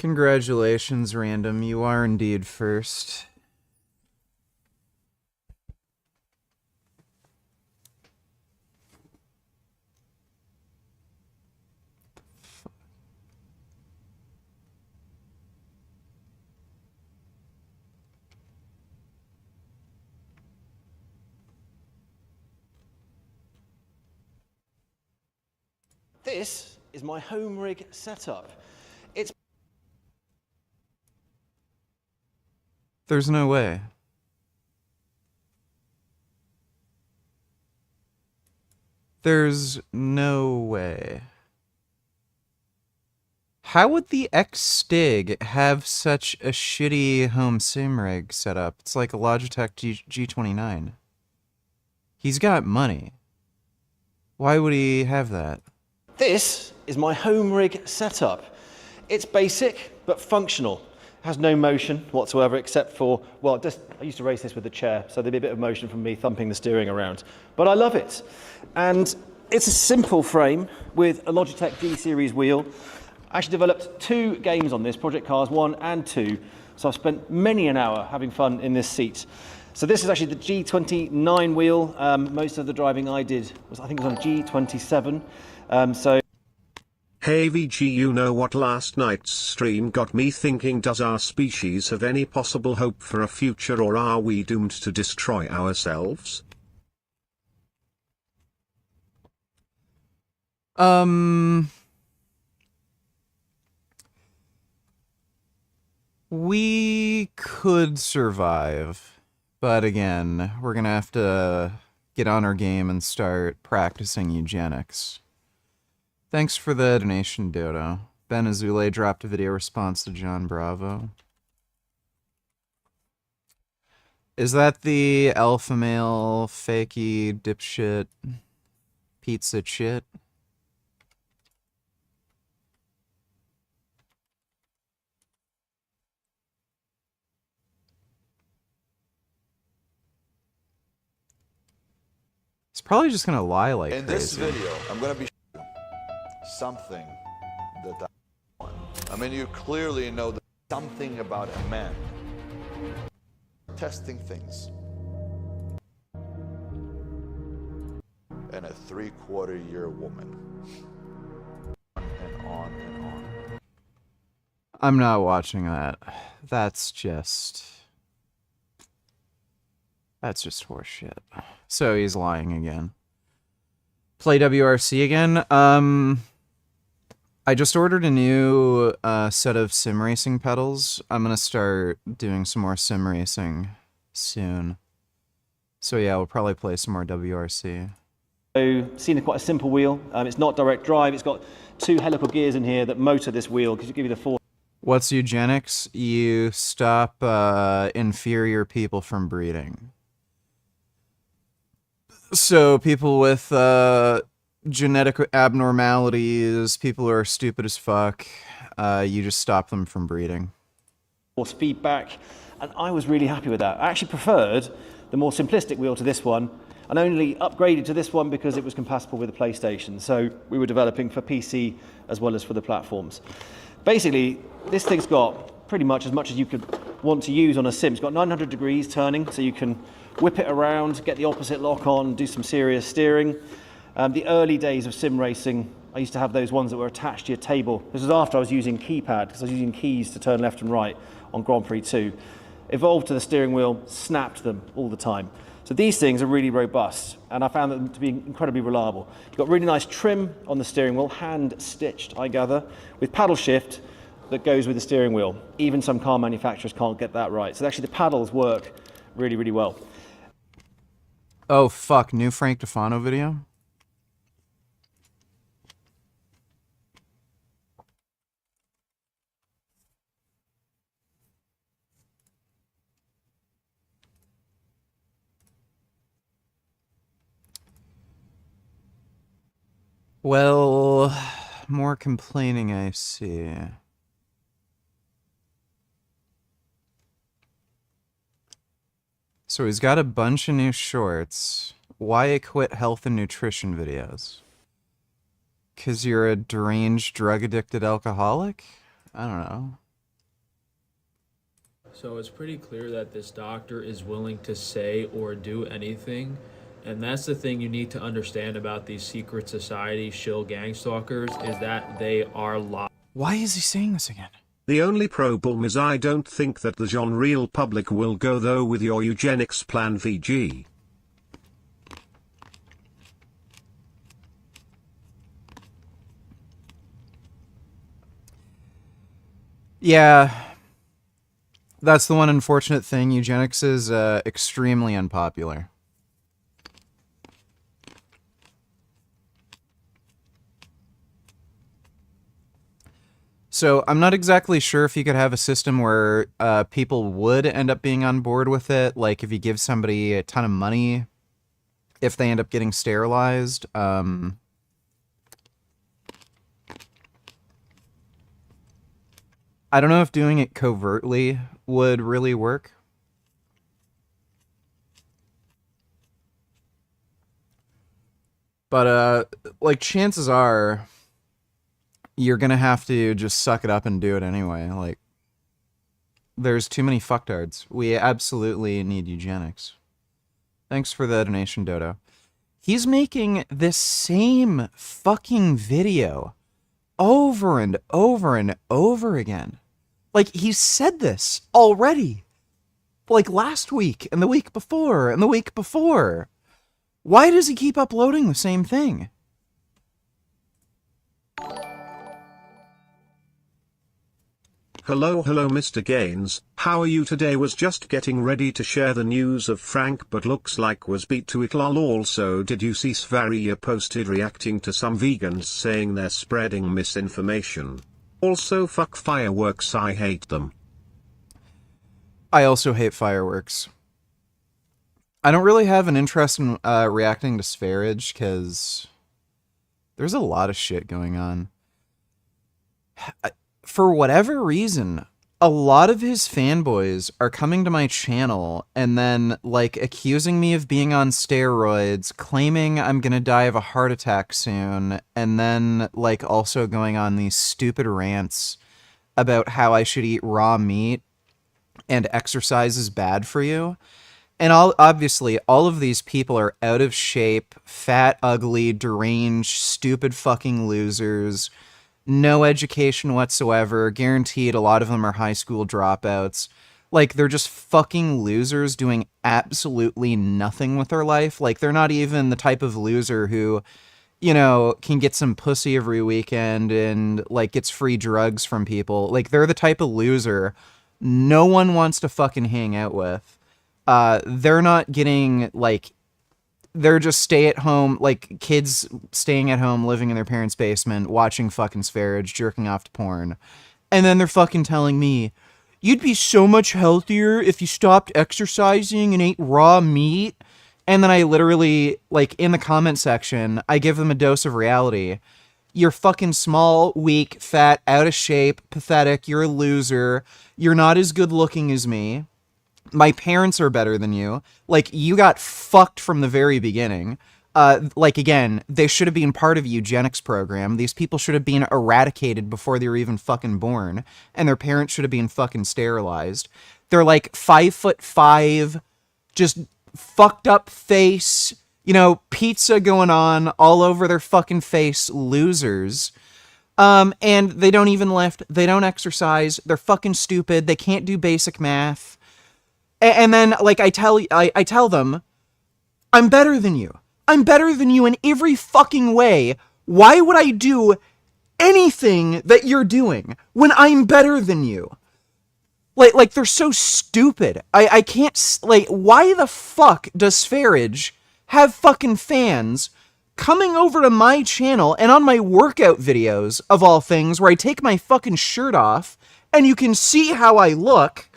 Congratulations, Random. You are indeed first. This is my home rig setup. There's no way. There's no way. How would the X-Stig have such a shitty home sim rig setup? It's like a Logitech G29. He's got money. Why would he have that? This is my home rig setup. It's basic, but functional. It has no motion whatsoever except for, well, I used to race this with the chair, so there'd be a bit of motion from me thumping the steering around. But I love it. And it's a simple frame with a Logitech G-Series wheel. I actually developed 2 games on this, Project Cars 1 and 2. So I've spent many an hour having fun in this seat. So this is actually the G29 wheel. Most of the driving I did was, I think it was on G27. Hey VG, you know what, last night's stream got me thinking, does our species have any possible hope for a future, or are we doomed to destroy ourselves? We could survive, but again, we're gonna have to get on our game and start practicing eugenics. Thanks for the donation, Dodo. Ben Azule dropped a video response to John Bravo. Is that the alpha male, fakey, dipshit, pizza shit? He's probably just gonna lie like in crazy. this video, I'm gonna be something that I want. I mean, you clearly know that something about a man testing things and a 3/4-year woman. On and on and on. I'm not watching that. That's just horseshit. So he's lying again. Play WRC again? I just ordered a new set of sim racing pedals. I'm gonna start doing some more sim racing soon. So yeah, we'll probably play some more WRC. So, seen quite a simple wheel. It's not direct drive. It's got 2 helical gears in here that motor this wheel because it give you the force. What's eugenics? You stop inferior people from breeding. So people with genetic abnormalities, people who are stupid as fuck, you just stop them from breeding. Force feedback, and I was really happy with that. I actually preferred the more simplistic wheel to this one, and only upgraded to this one because it was compatible with the PlayStation. So we were developing for PC as well as for the platforms. Basically, this thing's got pretty much as you could want to use on a sim. It's got 900 degrees turning, so you can whip it around, get the opposite lock on, do some serious steering. The early days of sim racing, I used to have those ones that were attached to your table. This was after I was using keypad, because I was using keys to turn left and right on Grand Prix 2. Evolved to the steering wheel, snapped them all the time. So these things are really robust, and I found them to be incredibly reliable. You've got really nice trim on the steering wheel, hand-stitched, I gather, with paddle shift that goes with the steering wheel. Even some car manufacturers can't get that right. So actually the paddles work really, really well. Oh fuck, new Frank Tufano video? Well, more complaining I see. So he's got a bunch of new shorts. Why I quit health and nutrition videos? 'Cause you're a deranged, drug-addicted alcoholic? I don't know. So it's pretty clear that this doctor is willing to say or do anything. And that's the thing you need to understand about these secret society shill gang stalkers is that they are liars. Why is he saying this again? The only problem is I don't think that the genre public will go though with your eugenics plan VG. Yeah, that's the one unfortunate thing. Eugenics is extremely unpopular. So I'm not exactly sure if you could have a system where people would end up being on board with it. Like if you give somebody a ton of money, if they end up getting sterilized. I don't know if doing it covertly would really work. But, like, chances are you're gonna have to just suck it up and do it anyway. Like, there's too many fucktards. We absolutely need eugenics. Thanks for the donation, Dodo. He's making this same fucking video over and over and over again. Like, he said this already. Like, last week, and the week before, and the week before. Why does he keep uploading the same thing? Hello Mr. Gaines, how are you today? Was just getting ready to share the news of Frank but looks like was beat to it lol. Also did you see Svaria posted reacting to some vegans saying they're spreading misinformation? Also fuck fireworks, I hate them. I also hate fireworks. I don't really have an interest in reacting to Sfarage because there's a lot of shit going on. For whatever reason, a lot of his fanboys are coming to my channel and then, like, accusing me of being on steroids, claiming I'm gonna die of a heart attack soon, and then, like, also going on these stupid rants about how I should eat raw meat and exercise is bad for you. And obviously, all of these people are out of shape, fat, ugly, deranged, stupid fucking losers. No education whatsoever. Guaranteed a lot of them are high school dropouts. Like, they're just fucking losers doing absolutely nothing with their life. Like, they're not even the type of loser who, you know, can get some pussy every weekend and, like, gets free drugs from people. Like, they're the type of loser no one wants to fucking hang out with. They're not getting, like, they're just stay at home, like, kids staying at home, living in their parents' basement, watching fucking Sfarage, jerking off to porn. And then they're fucking telling me, you'd be so much healthier if you stopped exercising and ate raw meat. And then I literally, like, in the comment section, I give them a dose of reality. You're fucking small, weak, fat, out of shape, pathetic, you're a loser, you're not as good looking as me. My parents are better than you. Like, you got fucked from the very beginning. Like, again, they should have been part of a eugenics program. These people should have been eradicated before they were even fucking born. And their parents should have been fucking sterilized. They're like 5'5", just fucked up face, you know, pizza going on all over their fucking face, losers. And they don't even lift. They don't exercise. They're fucking stupid. They can't do basic math. And then, like, I tell them, I'm better than you. I'm better than you in every fucking way. Why would I do anything that you're doing when I'm better than you? Like they're so stupid. I can't, like, why the fuck does Sfarage have fucking fans coming over to my channel and on my workout videos, of all things, where I take my fucking shirt off and you can see how I look?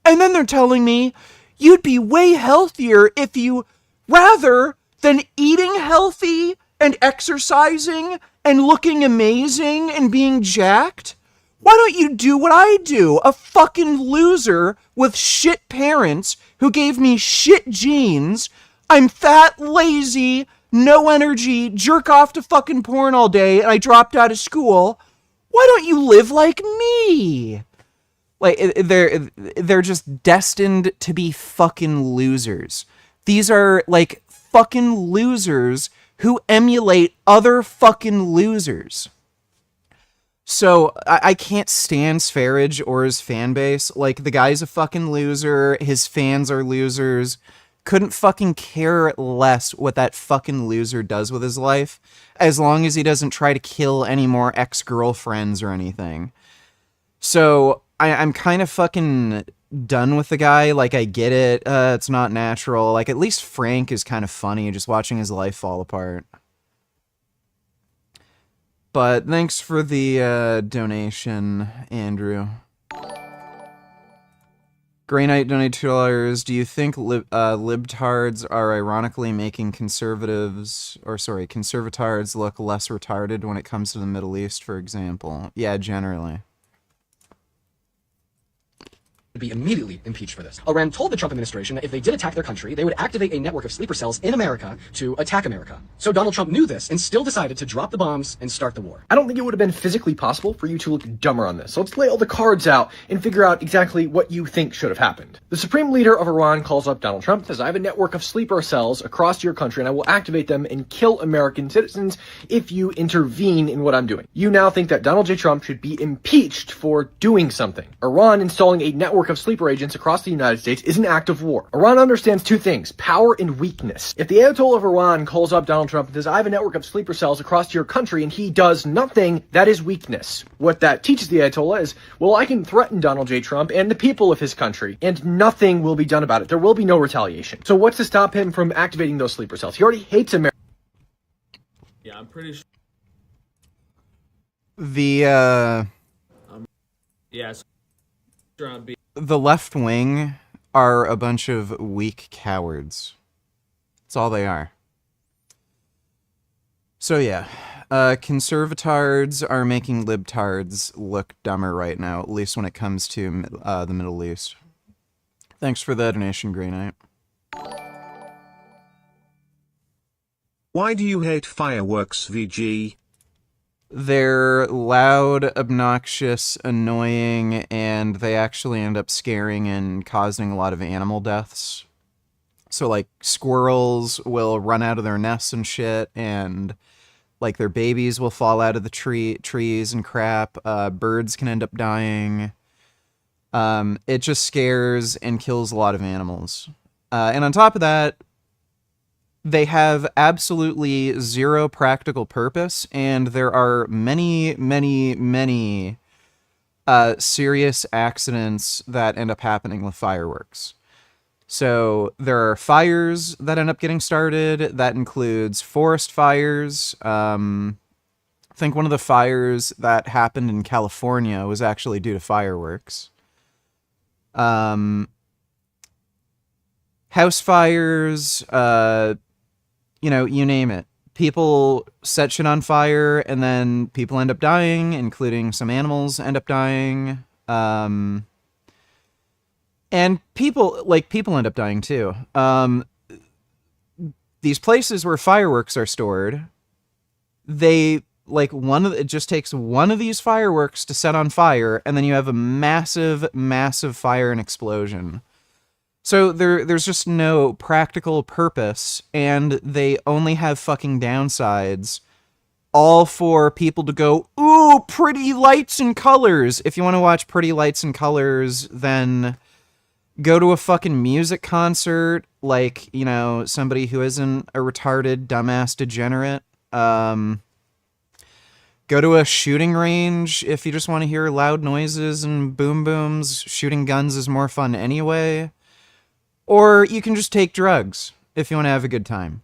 And then they're telling me, you'd be way healthier if you, rather than eating healthy and exercising and looking amazing and being jacked, why don't you do what I do? A fucking loser with shit parents who gave me shit genes. I'm fat, lazy, no energy, jerk off to fucking porn all day, and I dropped out of school. Why don't you live like me? Like, they're just destined to be fucking losers. These are, like, fucking losers who emulate other fucking losers. So, I can't stand Sfarage or his fan base. Like, the guy's a fucking loser, his fans are losers. Couldn't fucking care less what that fucking loser does with his life, as long as he doesn't try to kill any more ex-girlfriends or anything. So, I'm kind of fucking done with the guy. Like, I get it. It's not natural. Like, at least Frank is kind of funny, just watching his life fall apart. But thanks for the donation, Andrew. Grey Knight donated $2. Do you think libtards are ironically making conservatives, or sorry, conservatards look less retarded when it comes to the Middle East, for example? Yeah, generally. Be immediately impeached for this. Iran told the Trump administration that if they did attack their country, they would activate a network of sleeper cells in America to attack America. So Donald Trump knew this and still decided to drop the bombs and start the war. I don't think it would have been physically possible for you to look dumber on this. So let's lay all the cards out and figure out exactly what you think should have happened. The supreme leader of Iran calls up Donald Trump, says, I have a network of sleeper cells across your country and I will activate them and kill American citizens if you intervene in what I'm doing. You now think that Donald J. Trump should be impeached for doing something. Iran installing a network of sleeper agents across the United States is an act of war. Iran understands two things, power and weakness. If the Ayatollah of Iran calls up Donald Trump and says, I have a network of sleeper cells across your country, and he does nothing, that is weakness. What that teaches the Ayatollah is, well, I can threaten Donald J. Trump and the people of his country, and nothing will be done about it. There will be no retaliation. So what's to stop him from activating those sleeper cells? He already hates America. Yeah, I'm pretty sure. Yes. The left wing are a bunch of weak cowards. That's all they are. So yeah, conservatards are making libtards look dumber right now, at least when it comes to the Middle East. Thanks for the donation, Grey Knight. Why do you hate fireworks, VG? They're loud, obnoxious, annoying, and they actually end up scaring and causing a lot of animal deaths. So, like, squirrels will run out of their nests and shit, and, like, their babies will fall out of the trees and crap. Birds can end up dying. It just scares and kills a lot of animals. And on top of that, they have absolutely zero practical purpose, and there are many, many, many serious accidents that end up happening with fireworks. So there are fires that end up getting started. That includes forest fires. I think one of the fires that happened in California was actually due to fireworks. House fires, you know, you name it. People set shit on fire, and then people end up dying, including some animals end up dying. And people end up dying too. These places where fireworks are stored, it just takes one of these fireworks to set on fire, and then you have a massive, massive fire and explosion. So there's just no practical purpose, and they only have fucking downsides, all for people to go, ooh, pretty lights and colors. If you want to watch pretty lights and colors, then go to a fucking music concert, like, you know, somebody who isn't a retarded, dumbass degenerate. Go to a shooting range if you just want to hear loud noises and boom booms. Shooting guns is more fun anyway. Or you can just take drugs if you want to have a good time.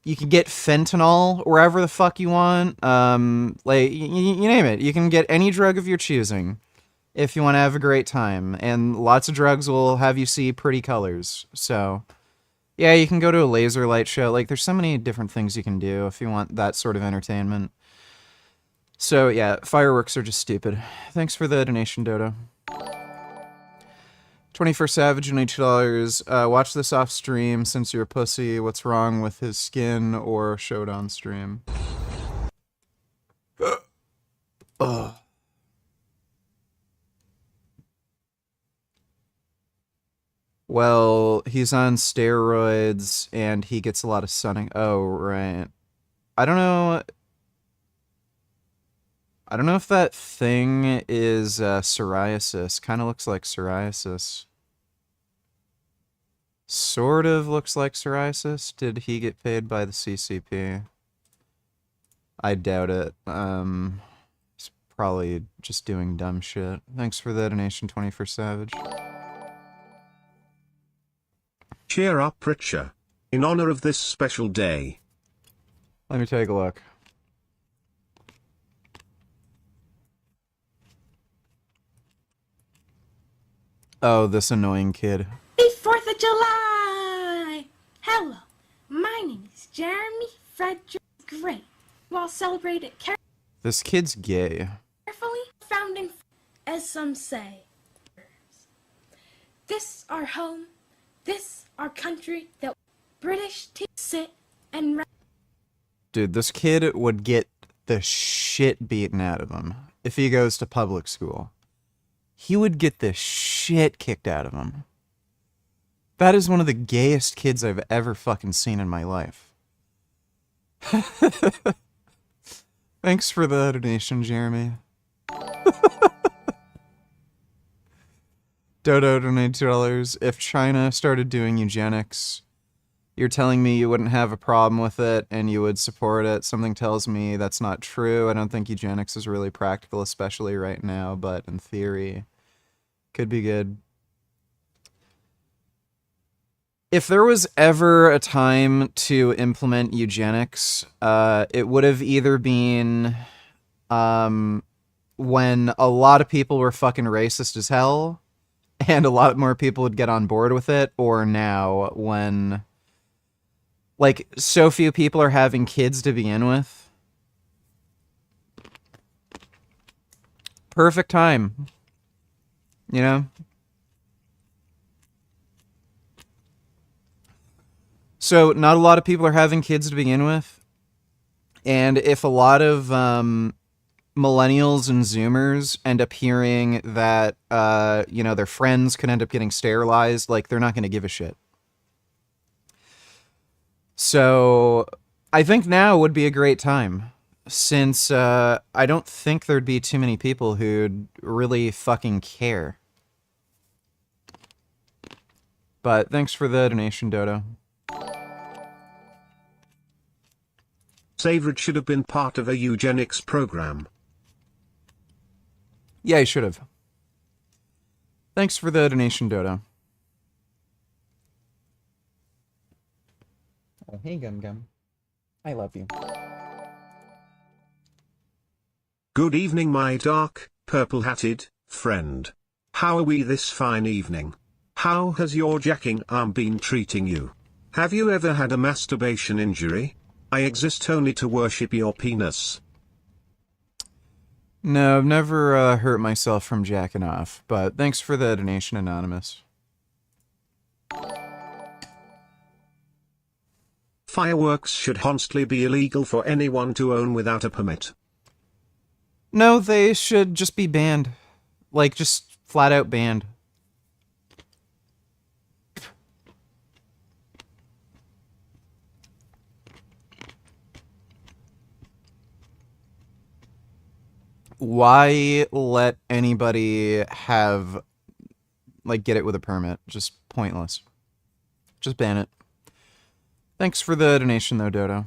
You can get fentanyl wherever the fuck you want. Like, you name it. You can get any drug of your choosing if you want to have a great time. And lots of drugs will have you see pretty colors. So, yeah, you can go to a laser light show. Like, there's so many different things you can do if you want that sort of entertainment. So, yeah, fireworks are just stupid. Thanks for the donation, Dodo. 21st Savage, $22. Watch this off stream since you're a pussy. What's wrong with his skin, or showed on stream? Well, he's on steroids and he gets a lot of sunning. Oh, right. I don't know. I don't know if that thing is psoriasis. Kind of looks like psoriasis. Sort of looks like psoriasis. Did he get paid by the CCP? I doubt it. He's probably just doing dumb shit. Thanks for the donation, 21st Savage. Cheer up, Richer. In honor of this special day. Let me take a look. Oh, this annoying kid. The 4th of July! Hello, my name is Jeremy Frederick Gray. We'll celebrate it This kid's gay. carefully, founding, as some say. This our home, this our country that British to sit and Dude, this kid would get the shit beaten out of him if he goes to public school. He would get the shit kicked out of him. That is one of the gayest kids I've ever fucking seen in my life. Thanks for the donation, Jeremy. Dodo donated $2. If China started doing eugenics, you're telling me you wouldn't have a problem with it and you would support it. Something tells me that's not true. I don't think eugenics is really practical, especially right now, but in theory, could be good. If there was ever a time to implement eugenics, it would have either been when a lot of people were fucking racist as hell and a lot more people would get on board with it, or now when, like, so few people are having kids to begin with. Perfect time. You know? So, not a lot of people are having kids to begin with. And if a lot of millennials and Zoomers end up hearing that, you know, their friends could end up getting sterilized, like, they're not going to give a shit. So, I think now would be a great time. Since I don't think there'd be too many people who'd really fucking care. But thanks for the donation, Dodo. Saverid should have been part of a eugenics program. Yeah, he should have. Thanks for the donation, Dodo. Oh, hey, Gum Gum. I love you. Good evening, my dark, purple-hatted friend. How are we this fine evening? How has your jacking arm been treating you? Have you ever had a masturbation injury? I exist only to worship your penis. No, I've never hurt myself from jacking off, but thanks for the donation, Anonymous. Fireworks should honestly be illegal for anyone to own without a permit. No, they should just be banned. Like, just flat out banned. Why let anybody have, like, get it with a permit? Just pointless. Just ban it. Thanks for the donation, though, Dodo.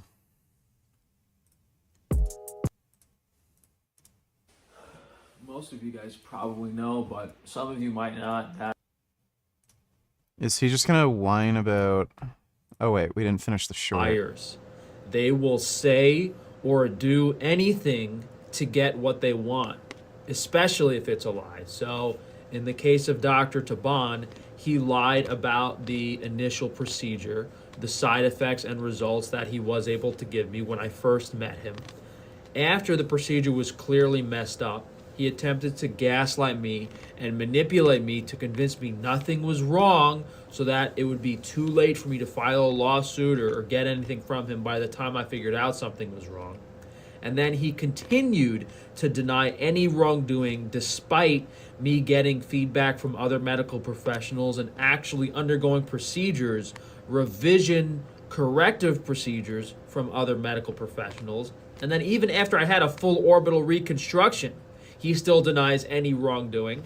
Most of you guys probably know, but some of you might not. Is he just gonna whine about... Oh, wait, we didn't finish the short. Liars. They will say or do anything to get what they want, especially if it's a lie. So, in the case of Dr. Taban, he lied about the initial procedure, the side effects and results that he was able to give me when I first met him. After the procedure was clearly messed up, he attempted to gaslight me and manipulate me to convince me nothing was wrong so that it would be too late for me to file a lawsuit or get anything from him by the time I figured out something was wrong. And then he continued to deny any wrongdoing despite me getting feedback from other medical professionals and actually undergoing procedures, revision corrective procedures from other medical professionals. And then even after I had a full orbital reconstruction, he still denies any wrongdoing.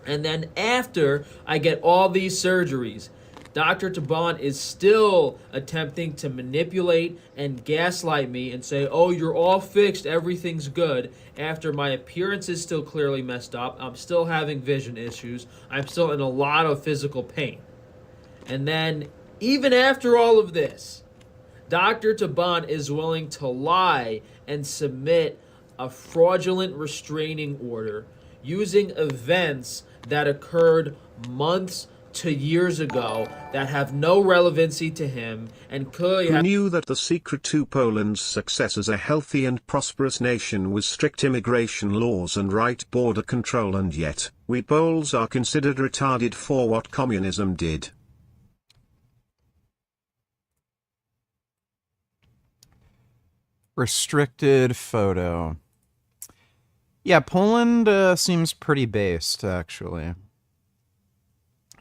And then after I get all these surgeries, Dr. Taban is still attempting to manipulate and gaslight me and say, oh, you're all fixed, everything's good, after my appearance is still clearly messed up. I'm still having vision issues. I'm still in a lot of physical pain. And then, even after all of this, Dr. Taban is willing to lie and submit a fraudulent restraining order using events that occurred months to years ago that have no relevancy to him and clearly Who knew that the secret to Poland's success as a healthy and prosperous nation was strict immigration laws and right border control, and yet, we Poles are considered retarded for what communism did. Restricted photo. Yeah, Poland seems pretty based, actually.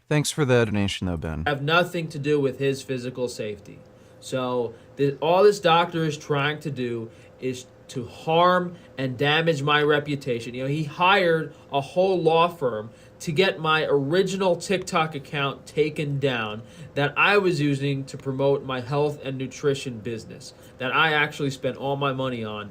Thanks for the donation, though, Ben. have nothing to do with his physical safety. So all this doctor is trying to do is to harm and damage my reputation. You know, he hired a whole law firm to get my original TikTok account taken down that I was using to promote my health and nutrition business that I actually spent all my money on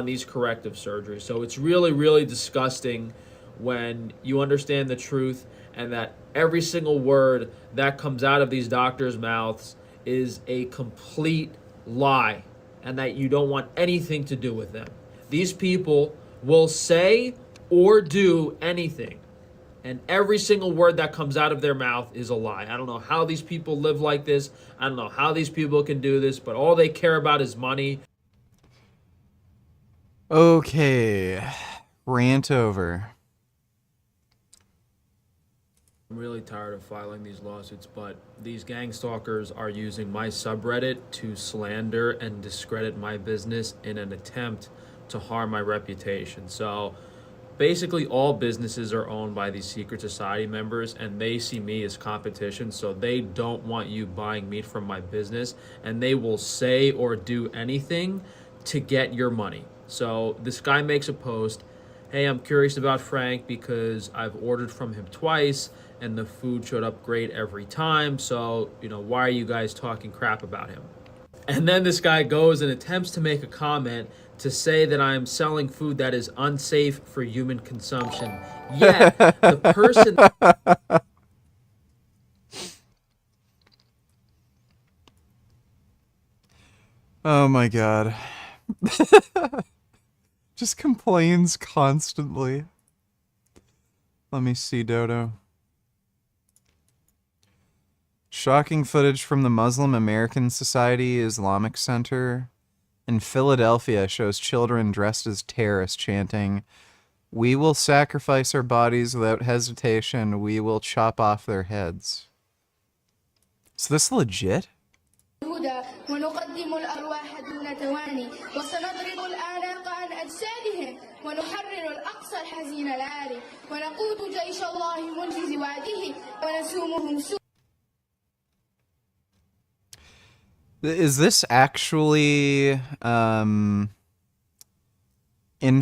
these corrective surgeries. So it's really, really disgusting when you understand the truth and that every single word that comes out of these doctors' mouths is a complete lie and that you don't want anything to do with them. These people will say or do anything, and every single word that comes out of their mouth is a lie. I don't know how these people live like this. I don't know how these people can do this, but all they care about is money. Okay, rant over. I'm really tired of filing these lawsuits, but these gang stalkers are using my subreddit to slander and discredit my business in an attempt to harm my reputation. So basically all businesses are owned by these secret society members and they see me as competition, so they don't want you buying meat from my business and they will say or do anything to get your money. So this guy makes a post, hey, I'm curious about Frank because I've ordered from him twice and the food showed up great every time. So, you know, why are you guys talking crap about him? And then this guy goes and attempts to make a comment to say that I'm selling food that is unsafe for human consumption. Yet, the person... Oh my god. Just complains constantly. Let me see, Dodo. Shocking footage from the Muslim American Society Islamic Center in Philadelphia shows children dressed as terrorists chanting, "We will sacrifice our bodies without hesitation. We will chop off their heads." Is this legit? ونقدم الأرواح دون تواني وسنضرب الأعناق عن أجسادهم ونحرر الأقصى الحزين العاري ونقود جيش الله منجز وعده ونسومهم سوء. Is this actually in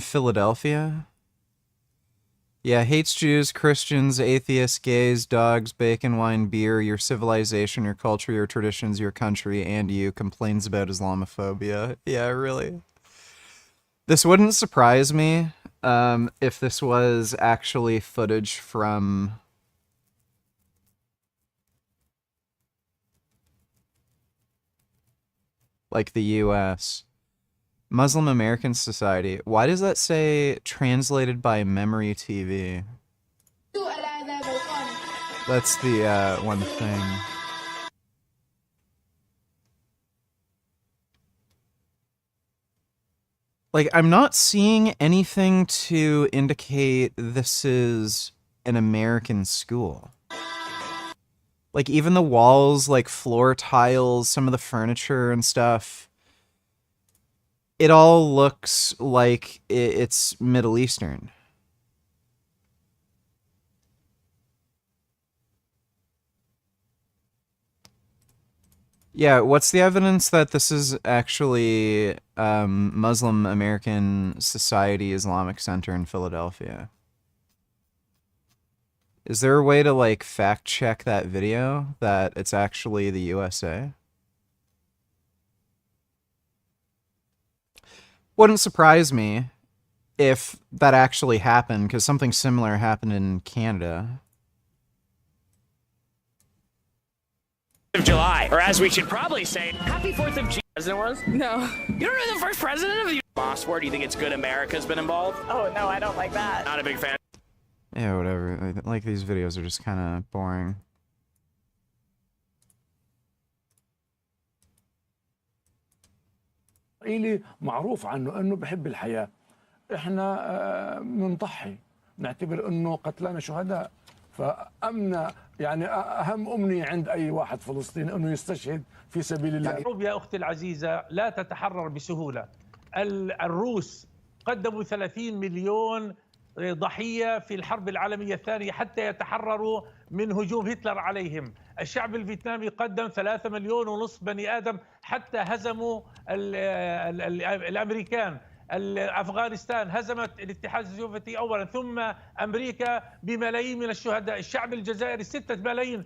Philadelphia? Yeah, hates Jews, Christians, atheists, gays, dogs, bacon, wine, beer, your civilization, your culture, your traditions, your country, and you. Complains about Islamophobia. Yeah, really. This wouldn't surprise me if this was actually footage from... like the US. Muslim American Society. Why does that say translated by Memory TV? That's the one thing. Like, I'm not seeing anything to indicate this is an American school. Like, even the walls, like, floor tiles, some of the furniture and stuff. it all looks like it's Middle Eastern. Yeah, what's the evidence that this is actually Muslim American Society Islamic Center in Philadelphia? Is there a way to like fact check that video that it's actually the USA? Wouldn't surprise me if that actually happened, because something similar happened in Canada. Of July, or as we should probably say, Happy 4th of July. President was? No. You don't know the first president of the Boss War? Do you think it's good America's been involved? Oh, no, I don't like that. Not a big fan. Yeah, whatever. Like, these videos are just kind of boring. إسرائيلي معروف عنه أنه بحب الحياة. إحنا بنضحي، نعتبر أنه قتلانا شهداء، فأمنا يعني أهم أمنية عند أي واحد فلسطيني أنه يستشهد في سبيل الله. الحروب يا أختي العزيزة لا تتحرر بسهولة. الروس قدموا 30 مليون ضحية في الحرب العالمية الثانية حتى يتحرروا من هجوم هتلر عليهم. الشعب الفيتنامي قدم 3 مليون ونصف بني آدم حتى هزموا الأمريكان. أفغانستان هزمت الاتحاد السوفيتي أولا، ثم أمريكا بملايين من الشهداء. الشعب الجزائري 6 ملايين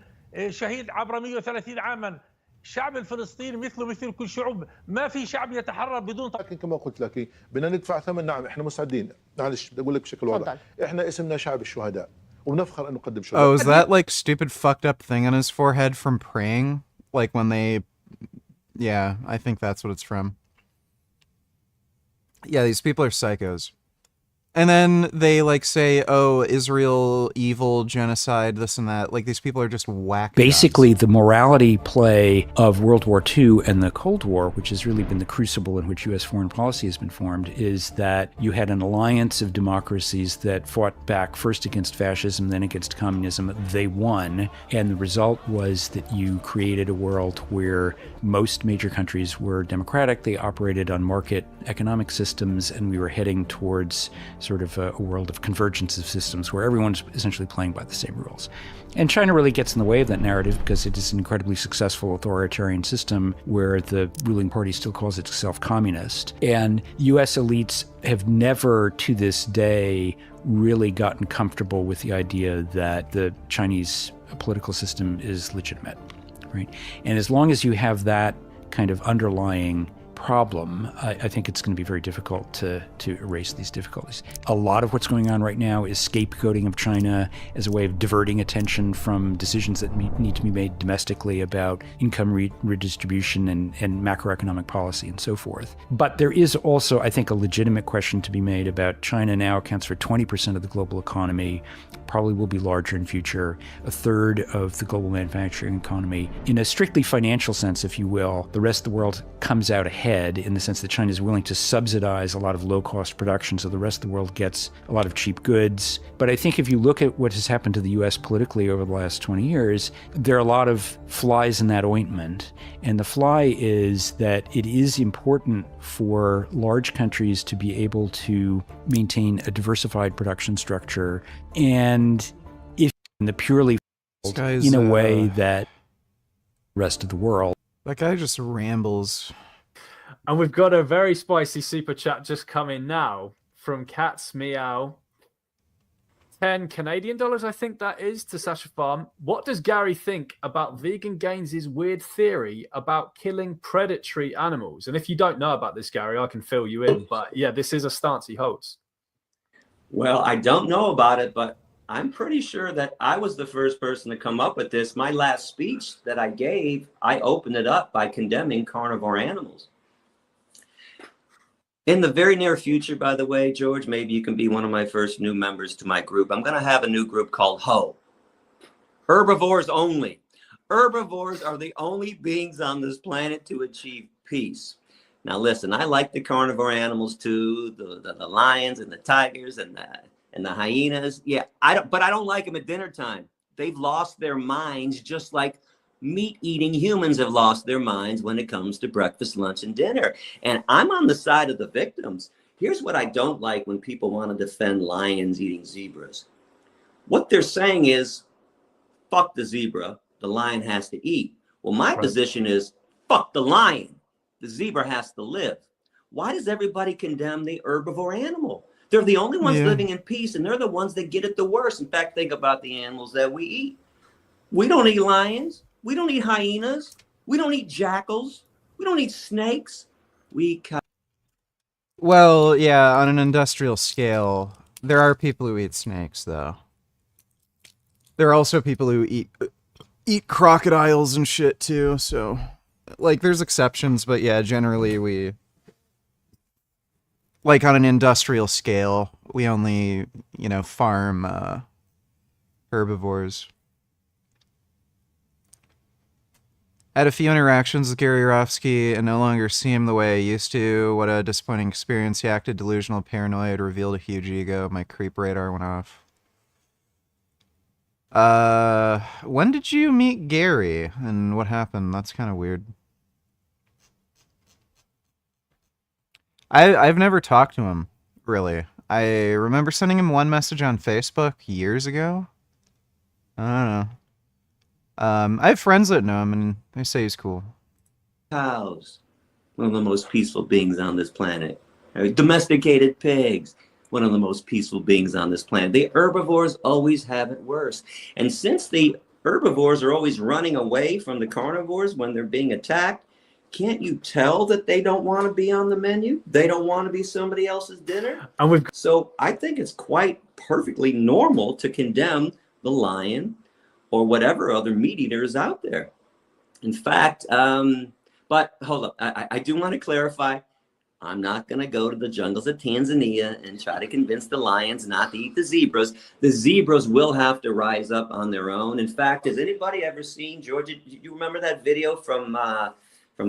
شهيد عبر 130 عاما. الشعب الفلسطيني مثله مثل كل شعوب، ما في شعب يتحرر بدون. لكن كما قلت لك بدنا ندفع ثمن. نعم احنا مسعدين، معلش بدي اقول لك بشكل واضح، احنا اسمنا شعب الشهداء وبنفخر ان نقدم شهداء. Oh, is that like stupid fucked up thing on his forehead from praying? Like when they... Yeah, I think that's what it's from. Yeah, these people are psychos. And then they like say, oh, Israel, evil, genocide, this and that. Like, these people are just whack. Basically, the morality play of World War II and the Cold War, which has really been the crucible in which U.S. foreign policy has been formed, is that you had an alliance of democracies that fought back first against fascism, then against communism. They won, and the result was that you created a world where most major countries were democratic. They operated on market economic systems, and we were heading towards sort of a world of convergence of systems where everyone's essentially playing by the same rules. And China really gets in the way of that narrative because it is an incredibly successful authoritarian system where the ruling party still calls itself communist. And U.S. elites have never, to this day, really gotten comfortable with the idea that the Chinese political system is legitimate, right? And as long as you have that kind of underlying problem, I think it's going to be very difficult to erase these difficulties. A lot of what's going on right now is scapegoating of China as a way of diverting attention from decisions that need to be made domestically about income redistribution and macroeconomic policy and so forth. But there is also, I think, a legitimate question to be made about China now accounts for 20% of the global economy, probably will be larger in future, a third of the global manufacturing economy. In a strictly financial sense, if you will, the rest of the world comes out ahead in the sense that China is willing to subsidize a lot of low-cost production, so the rest of the world gets a lot of cheap goods. But I think if you look at what has happened to the U.S. politically over the last 20 years, there are a lot of flies in that ointment. And the fly is that it is important for large countries to be able to maintain a diversified production structure, and if in the purely in a way that the rest of the world. That guy just rambles. And we've got a very spicy super chat just coming now from Cats Meow. 10 Canadian dollars, I think that is, to Sasha Farm. What does Gary think about Vegan Gaines' weird theory about killing predatory animals? And if you don't know about this, Gary, I can fill you in. But yeah, this is a stance he holds. Well, I don't know about it, but I'm pretty sure that I was the first person to come up with this. My last speech that I gave, I opened it up by condemning carnivore animals. In the very near future, by the way, George, maybe you can be one of my first new members to my group. I'm going to have a new group called HO. Herbivores only. Herbivores are the only beings on this planet to achieve peace. Now, listen, I like the carnivore animals too, the lions and the tigers and the hyenas. Yeah, but I don't like them at dinner time. They've lost their minds, just like meat-eating humans have lost their minds when it comes to breakfast, lunch, and dinner. And I'm on the side of the victims. Here's what I don't like when people want to defend lions eating zebras. What they're saying is, fuck the zebra, the lion has to eat. Well, my position is, fuck the lion, the zebra has to live. Why does everybody condemn the herbivore animal? They're the only ones living in peace, and they're the ones that get it the worst. In fact, think about the animals that we eat. We don't eat lions. We don't eat hyenas. We don't eat jackals. We don't eat snakes. We eat cows. Well, yeah, on an industrial scale, there are people who eat snakes, though. There are also people who eat crocodiles and shit, too, so... Like, there's exceptions, but yeah, generally we... Like, on an industrial scale, we only, you know, farm herbivores. I had a few interactions with Gary Yourofsky and no longer see him the way I used to. What a disappointing experience. He acted delusional, paranoid, revealed a huge ego. My creep radar went off. When did you meet Gary and what happened? That's kind of weird. I've never talked to him, really. I remember sending him one message on Facebook years ago. I don't know. I have friends that know him, and they say he's cool. Cows, one of the most peaceful beings on this planet. Domesticated pigs, one of the most peaceful beings on this planet. The herbivores always have it worse. And since the herbivores are always running away from the carnivores when they're being attacked, can't you tell that they don't want to be on the menu? They don't want to be somebody else's dinner? So I think it's quite perfectly normal to condemn the lion or whatever other meat eater is out there. In fact, but hold up, I do want to clarify, I'm not going to go to the jungles of Tanzania and try to convince the lions not to eat the zebras. The zebras will have to rise up on their own. In fact, has anybody ever seen, Georgia, do you remember that video from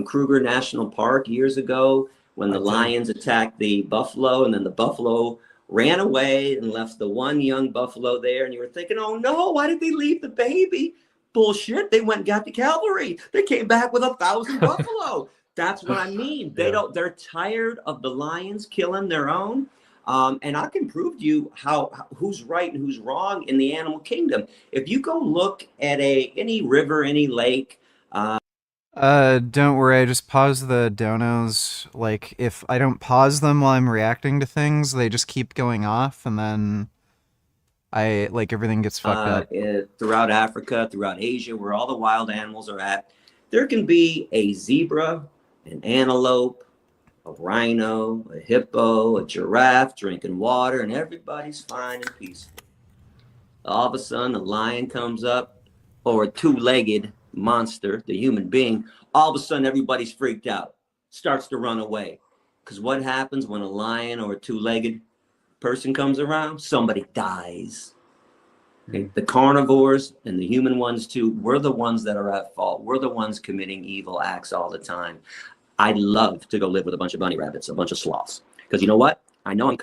Kruger National Park years ago when the lions attacked the buffalo and then the buffalo ran away and left the one young buffalo there, and you were thinking, oh no, why did they leave the baby? Bullshit, they went and got the cavalry. They came back with 1,000 buffalo. That's what I mean. They're tired of the lions killing their own. And I can prove to you who's right and who's wrong in the animal kingdom. If you go look at any river, any lake, don't worry, I just pause the donos. Like, if I don't pause them while I'm reacting to things, they just keep going off, and then everything gets fucked up. Throughout Africa, throughout Asia, where all the wild animals are at, there can be a zebra, an antelope, a rhino, a hippo, a giraffe drinking water, and everybody's fine and peaceful. All of a sudden, a lion comes up, or a two-legged monster, the human being, all of a sudden everybody's freaked out, starts to run away. Because what happens when a lion or a two-legged person comes around? Somebody dies. Okay? The carnivores and the human ones too, we're the ones that are at fault. We're the ones committing evil acts all the time. I'd love to go live with a bunch of bunny rabbits, a bunch of sloths. Because you know what? I know I'm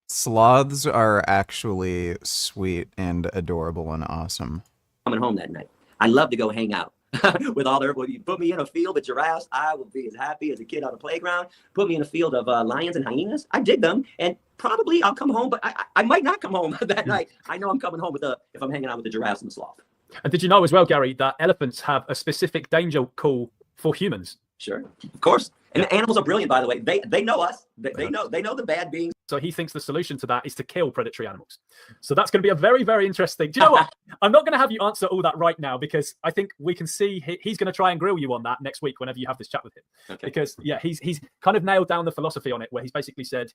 Sloths are actually sweet and adorable and awesome. coming home that night. I love to go hang out with all their, when you put me in a field of giraffes, I will be as happy as a kid on a playground. Put me in a field of lions and hyenas, I dig them, and probably I'll come home, but I might not come home that night. I know I'm coming home if I'm hanging out with the giraffes and the sloth. And did you know as well, Gary, that elephants have a specific danger call for humans? Sure, of course. And the animals are brilliant, by the way. They know us. They know the bad beings. So he thinks the solution to that is to kill predatory animals. So that's going to be a very, very interesting. Do you know what? I'm not going to have you answer all that right now, because I think we can see he's going to try and grill you on that next week whenever you have this chat with him. Okay. Because yeah, he's kind of nailed down the philosophy on it, where he's basically said,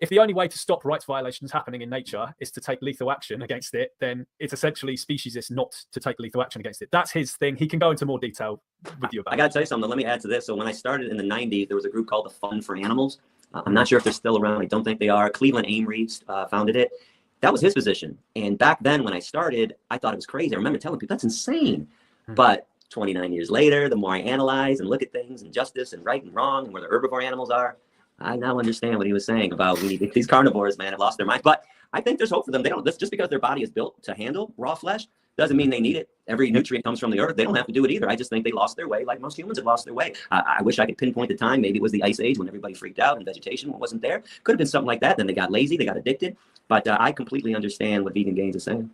if the only way to stop rights violations happening in nature is to take lethal action against it, then it's essentially speciesist not to take lethal action against it. That's his thing. He can go into more detail with you about I got to tell you something. Let me add to this. So when I started in the 90s, there was a group called the Fund for Animals. I'm not sure if they're still around. I don't think they are. Cleveland Amory founded it. That was his position. And back then when I started, I thought it was crazy. I remember telling people, that's insane. But 29 years later, the more I analyze and look at things and justice and right and wrong and where the herbivore animals are, I now understand what he was saying about these carnivores, man, have lost their minds. But I think there's hope for them. They don't, just because their body is built to handle raw flesh Doesn't mean they need it. Every nutrient comes from the earth. They don't have to do it either. I just think they lost their way, like most humans have lost their way. I wish I could pinpoint the time. Maybe it was the ice age when everybody freaked out and vegetation wasn't there. Could have been something like that. Then they got lazy, they got addicted. But I completely understand what Vegan Gains is saying.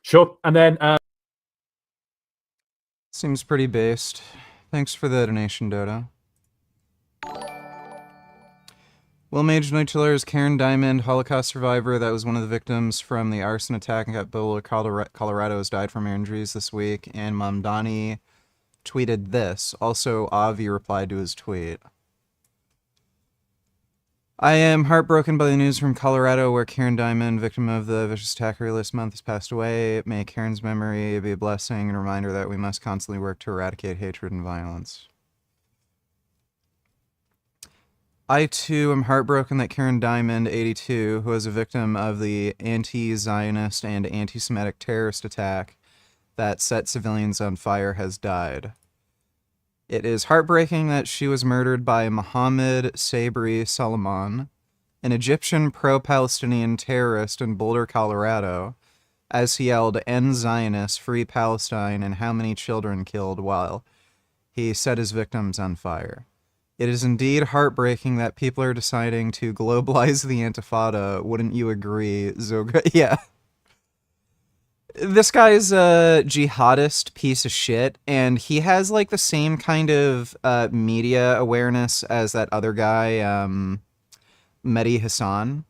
Sure. And then seems pretty based. Thanks for the donation, Dodo. Will Mage Nightchiller's Karen Diamond, Holocaust survivor that was one of the victims from the arson attack at Boulder, Colorado, has died from injuries this week, and Mamdani tweeted this. Also, Avi replied to his tweet. I am heartbroken by the news from Colorado where Karen Diamond, victim of the vicious attack earlier this month, has passed away. May Karen's memory be a blessing and a reminder that we must constantly work to eradicate hatred and violence. I, too, am heartbroken that Karen Diamond, 82, who was a victim of the anti-Zionist and anti-Semitic terrorist attack that set civilians on fire, has died. It is heartbreaking that she was murdered by Mohammed Sabri Salman, an Egyptian pro-Palestinian terrorist in Boulder, Colorado, as he yelled, "End Zionists, free Palestine, and how many children killed," while he set his victims on fire. It is indeed heartbreaking that people are deciding to globalize the Intifada. Wouldn't you agree, Zoga? Yeah. This guy's a jihadist piece of shit, and he has, like, the same kind of media awareness as that other guy, Mehdi Hassan.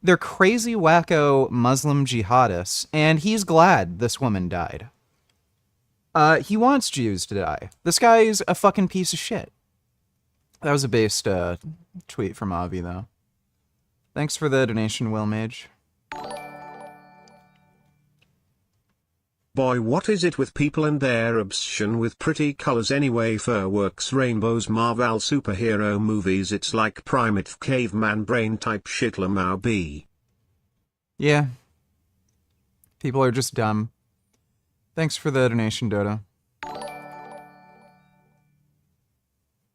They're crazy, wacko Muslim jihadists, and he's glad this woman died. He wants Jews to die. This guy's a fucking piece of shit. That was a based tweet from Avi, though. Thanks for the donation, Will Mage. Boy, what is it with people and their obsession with pretty colors anyway? Fireworks, rainbows, Marvel superhero movies, it's like primate caveman brain type shit. Lamau B. Yeah. People are just dumb. Thanks for the donation, Dodo.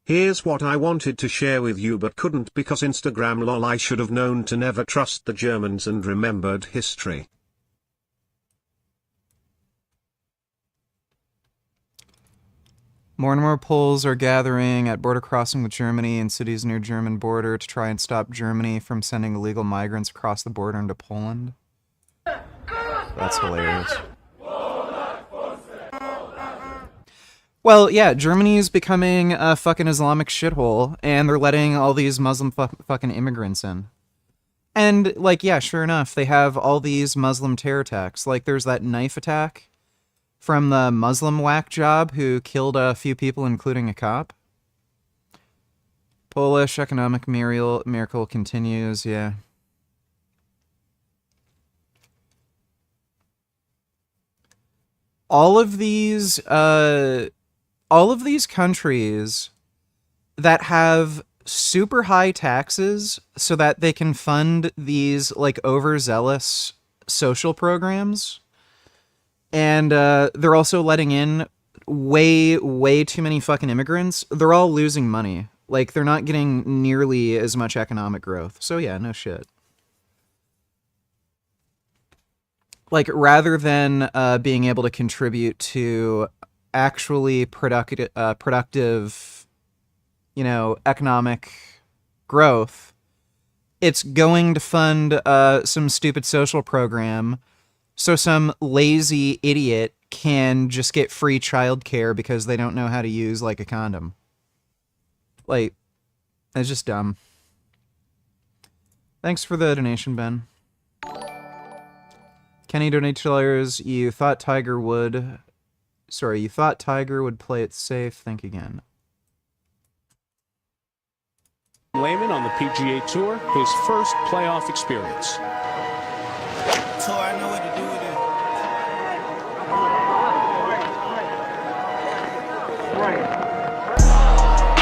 Here's what I wanted to share with you but couldn't because Instagram lol. I should have known to never trust the Germans and remembered history. More and more Poles are gathering at border crossing with Germany and cities near German border to try and stop Germany from sending illegal migrants across the border into Poland. That's hilarious. Well, yeah, Germany is becoming a fucking Islamic shithole, and they're letting all these Muslim fucking immigrants in. And, like, yeah, sure enough, they have all these Muslim terror attacks. Like, there's that knife attack from the Muslim whack job who killed a few people, including a cop. Polish economic miracle continues, yeah. All of these countries that have super high taxes so that they can fund these, like, overzealous social programs, and they're also letting in way too many fucking immigrants, they're all losing money. Like, they're not getting nearly as much economic growth. So yeah, no shit. Like, rather than being able to contribute to actually productive, you know, economic growth, it's going to fund some stupid social program so some lazy idiot can just get free childcare because they don't know how to use, like, a condom. Like, it's just dumb. Thanks for the donation, Ben. Kenny Donators, you thought Tiger would play it safe. Think again. Lehman on the PGA Tour, his first playoff experience. So I know what to do with it.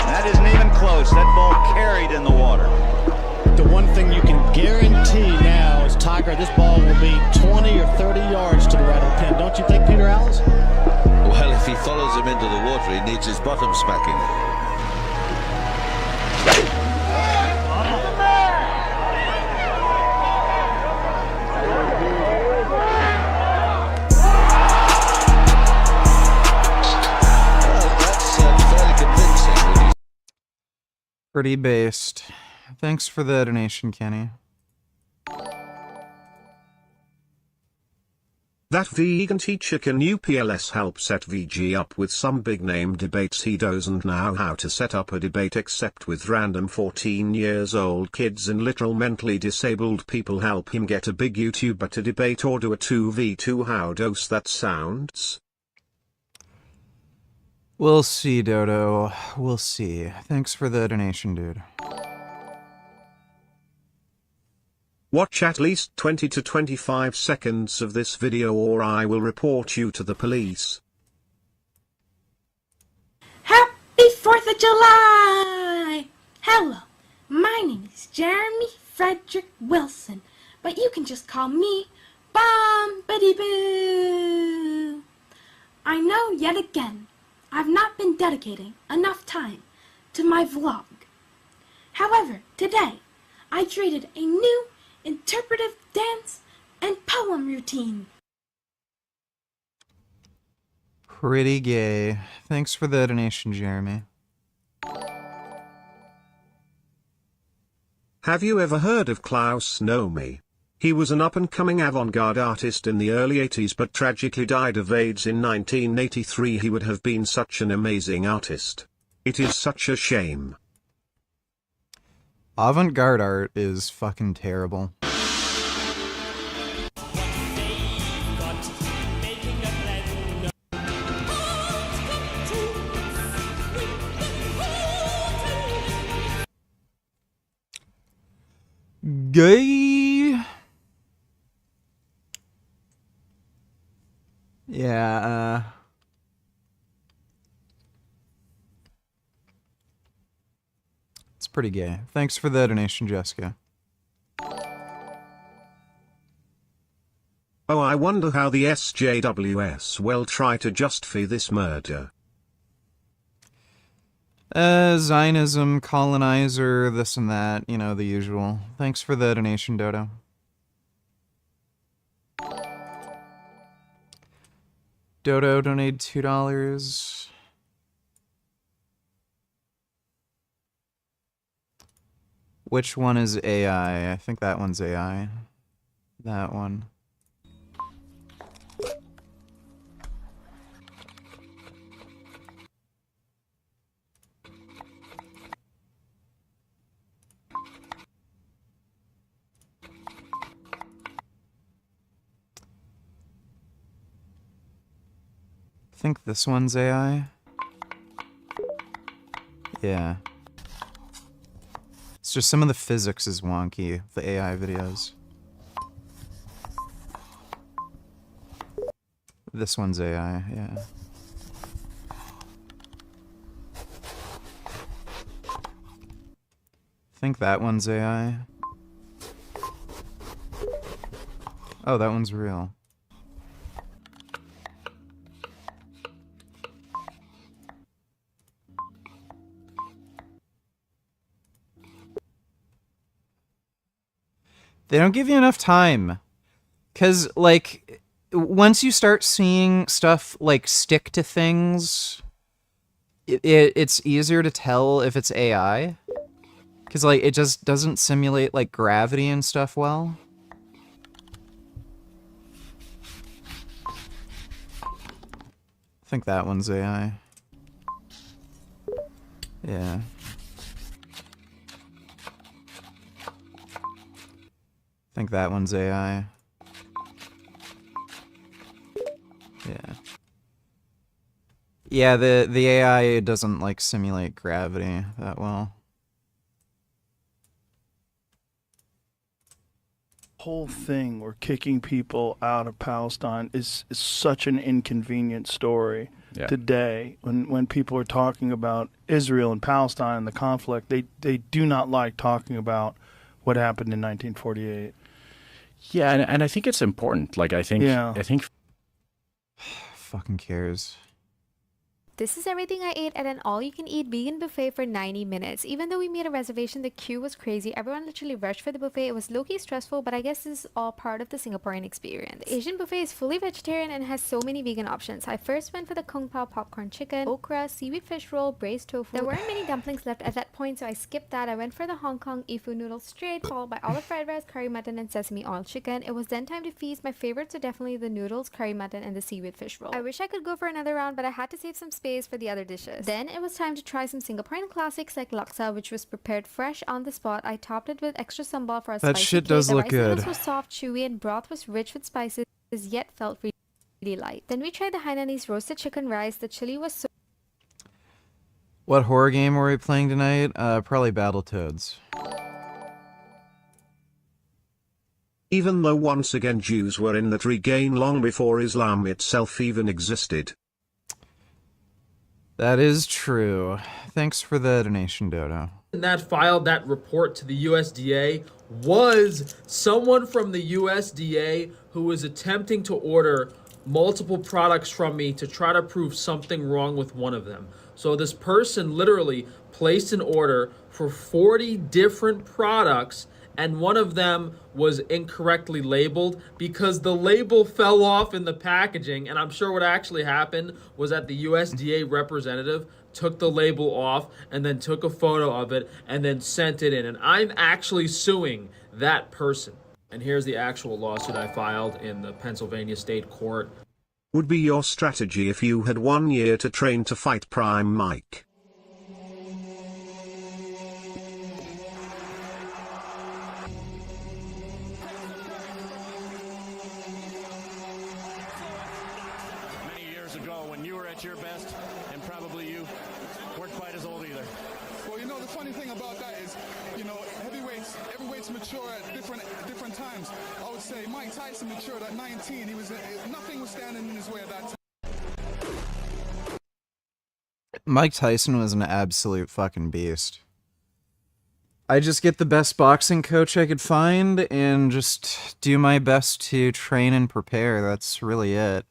That isn't even close. That ball carried in the water. The one thing you can guarantee now is, Tiger, this ball will be 20 or 30 yards to the right of the pin. Don't you think, Peter Allis? Well, if he follows him into the water, he needs his bottom smacking. Pretty based. Thanks for the donation, Kenny. That vegan teacher can UPLS help set VG up with some big name debates. He doesn't know how to set up a debate except with random 14 years old kids and literal mentally disabled people. Help him get a big YouTuber to debate or do a 2v2. How does that sounds? We'll see, Dodo. We'll see. Thanks for the donation, dude. Watch at least 20 to 25 seconds of this video or I will report you to the police. Happy 4th of July! Hello, my name is Jeremy Frederick Wilson, but you can just call me Bombity Boo. I know yet again I've not been dedicating enough time to my vlog. However, today I created a new interpretive dance and poem routine. Pretty gay. Thanks for the donation, Jeremy. Have you ever heard of Klaus Nomi? He was an up-and-coming avant-garde artist in the early 80s but tragically died of AIDS in 1983. He would have been such an amazing artist. It is such a shame. Avant-garde art is fucking terrible. Gay. Yeah, it's pretty gay. Thanks for the donation, Jessica. Oh, I wonder how the SJWS will try to justify this murder. Zionism, colonizer, this and that, you know, the usual. Thanks for the donation, Dodo. Dodo donated $2. Which one is AI? I think that one's AI. That one. I think this one's AI. Yeah. It's just some of the physics is wonky, the AI videos. This one's AI, yeah. I think that one's AI. Oh, that one's real. They don't give you enough time. 'Cause, like, once you start seeing stuff, like, stick to things, it's easier to tell if it's AI. 'Cause, like, it just doesn't simulate, like, gravity and stuff well. I think that one's AI. Yeah. I think that one's AI. Yeah. Yeah, the AI doesn't, like, simulate gravity that well. Whole thing we're kicking people out of Palestine is such an inconvenient story today. When people are talking about Israel and Palestine and the conflict, they do not like talking about what happened in 1948. Yeah, and I think it's important. Like, I think Fucking cares. This is everything I ate at an all-you-can-eat vegan buffet for 90 minutes. Even though we made a reservation, the queue was crazy. Everyone literally rushed for the buffet. It was low-key stressful, but I guess this is all part of the Singaporean experience. The Asian buffet is fully vegetarian and has so many vegan options. I first went for the Kung Pao popcorn chicken, okra, seaweed fish roll, braised tofu. There weren't many dumplings left at that point, so I skipped that. I went for the Hong Kong Ifu noodle straight, followed by olive fried rice, curry mutton, and sesame oil chicken. It was then time to feast. My favorites are definitely the noodles, curry mutton, and the seaweed fish roll. I wish I could go for another round, but I had to save some space for the other dishes. Then it was time to try some Singaporean classics like laksa, which was prepared fresh on the spot. I topped it with extra sambal for a That spicy shit kick. does The look rice good. noodles was soft, chewy, and broth was rich with spices, yet felt really light. Then we tried the Hainanese roasted chicken rice. The chili was so What horror game were we playing tonight? Probably Battletoads. Even though once again Jews were in that regain long before Islam itself even existed. That is true. Thanks for the donation, Dodo. That filed that report to the USDA was someone from the USDA who was attempting to order multiple products from me to try to prove something wrong with one of them. So this person literally placed an order for 40 different products, and one of them was incorrectly labeled because the label fell off in the packaging. And I'm sure what actually happened was that the USDA representative took the label off and then took a photo of it and then sent it in. And I'm actually suing that person. And here's the actual lawsuit I filed in the Pennsylvania State Court. Would be your strategy if you had 1 year to train to fight Prime Mike? Many years ago when you were at your best, and probably you weren't quite as old either. Well, you know, the funny thing about that is, you know, heavyweights mature at different times. I would say Mike Tyson matured at 19. Nothing was standing in his way at that time. Mike Tyson was an absolute fucking beast. I just get the best boxing coach I could find and just do my best to train and prepare. That's really it.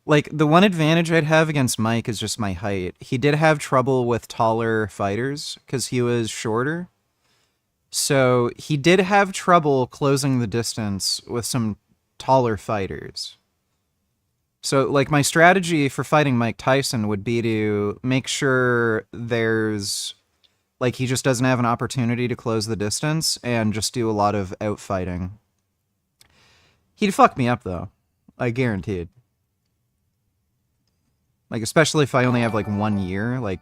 Like, the one advantage I'd have against Mike is just my height. He did have trouble with taller fighters because he was shorter. So he did have trouble closing the distance with some taller fighters. So, like, my strategy for fighting Mike Tyson would be to make sure there's, like, he just doesn't have an opportunity to close the distance and just do a lot of outfighting. He'd fuck me up, though. I guaranteed. Like, especially if I only have, like, 1 year, like,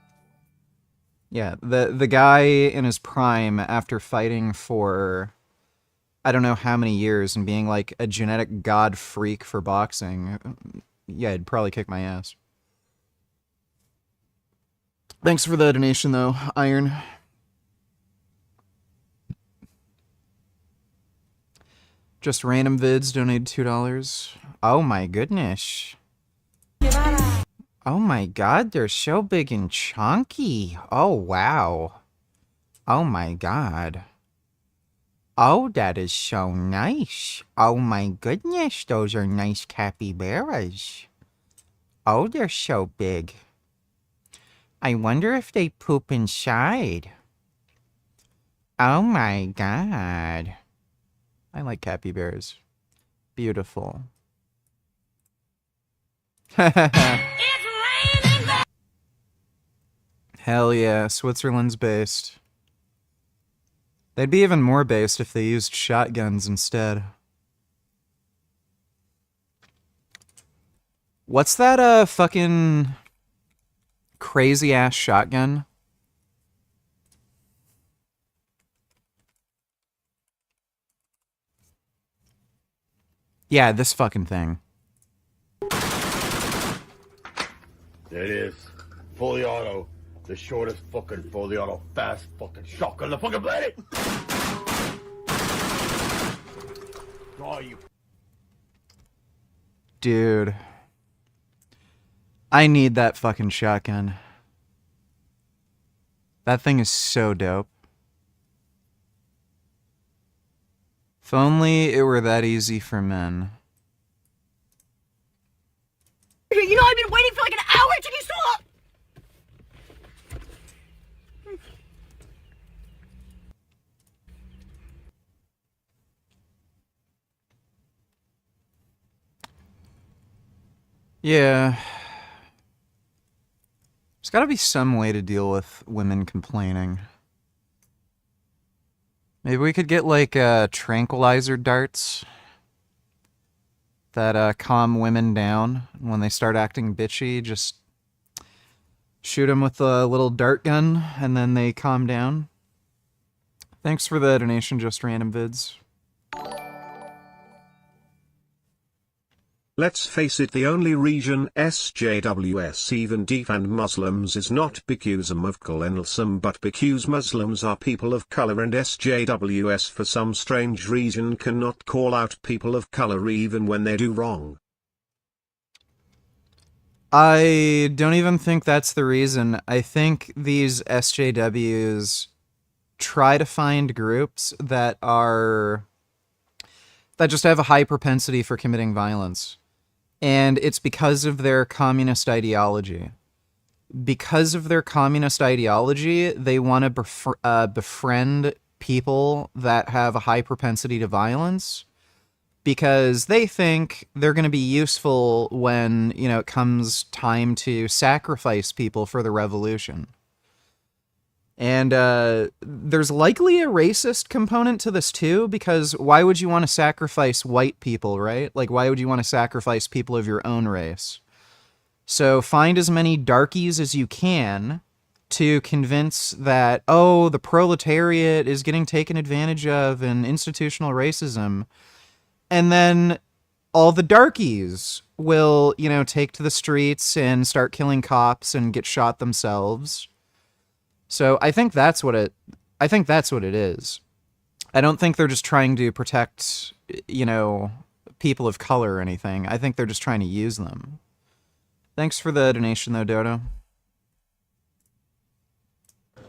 yeah, the guy in his prime after fighting for I don't know how many years and being like a genetic god freak for boxing, yeah, he'd probably kick my ass. Thanks for the donation though, Iron. Just random vids donated $2. Oh my goodness. Oh my god, they're so big and chunky. Oh wow. Oh my god. Oh, that is so nice. Oh my goodness, those are nice capybaras. Oh, they're so big. I wonder if they poop inside. Oh my god. I like capybaras. Beautiful. Hell yeah, Switzerland's based. They'd be even more based if they used shotguns instead. What's that fucking crazy ass shotgun? Yeah, this fucking thing. There it is. Fully auto. The shortest fucking fully auto fast fucking shotgun on the fucking planet! Oh, you. Dude. I need that fucking shotgun. That thing is so dope. If only it were that easy for men. You know, I've been waiting for like an hour to do so. Yeah. There's got to be some way to deal with women complaining. Maybe we could get like tranquilizer darts that calm women down when they start acting bitchy. Just shoot them with a little dart gun and then they calm down. Thanks for the donation, Just Random Vids. Let's face it, the only region SJWS even defend Muslims is not because of colonialism but because Muslims are people of color, and SJWS for some strange reason cannot call out people of color even when they do wrong. I don't even think that's the reason. I think these SJWs try to find groups that just have a high propensity for committing violence. And it's because of their communist ideology. Because of their communist ideology, they want to befriend people that have a high propensity to violence, because they think they're going to be useful when, it comes time to sacrifice people for the revolution. And there's likely a racist component to this too, because why would you want to sacrifice white people, right? Like, why would you want to sacrifice people of your own race? So find as many darkies as you can to convince that, oh, the proletariat is getting taken advantage of and institutional racism. And then all the darkies will, take to the streets and start killing cops and get shot themselves. So I think that's what it is. I don't think they're just trying to protect, people of color or anything. I think they're just trying to use them. Thanks for the donation though, Dodo.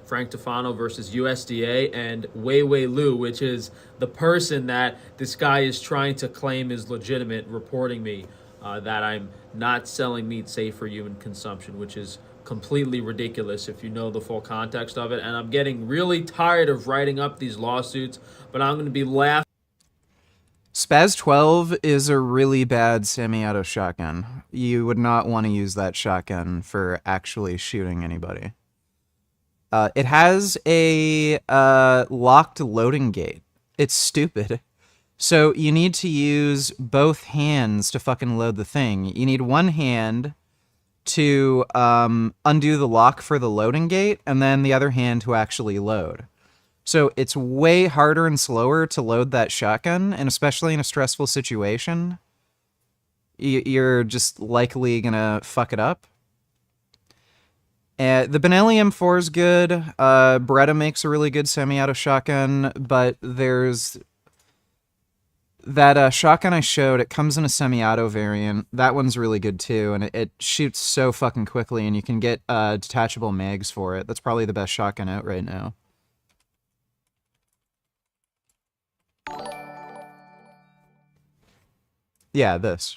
Frank Tufano versus USDA and Wei Lu, which is the person that this guy is trying to claim is legitimate, reporting me that I'm not selling meat safe for human consumption, which is completely ridiculous if you know the full context of it. And I'm getting really tired of writing up these lawsuits, but I'm going to be laughing. Spaz 12 is a really bad semi-auto shotgun. You would not want to use that shotgun for actually shooting anybody. It has a locked loading gate. It's stupid. So you need to use both hands to fucking load the thing. You need one hand to undo the lock for the loading gate, and then the other hand to actually load. So it's way harder and slower to load that shotgun, and especially in a stressful situation, you're just likely gonna fuck it up. The Benelli M4 is good. Beretta makes a really good semi-auto shotgun, but there's that shotgun I showed. It comes in a semi-auto variant. That one's really good too, and it shoots so fucking quickly, and you can get detachable mags for it. That's probably the best shotgun out right now. Yeah, this.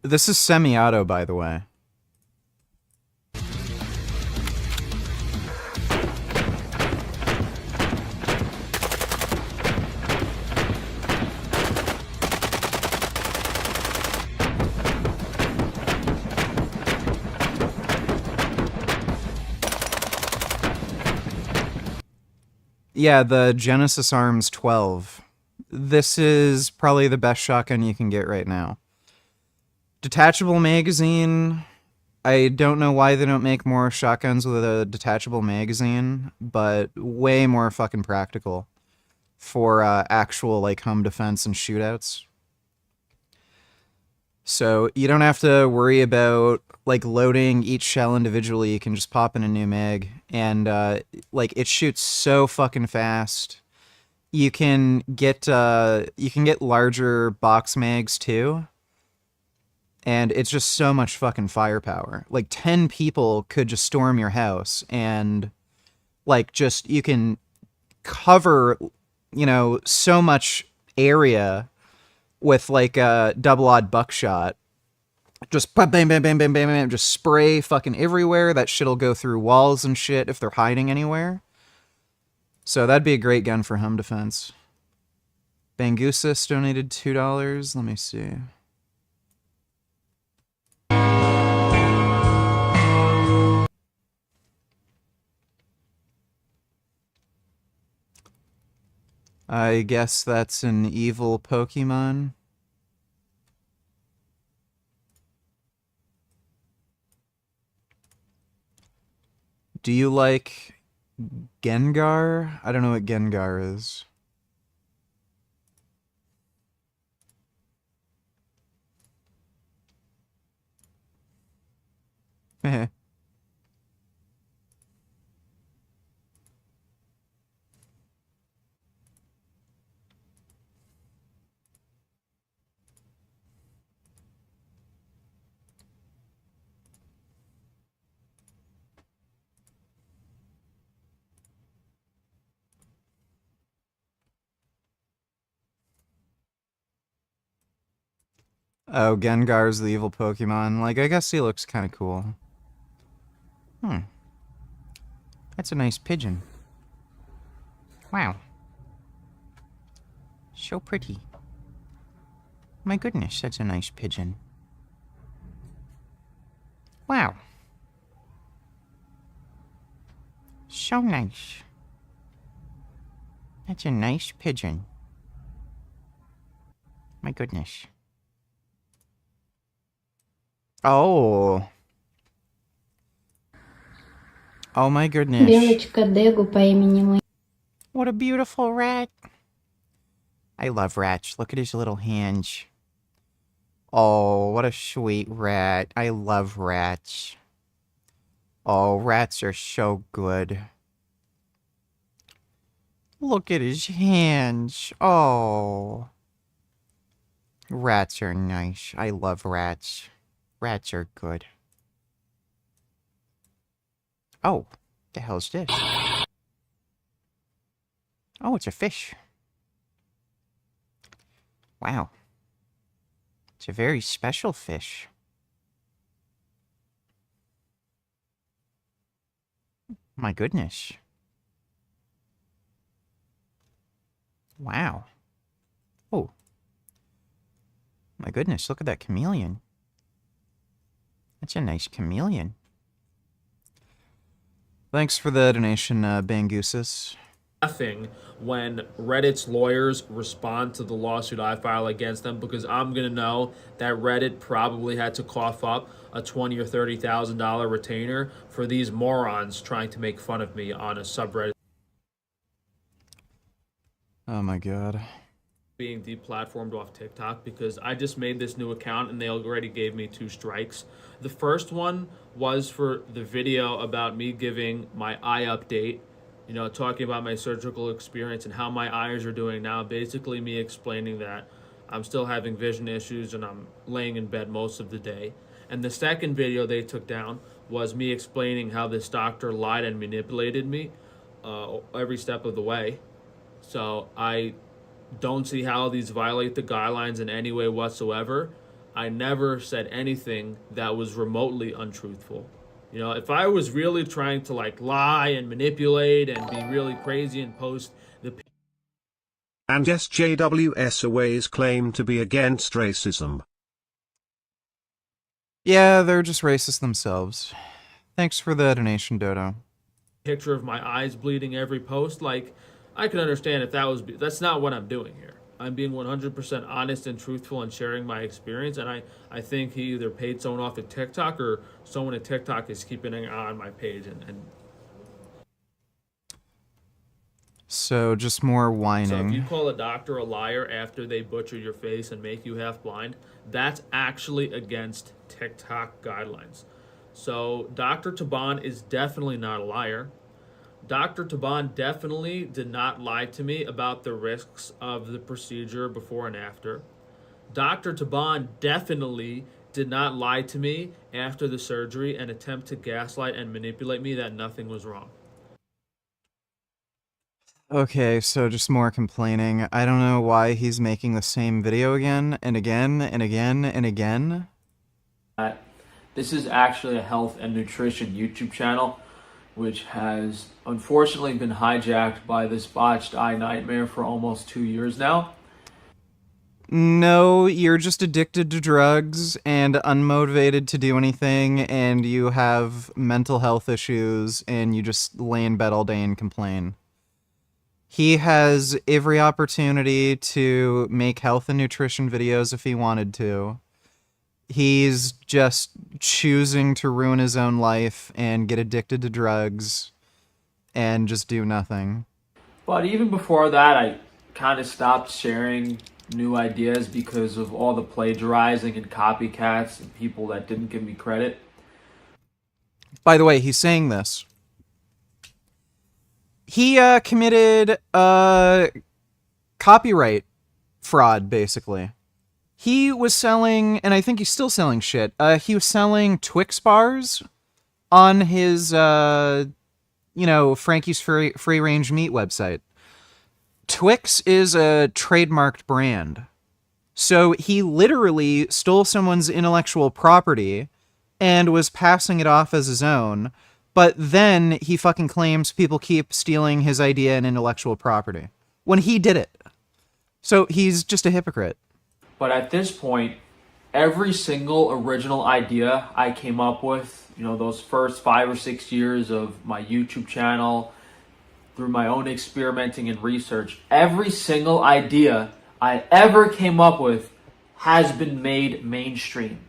This is semi-auto, by the way. Yeah, the Genesis Arms 12. This is probably the best shotgun you can get right now. Detachable magazine. I don't know why they don't make more shotguns with a detachable magazine, but way more fucking practical for actual like home defense and shootouts. So you don't have to worry about like loading each shell individually. You can just pop in a new mag, and like it shoots so fucking fast. You can get larger box mags too. And it's just so much fucking firepower. Like 10 people could just storm your house, and like just you can cover, so much area with like a double-aught buckshot Just bam, bam, bam, bam, bam, bam, just spray fucking everywhere. That shit'll go through walls and shit if they're hiding anywhere. So that'd be a great gun for home defense. Bangusis donated $2. Let me see. I guess that's an evil Pokemon. Do you like Gengar? I don't know what Gengar is. Heh. Oh, Gengar's the evil Pokemon. Like, I guess he looks kind of cool. That's a nice pigeon. Wow. So pretty. My goodness, that's a nice pigeon. Wow. So nice. That's a nice pigeon. My goodness. Oh. Oh my goodness. Белочка Дегу по имени. What a beautiful rat. I love rats. Look at his little hands. Oh, what a sweet rat. I love rats. Oh, rats are so good. Look at his hands. Oh. Rats are nice. I love rats. Rats are good. Oh, the hell's this? Oh, it's a fish. Wow. It's a very special fish. My goodness. Wow. Oh. My goodness, look at that chameleon. That's a nice chameleon. Thanks for the donation, Bangusis. Laughing when Reddit's lawyers respond to the lawsuit I file against them, because I'm gonna know that Reddit probably had to cough up a $20,000 or $30,000 retainer for these morons trying to make fun of me on a subreddit. Oh my god. Being deplatformed off TikTok because I just made this new account and they already gave me 2 strikes. The first one was for the video about me giving my eye update, you know, talking about my surgical experience and how my eyes are doing now. Basically me explaining that I'm still having vision issues and I'm laying in bed most of the day. And the second video they took down was me explaining how this doctor lied and manipulated me every step of the way. So I don't see how these violate the guidelines in any way whatsoever. I never said anything that was remotely untruthful. You know, if I was really trying to like lie and manipulate and be really crazy and post the... And SJWS Away's claim to be against racism. Yeah, they're just racist themselves. Thanks for the donation, Dodo. Picture of my eyes bleeding every post, like, I can understand if that was... That's not what I'm doing here. I'm being 100% honest and truthful and sharing my experience, and I think he either paid someone off at TikTok or someone at TikTok is keeping an eye on my page. And So, just more whining. so if you call a doctor a liar after they butcher your face and make you half blind, that's actually against TikTok guidelines. So Dr. Taban is definitely not a liar. Dr. Taban definitely did not lie to me about the risks of the procedure before and after. Dr. Taban definitely did not lie to me after the surgery and attempt to gaslight and manipulate me that nothing was wrong. Okay, so just more complaining. I don't know why he's making the same video again and again and again and again. This is actually a health and nutrition YouTube channel, which has unfortunately been hijacked by this botched eye nightmare for almost 2 years now. No, you're just addicted to drugs and unmotivated to do anything, and you have mental health issues, and you just lay in bed all day and complain. He has every opportunity to make health and nutrition videos if he wanted to. He's just choosing to ruin his own life and get addicted to drugs and just do nothing. But even before that, I kind of stopped sharing new ideas because of all the plagiarizing and copycats and people that didn't give me credit. By the way, he's saying this. He committed copyright fraud, basically. He was selling, and I think he's still selling shit. He was selling Twix bars on his, Frankie's Free Range Meat website. Twix is a trademarked brand. So he literally stole someone's intellectual property and was passing it off as his own. But then he fucking claims people keep stealing his idea and intellectual property when he did it. So he's just a hypocrite. But at this point, every single original idea I came up with, those first 5 or 6 years of my YouTube channel, through my own experimenting and research, every single idea I ever came up with has been made mainstream.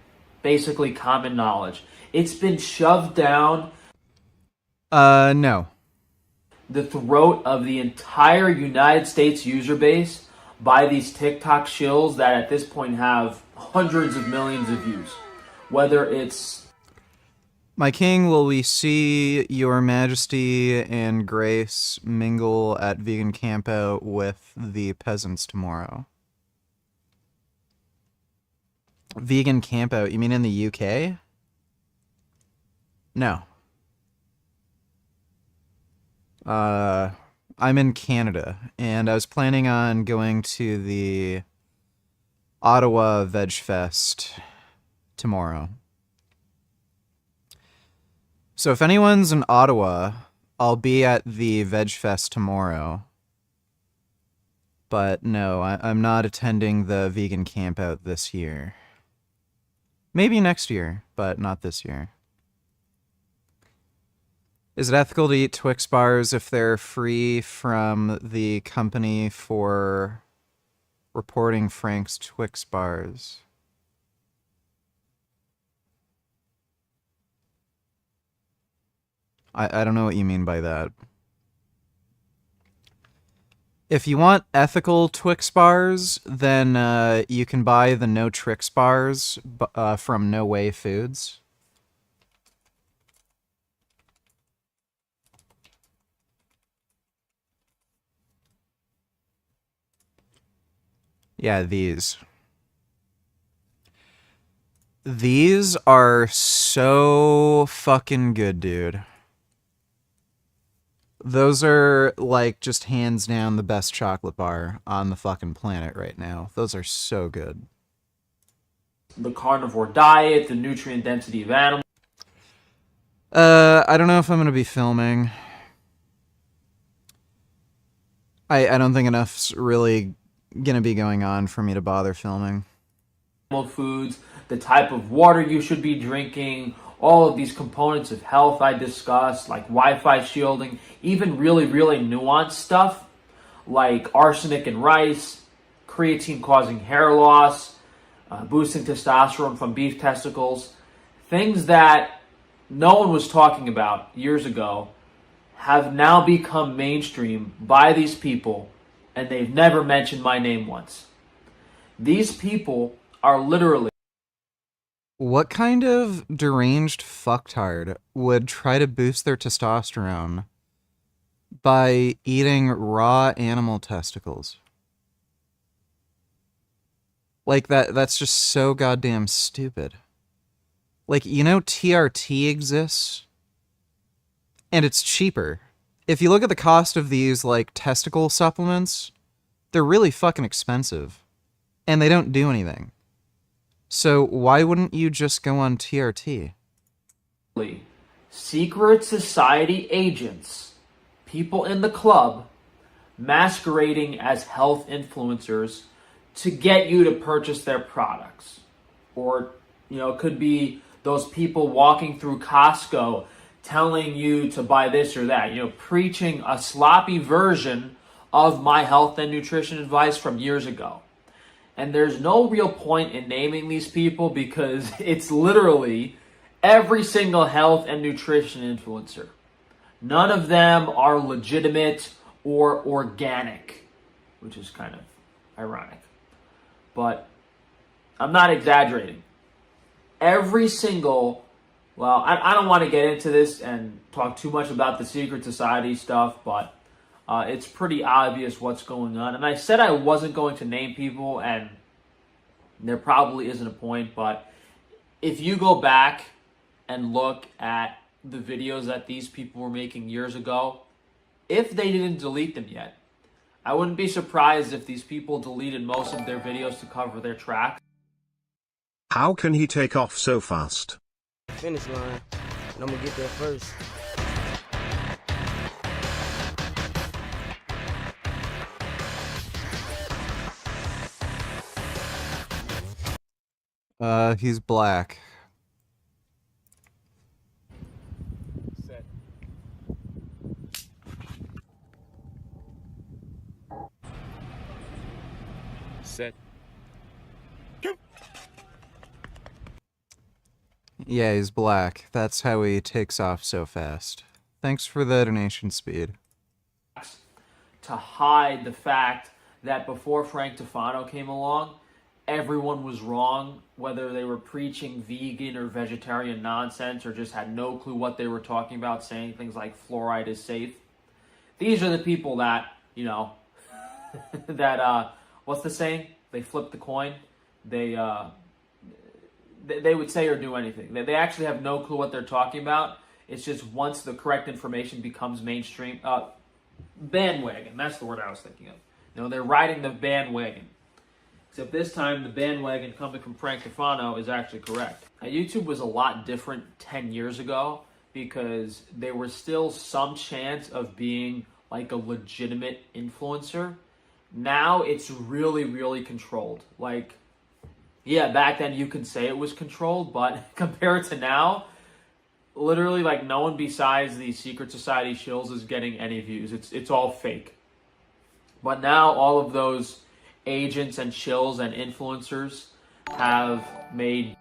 Basically common knowledge. It's been shoved down no. the throat of the entire United States user base by these TikTok shills that at this point have hundreds of millions of views. Whether it's... My king, will we see your majesty and grace mingle at vegan campout with the peasants tomorrow? Vegan campout? You mean in the UK? No. I'm in Canada, and I was planning on going to the Ottawa Veg Fest tomorrow. So if anyone's in Ottawa, I'll be at the Veg Fest tomorrow. But no, I'm not attending the vegan campout this year. Maybe next year, but not this year. Is it ethical to eat Twix bars if they're free from the company for reporting Frank's Twix bars? I don't know what you mean by that. If you want ethical Twix bars, then you can buy the No Tricks bars from No Way Foods. Yeah, these. These are so fucking good, dude. Those are, like, just hands down the best chocolate bar on the fucking planet right now. Those are so good. The carnivore diet, the nutrient density of animals. I don't know if I'm going to be filming. I don't think enough's really going to be going on for me to bother filming. Foods, the type of water you should be drinking, all of these components of health I discussed, like Wi-Fi shielding, even really, really nuanced stuff like arsenic in rice, creatine causing hair loss, boosting testosterone from beef testicles, things that no one was talking about years ago have now become mainstream by these people, and they've never mentioned my name once. These people are literally... What kind of deranged fucktard would try to boost their testosterone by eating raw animal testicles? Like, that's just so goddamn stupid. Like, TRT exists, and it's cheaper. If you look at the cost of these, like, testicle supplements, they're really fucking expensive, and they don't do anything. So why wouldn't you just go on TRT? Secret society agents, people in the club, masquerading as health influencers to get you to purchase their products. Or, it could be those people walking through Costco telling you to buy this or that, preaching a sloppy version of my health and nutrition advice from years ago. And there's no real point in naming these people because it's literally every single health and nutrition influencer. None of them are legitimate or organic, which is kind of ironic. But I'm not exaggerating. Every single, I don't want to get into this and talk too much about the secret society stuff, but it's pretty obvious what's going on. And I said I wasn't going to name people, and there probably isn't a point, but if you go back and look at the videos that these people were making years ago, if they didn't delete them yet, I wouldn't be surprised if these people deleted most of their videos to cover their tracks. How can he take off so fast? Finish line, and I'm gonna get there first. He's black. Set. Set. Yeah, he's black. That's how he takes off so fast. Thanks for the donation, Speed. To hide the fact that before Frank Tufano came along, everyone was wrong, whether they were preaching vegan or vegetarian nonsense or just had no clue what they were talking about, saying things like fluoride is safe. These are the people that, what's the saying? They flip the coin. They would say or do anything. They actually have no clue what they're talking about. It's just once the correct information becomes mainstream, bandwagon, that's the word I was thinking of. They're riding the bandwagon. Except this time, the bandwagon coming from Frank Tufano is actually correct. Now, YouTube was a lot different 10 years ago because there was still some chance of being like a legitimate influencer. Now it's really, really controlled. Yeah, back then you could say it was controlled, but compared to now, literally no one besides the secret society shills is getting any views. It's all fake. But now all of those agents and shills and influencers have made...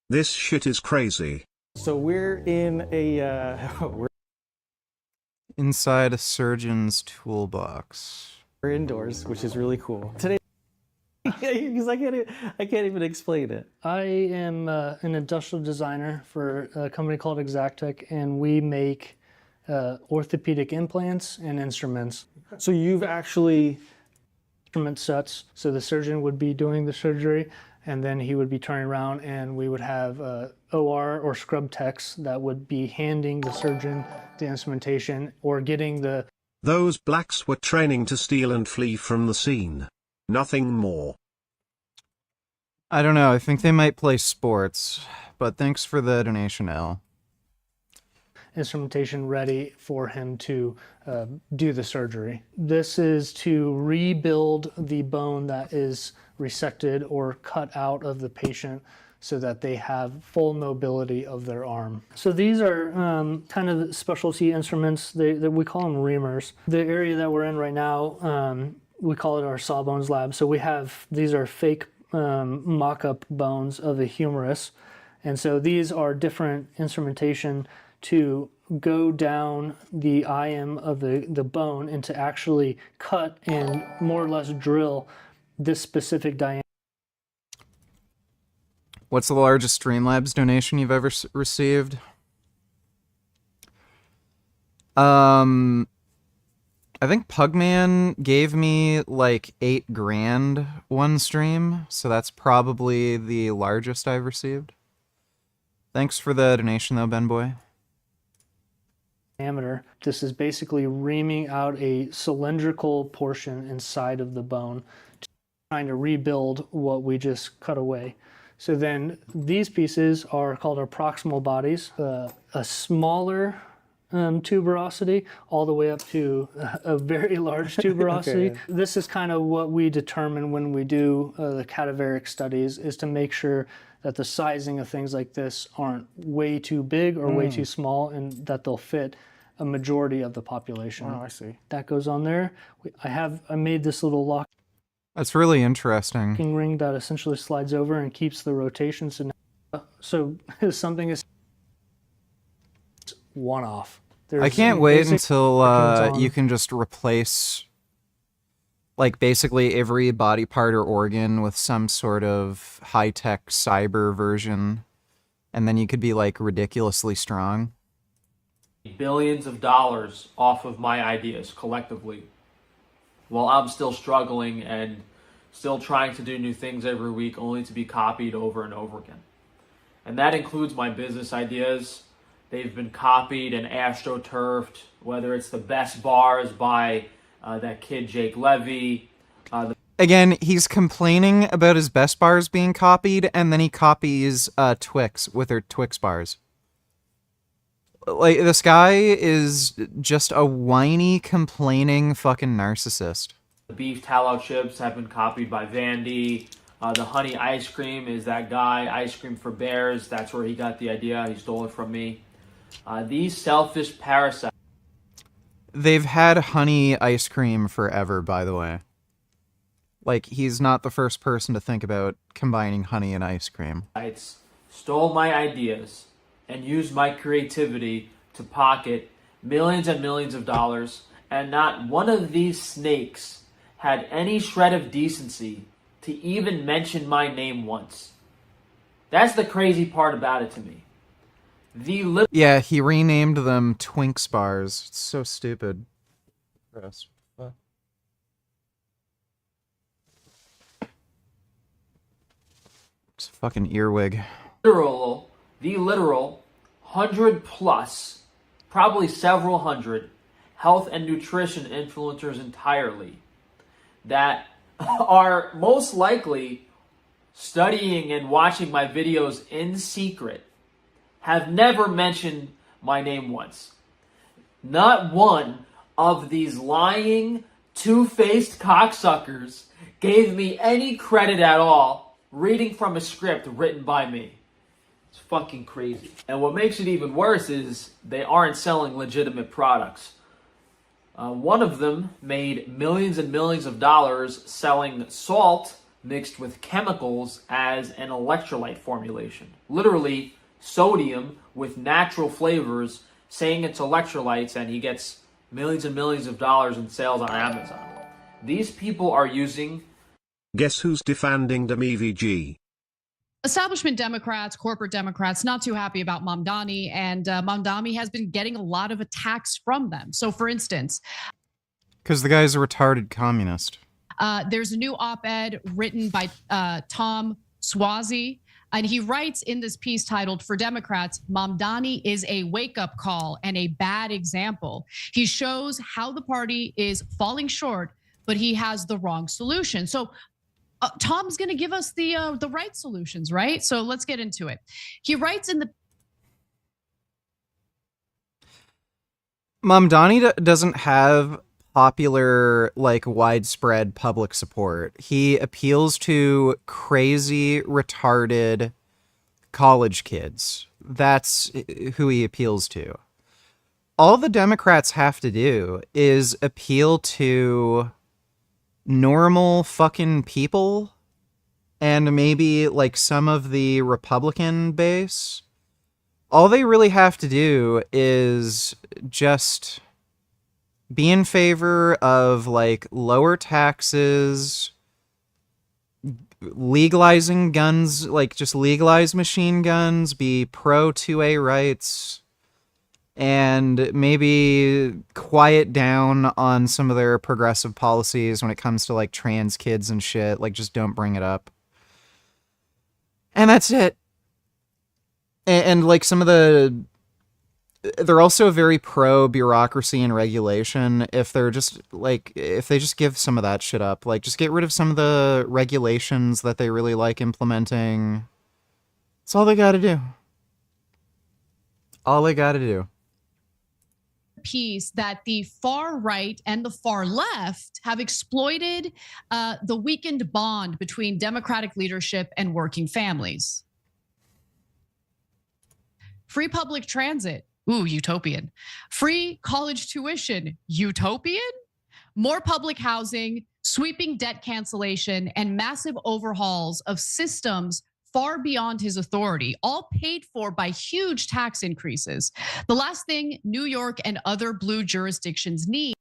This shit is crazy. So we're in a... we're inside a surgeon's toolbox. We're indoors, which is really cool. Today, because I can't even explain it. I am an industrial designer for a company called Exactech, and we make orthopedic implants and instruments. So you've actually... instrument sets. So the surgeon would be doing the surgery, and then he would be turning around, and we would have OR or scrub techs that would be handing the surgeon the instrumentation or getting the... Those blacks were training to steal and flee from the scene. Nothing more. I don't know. I think they might play sports, but thanks for the donation, Al. Instrumentation ready for him to do the surgery. This is to rebuild the bone that is resected or cut out of the patient so that they have full mobility of their arm. So these are kind of specialty instruments. We call them reamers. The area that we're in right now, we call it our sawbones lab. So these are fake mock-up bones of a humerus. And so these are different instrumentation to go down the IM of the bone and to actually cut and more or less drill this specific diameter. What's the largest Streamlabs donation you've ever received? I think Pugman gave me like $8,000 one stream, so that's probably the largest I've received. Thanks for the donation though, Ben Boy. This is basically reaming out a cylindrical portion inside of the bone. trying to rebuild what we just cut away. So then these pieces are called our proximal bodies, a smaller tuberosity all the way up to a very large tuberosity. Okay. This is kind of what we determine when we do the cadaveric studies, is to make sure that the sizing of things like this aren't way too big or way too small, and that they'll fit a majority of the population. Oh, I see. That goes on there. I made this little lock That's really interesting. ring that essentially slides over and keeps the rotation. So something is one off. I can't wait until you can just replace like basically every body part or organ with some sort of high-tech cyber version, and then you could be like ridiculously strong. Billions of dollars off of my ideas collectively, while I'm still struggling and still trying to do new things every week, only to be copied over and over again. And that includes my business ideas. They've been copied and astroturfed, whether it's the best bars by that kid Jake Levy. Again, he's complaining about his best bars being copied, and then he copies Twix with her Twix bars. Like, this guy is just a whiny, complaining fucking narcissist. The beef tallow chips have been copied by Vandy. The honey ice cream is that guy, Ice Cream for Bears. That's where he got the idea. He stole it from me. These selfish parasites. They've had honey ice cream forever, by the way. Like, he's not the first person to think about combining honey and ice cream. Stole my ideas and used my creativity to pocket millions and millions of dollars, and not one of these snakes had any shred of decency to even mention my name once. That's the crazy part about it to me. Yeah, he renamed them Twinks bars. It's so stupid. Gross. It's a fucking earwig. The literal 100 plus, probably several hundred, health and nutrition influencers entirely that are most likely studying and watching my videos in secret have never mentioned my name once. Not one of these lying, two-faced cocksuckers gave me any credit at all reading from a script written by me. It's fucking crazy. And what makes it even worse is they aren't selling legitimate products. One of them made millions and millions of dollars selling salt mixed with chemicals as an electrolyte formulation. Literally, sodium with natural flavors, saying it's electrolytes, and he gets millions and millions of dollars in sales on Amazon. These people are using... Guess who's defending them EVG? Establishment Democrats, corporate Democrats, not too happy about Mamdani, and Mamdani has been getting a lot of attacks from them. So, for instance... Because the guy's a retarded communist. There's a new op-ed written by Tom Swazi, and he writes in this piece titled, "For Democrats, Mamdani is a wake-up call and a bad example. He shows how the party is falling short, but he has the wrong solution." So Tom's going to give us the right solutions, right? So let's get into it. He writes in the... Mamdani doesn't have popular, like, widespread public support. He appeals to crazy, retarded college kids. That's who he appeals to. All the Democrats have to do is appeal to normal fucking people and maybe, like, some of the Republican base. All they really have to do is just be in favor of, like, lower taxes, legalizing guns, like, just legalize machine guns, be pro 2A rights, and maybe quiet down on some of their progressive policies when it comes to, like, trans kids and shit. Like, just don't bring it up. And that's it. And like, some of the they're also very pro bureaucracy and regulation. If they're just like, if they just give some of that shit up, like just get rid of some of the regulations that they really like implementing. That's all they gotta do. All they gotta do. Piece that the far right and the far left have exploited the weakened bond between Democratic leadership and working families. Free public transit, ooh, utopian. Free college tuition, utopian. More public housing, sweeping debt cancellation, and massive overhauls of systems far beyond his authority, all paid for by huge tax increases. The last thing New York and other blue jurisdictions need.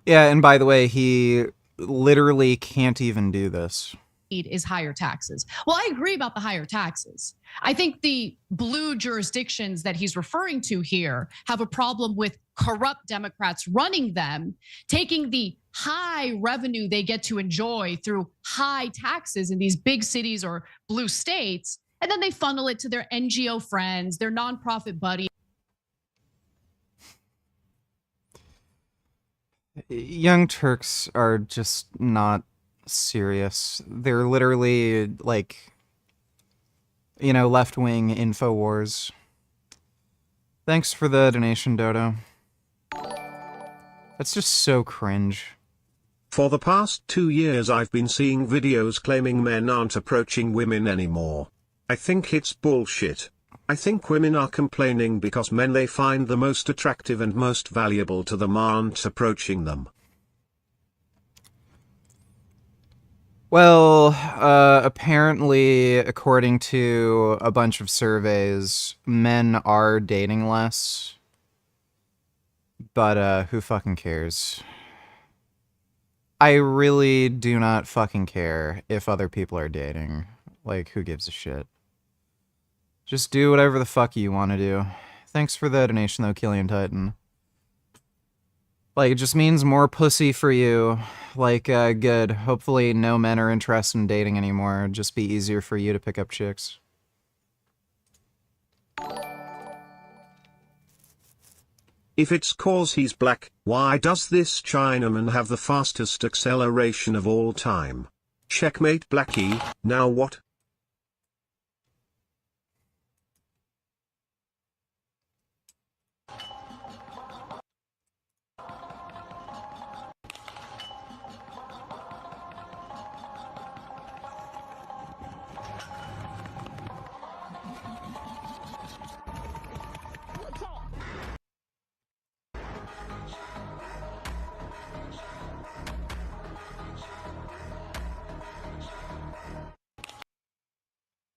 Yeah, and by the way, he literally can't even do this. Is higher taxes. Well, I agree about the higher taxes. I think the blue jurisdictions that he's referring to here have a problem with corrupt Democrats running them, taking the high revenue they get to enjoy through high taxes in these big cities or blue states, and then they funnel it to their NGO friends, their nonprofit buddies. Young Turks are just not serious. They're literally like, you know, left-wing InfoWars. Thanks for the donation, Dodo. That's just so cringe. For the past 2 years I've been seeing videos claiming men aren't approaching women anymore. I think it's bullshit. I think women are complaining because men they find the most attractive and most valuable to them aren't approaching them. Well, apparently, according to a bunch of surveys, men are dating less. But, who fucking cares? I really do not fucking care if other people are dating. Like, who gives a shit? Just do whatever the fuck you want to do. Thanks for the donation, though, Killian Titan. Like, it just means more pussy for you. Like, good. Hopefully no men are interested in dating anymore. It'd just be easier for you to pick up chicks. If it's cause he's black, why does this Chinaman have the fastest acceleration of all time? Checkmate Blackie, now what?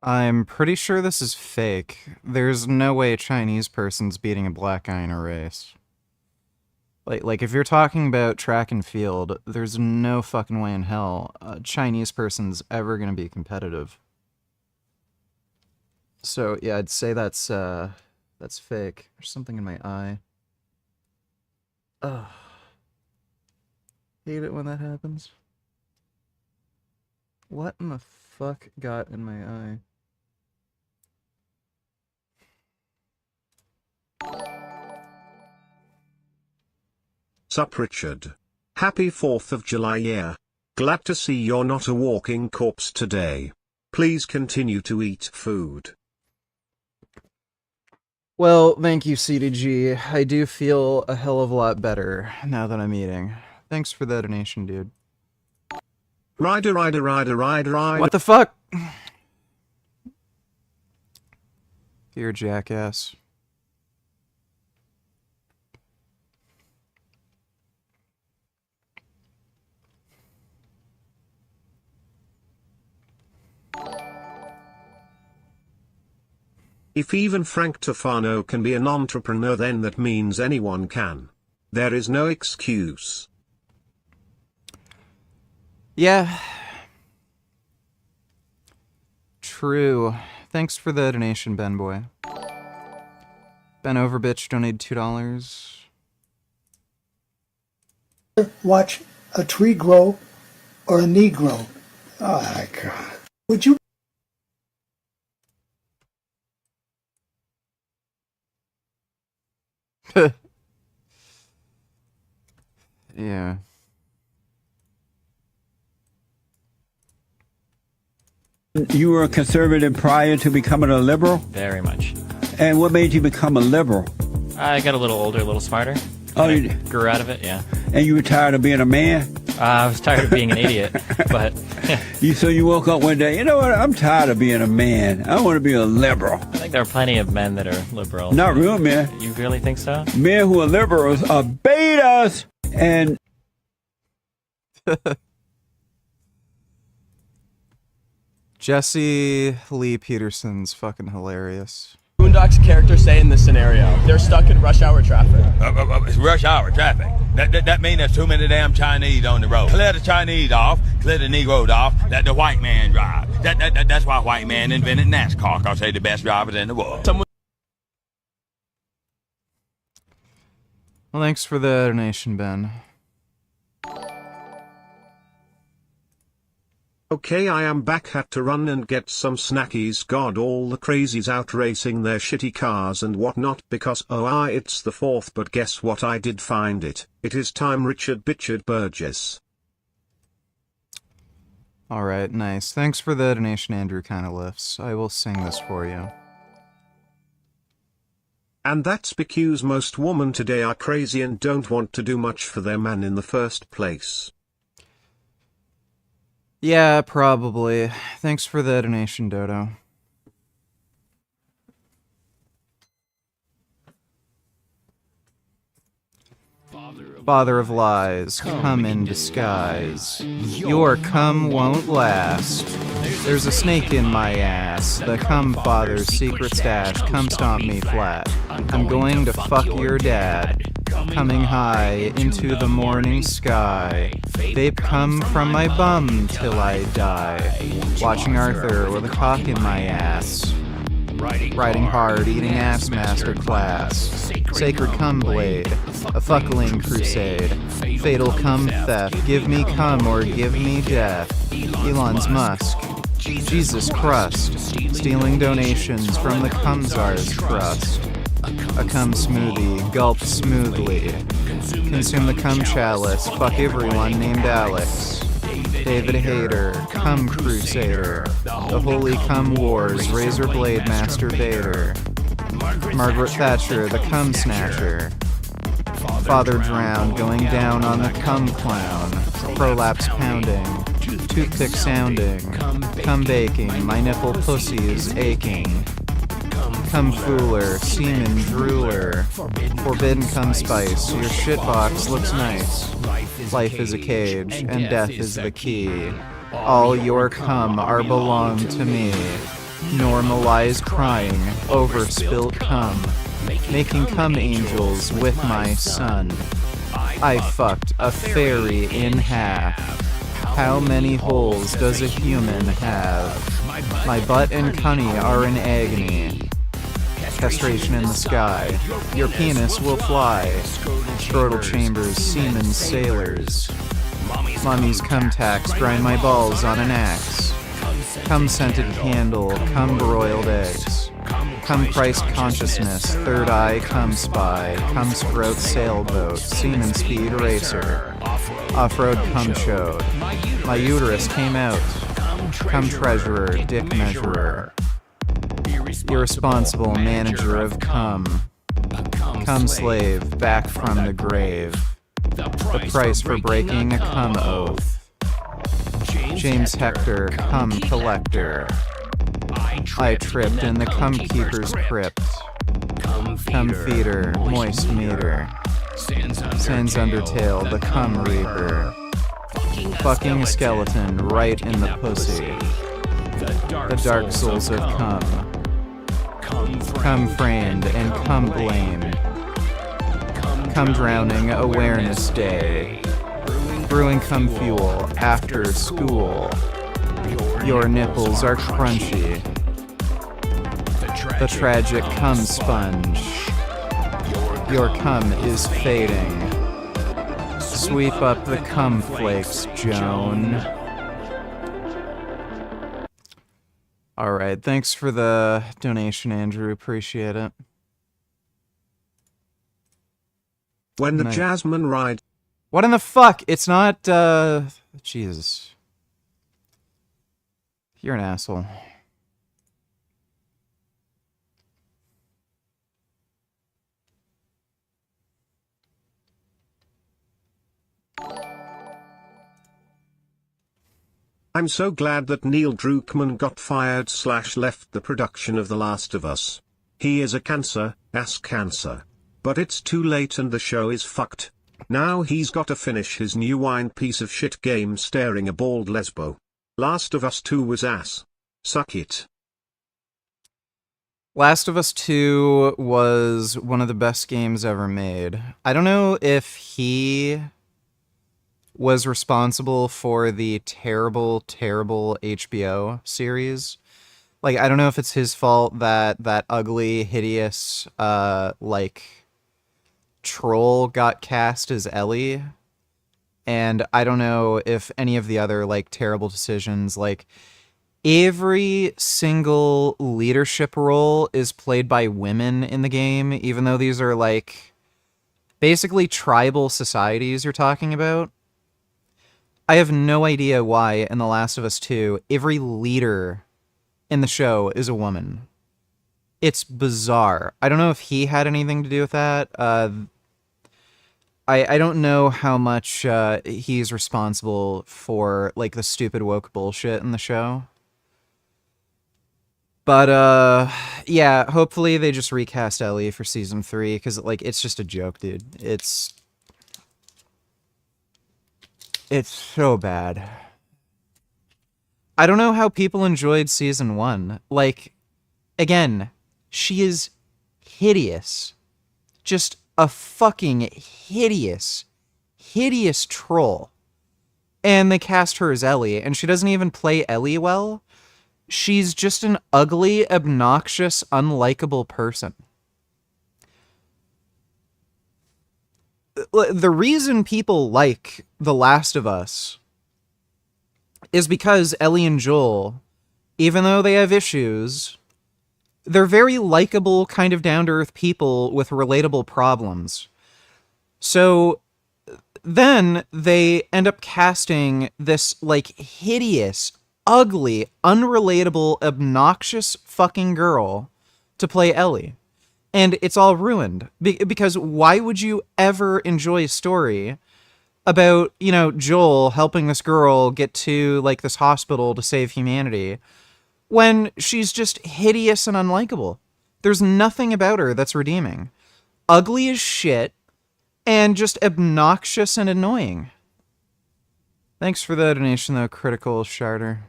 I'm pretty sure this is fake. There's no way a Chinese person's beating a black guy in a race. Like if you're talking about track and field, there's no fucking way in hell a Chinese person's ever gonna be competitive. So yeah, I'd say that's fake. There's something in my eye. Ugh. Hate it when that happens. What in the fuck got in my eye? Sup Richard. Happy 4th of July, yeah. Glad to see you're not a walking corpse today. Please continue to eat food. Well, thank you, CDG. I do feel a hell of a lot better now that I'm eating. Thanks for the donation, dude. Rider. What the fuck? You're a jackass. If even Frank Tufano can be an entrepreneur, then that means anyone can. There is no excuse. Yeah. True. Thanks for the donation, Ben Boy. Ben Overbitch donated $2. Watch a tree grow or a knee grow. Oh my God. Would you? Yeah. You were a conservative prior to becoming a liberal? Very much. And what made you become a liberal? I got a little older, a little smarter. Oh, you grew out of it, yeah. And you were tired of being a man? I was tired of being an idiot, but... So you woke up one day, you know what, I'm tired of being a man. I want to be a liberal. I think there are plenty of men that are liberal. Not real men. You really think so? Men who are liberals are betas and... Jesse Lee Peterson's fucking hilarious. Boondocks character say in this scenario? They're stuck in rush hour traffic. It's rush hour traffic. That means there's too many damn Chinese on the road. Clear the Chinese off, clear the Negroes off, let the white man drive. That's why white man invented NASCAR, because they're the best drivers in the world. Well, thanks for the donation, Ben. Okay, I am back. Had to run and get some snackies. God, all the crazies out racing their shitty cars and whatnot because it's the 4th, but guess what, I did find it. It is time, Richard Burgess. Alright, nice. Thanks for the donation, Andrew Kinda Lifts. I will sing this for you. And that's because most women today are crazy and don't want to do much for their man in the first place. Yeah, probably. Thanks for the donation, Dodo. Father of lies, come in disguise. Your cum won't last. There's a snake in my ass. The cum father's secret stash. Come stomp me flat. I'm going to fuck your dad. Coming high into the morning sky. Vape come from my bum till I die. Watching Arthur with a cock in my ass. Riding hard, eating ass masterclass. Sacred cum blade, a fuckling crusade. Fatal cum theft, give me cum or give me death. Elon's Musk, Jesus crust. Stealing donations from the cum czar's trust. A cum smoothie, gulp smoothly. Consume the cum chalice, fuck everyone named Alex. David Hayter, cum crusader. The holy cum wars, razor blade masturbator. Margaret Thatcher, the cum snatcher. Father drowned, going down on the cum clown. Prolapse pounding, toothpick sounding. Cum baking, my nipple pussy is aching. Cum fooler, semen drooler. Forbidden cum spice, your shitbox looks nice. Life is a cage, and death is the key. All your cum are belong to me. Normalize crying over spilt cum. Making cum angels with my son. I fucked a fairy in half. How many holes does a human have? My butt and cunny are in agony. Castration in the sky. Your penis will fly. Scrotal chambers, semen sailors. Mommy's cum tax, grind my balls on an axe. Cum scented candle, cum broiled eggs. Cum Christ consciousness, third eye cum spy. Cum scrote sailboat, semen speed racer. Off-road cum chode. My uterus came out. Cum treasurer, dick measurer. Irresponsible manager of cum. Cum slave, back from the grave. The price for breaking a cum oath. James Hector, cum collector. I tripped in the cum keeper's crypt. Cum feeder, moist meter. Sans Undertale, the cum reaper. Fucking a skeleton right in the pussy. The dark souls of cum. Cum framed and cum blamed. Cum drowning awareness day. Brewing cum fuel after school. Your nipples are crunchy. The tragic cum sponge. Your cum is fading. Sweep up the cum flakes, Joan. Alright, thanks for the donation, Andrew. Appreciate it. When the Nice. Jasmine ride. What in the fuck? It's not, Jesus. You're an asshole. I'm so glad that Neil Druckmann got fired / left the production of The Last of Us. He is a ass cancer. But it's too late and the show is fucked. Now he's got to finish his new wine piece of shit game staring a bald lesbo. Last of Us 2 was ass. Suck it. Last of Us 2 was one of the best games ever made. I don't know if he was responsible for the terrible, terrible HBO series. Like, I don't know if it's his fault that that ugly, hideous, troll got cast as Ellie. And I don't know if any of the other, terrible decisions, every single leadership role is played by women in the game, even though these are, basically tribal societies you're talking about. I have no idea why in The Last of Us 2, every leader in the show is a woman. It's bizarre. I don't know if he had anything to do with that. I don't know how much he's responsible for, the stupid woke bullshit in the show. But, yeah, hopefully they just recast Ellie for Season 3, because, it's just a joke, dude. It's so bad. I don't know how people enjoyed Season 1. Again, she is hideous. Just a fucking hideous, hideous troll. And they cast her as Ellie, and she doesn't even play Ellie well. She's just an ugly, obnoxious, unlikable person. The reason people like The Last of Us is because Ellie and Joel, even though they have issues, they're very likable, kind of down-to-earth people with relatable problems. So then they end up casting this, hideous, ugly, unrelatable, obnoxious fucking girl to play Ellie. And it's all ruined. Because why would you ever enjoy a story about, Joel helping this girl get to, this hospital to save humanity when she's just hideous and unlikable? There's nothing about her that's redeeming. Ugly as shit and just obnoxious and annoying. Thanks for the donation, though, Critical Sharder.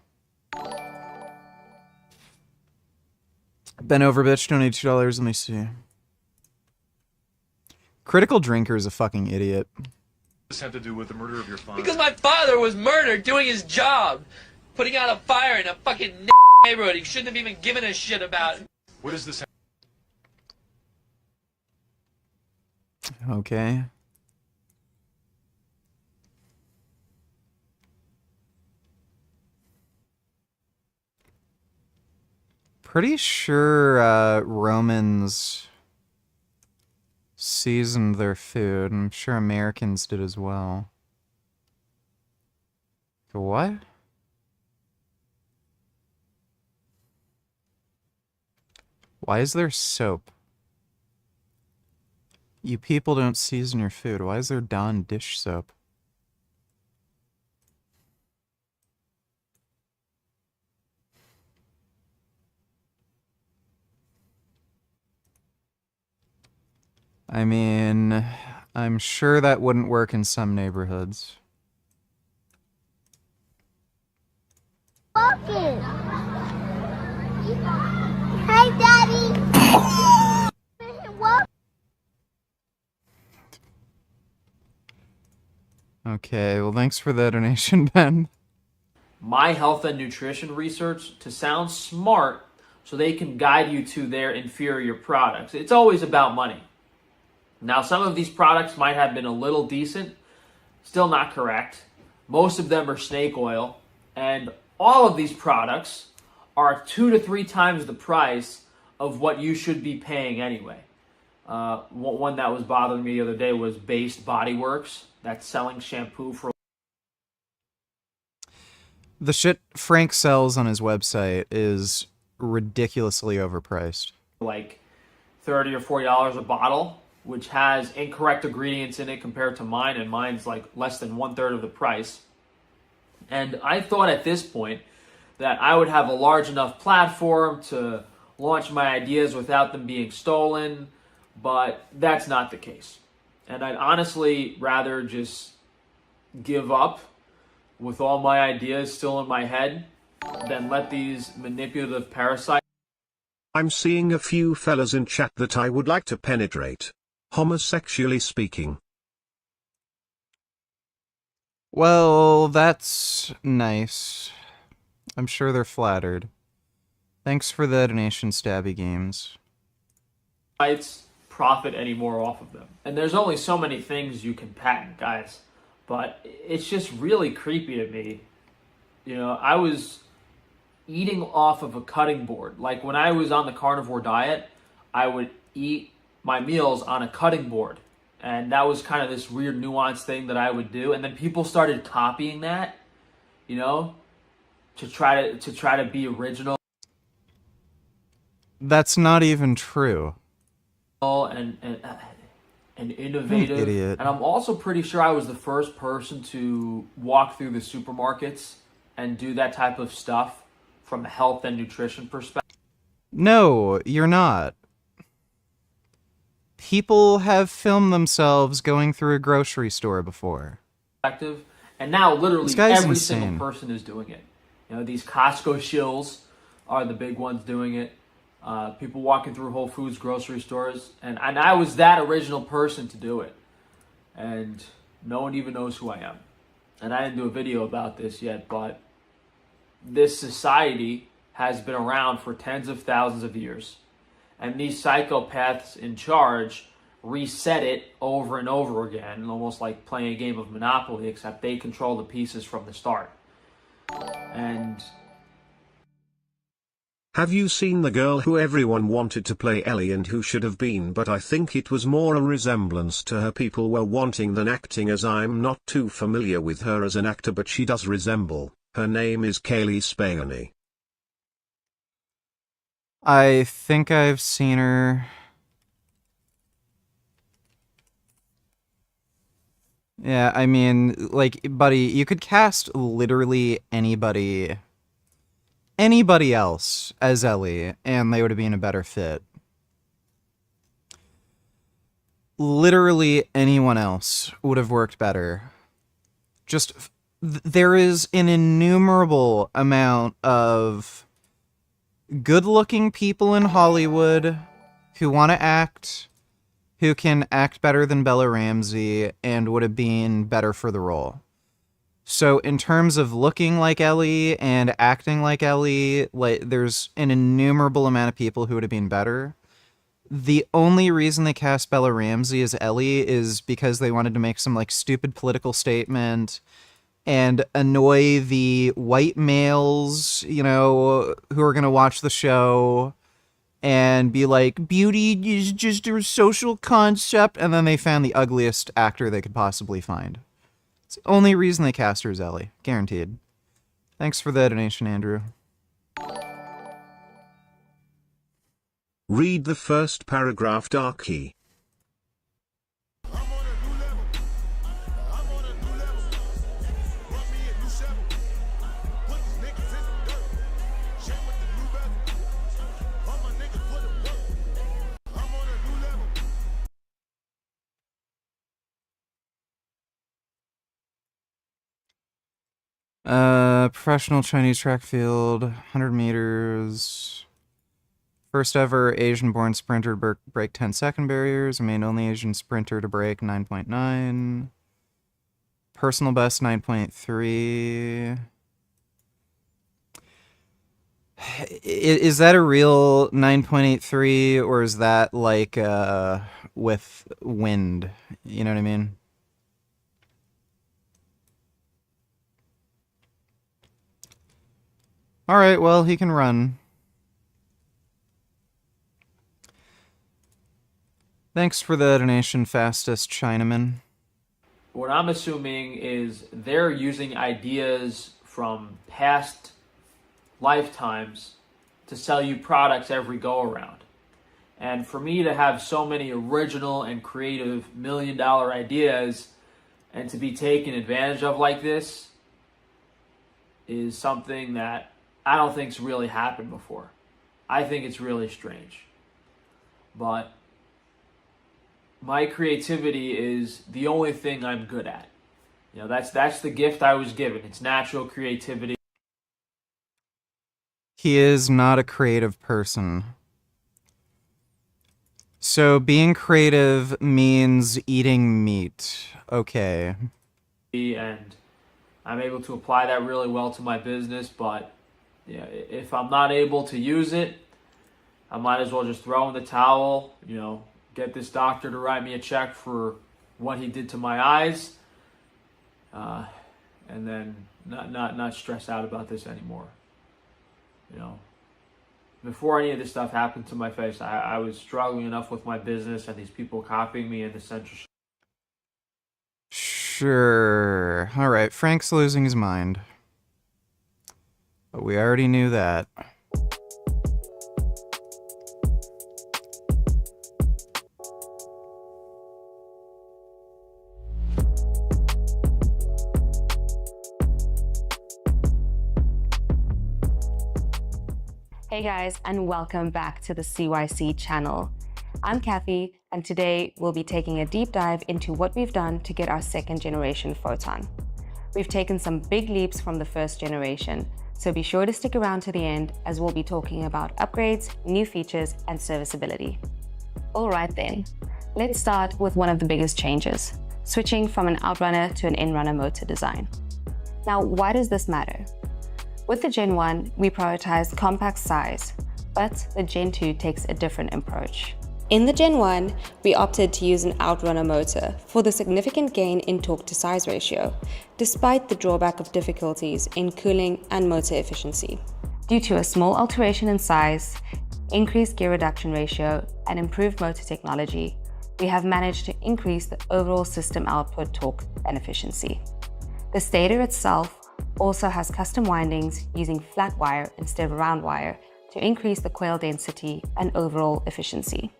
Ben Overbitch donated $2. Let me see. Critical Drinker is a fucking idiot. This had to do with the murder of your father? Because my father was murdered doing his job, putting out a fire in a fucking neighborhood he shouldn't have even given a shit about. What does this have? Okay. Pretty sure Romans seasoned their food. I'm sure Americans did as well. What? Why is there soap? You people don't season your food. Why is there Dawn dish soap? I mean, I'm sure that wouldn't work in some neighborhoods. Walking. Hi, Daddy. Okay, well, thanks for the donation, Ben. My health and nutrition research to sound smart so they can guide you to their inferior products. It's always about money. Now, some of these products might have been a little decent, still not correct. Most of them are snake oil, and all of these products are 2 to 3 times the price of what you should be paying anyway. One that was bothering me the other day was Based Body Works. That's selling shampoo for The shit Frank sells on his website is ridiculously overpriced. like $30 or $40 a bottle, which has incorrect ingredients in it compared to mine, and mine's like less than 1/3 of the price. And I thought at this point that I would have a large enough platform to launch my ideas without them being stolen, but that's not the case. And I'd honestly rather just give up with all my ideas still in my head than let these manipulative parasites. I'm seeing a few fellas in chat that I would like to penetrate. Homosexually speaking. Well, that's nice. I'm sure they're flattered. Thanks for the donation, Stabby Games. Profit any more off of them. And there's only so many things you can patent, guys. But it's just really creepy to me. You know, I was eating off of a cutting board. Like when I was on the carnivore diet, I would eat my meals on a cutting board. And that was kind of this weird nuanced thing that I would do. And then people started copying that, you know, to try to be original. That's not even true. And innovative. Idiot. And I'm also pretty sure I was the first person to walk through the supermarkets and do that type of stuff from a health and nutrition perspective. No, you're not. People have filmed themselves going through a grocery store before. And now literally every single person is doing it. You know, these Costco shills are the big ones doing it. People walking through Whole Foods grocery stores. And I was that original person to do it. And no one even knows who I am. And I didn't do a video about this yet, but this society has been around for tens of thousands of years. And these psychopaths in charge reset it over and over again, almost like playing a game of Monopoly, except they control the pieces from the start. And have you seen the girl who everyone wanted to play Ellie and who should have been, but I think it was more a resemblance to her people were wanting than acting, as I'm not too familiar with her as an actor, but she does resemble. Her name is Kaylee Spacey. I think I've seen her. Yeah, I mean, like, buddy, you could cast literally anybody else as Ellie, and they would have been a better fit. Literally anyone else would have worked better. Just, there is an innumerable amount of good-looking people in Hollywood who want to act, who can act better than Bella Ramsey, and would have been better for the role. So in terms of looking like Ellie and acting like Ellie, like, there's an innumerable amount of people who would have been better. The only reason they cast Bella Ramsey as Ellie is because they wanted to make some, like, stupid political statement and annoy the white males, you know, who are going to watch the show and be like, beauty is just a social concept, and then they found the ugliest actor they could possibly find. It's the only reason they cast her as Ellie. Guaranteed. Thanks for the donation, Andrew. Read the first paragraph, Darky. Professional Chinese track field, 100 meters. First ever Asian-born sprinter to break 10-second barriers. Remained only Asian sprinter to break 9.9. Personal best 9.3. Is that a real 9.83, or is that like with wind? You know what I mean? All right, well, he can run. Thanks for the donation, fastest Chinaman. What I'm assuming is they're using ideas from past lifetimes to sell you products every go around. And for me to have so many original and creative $1 million ideas and to be taken advantage of like this is something that I don't think's really happened before. I think it's really strange. But my creativity is the only thing I'm good at. You know, that's the gift I was given. It's natural creativity. He is not a creative person. So being creative means eating meat. Okay. And I'm able to apply that really well to my business, but yeah, if I'm not able to use it, I might as well just throw in the towel, you know, get this doctor to write me a check for what he did to my eyes, and then not stress out about this anymore. You know, before any of this stuff happened to my face, I was struggling enough with my business and these people copying me into censorship. Sure. All right, Frank's losing his mind. But we already knew that. Hey guys, and welcome back to the CYC channel. I'm Kathy, and today we'll be taking a deep dive into what we've done to get our second generation Photon. We've taken some big leaps from the first generation, so be sure to stick around to the end as we'll be talking about upgrades, new features, and serviceability. All right then, let's start with one of the biggest changes, switching from an outrunner to an in-runner motor design. Now, why does this matter? With the Gen 1, we prioritized compact size, but the Gen 2 takes a different approach. In the Gen 1, we opted to use an outrunner motor for the significant gain in torque to size ratio, despite the drawback of difficulties in cooling and motor efficiency. Due to a small alteration in size, increased gear reduction ratio, and improved motor technology, we have managed to increase the overall system output torque and efficiency. The stator itself also has custom windings using flat wire instead of round wire to increase the coil density and overall efficiency.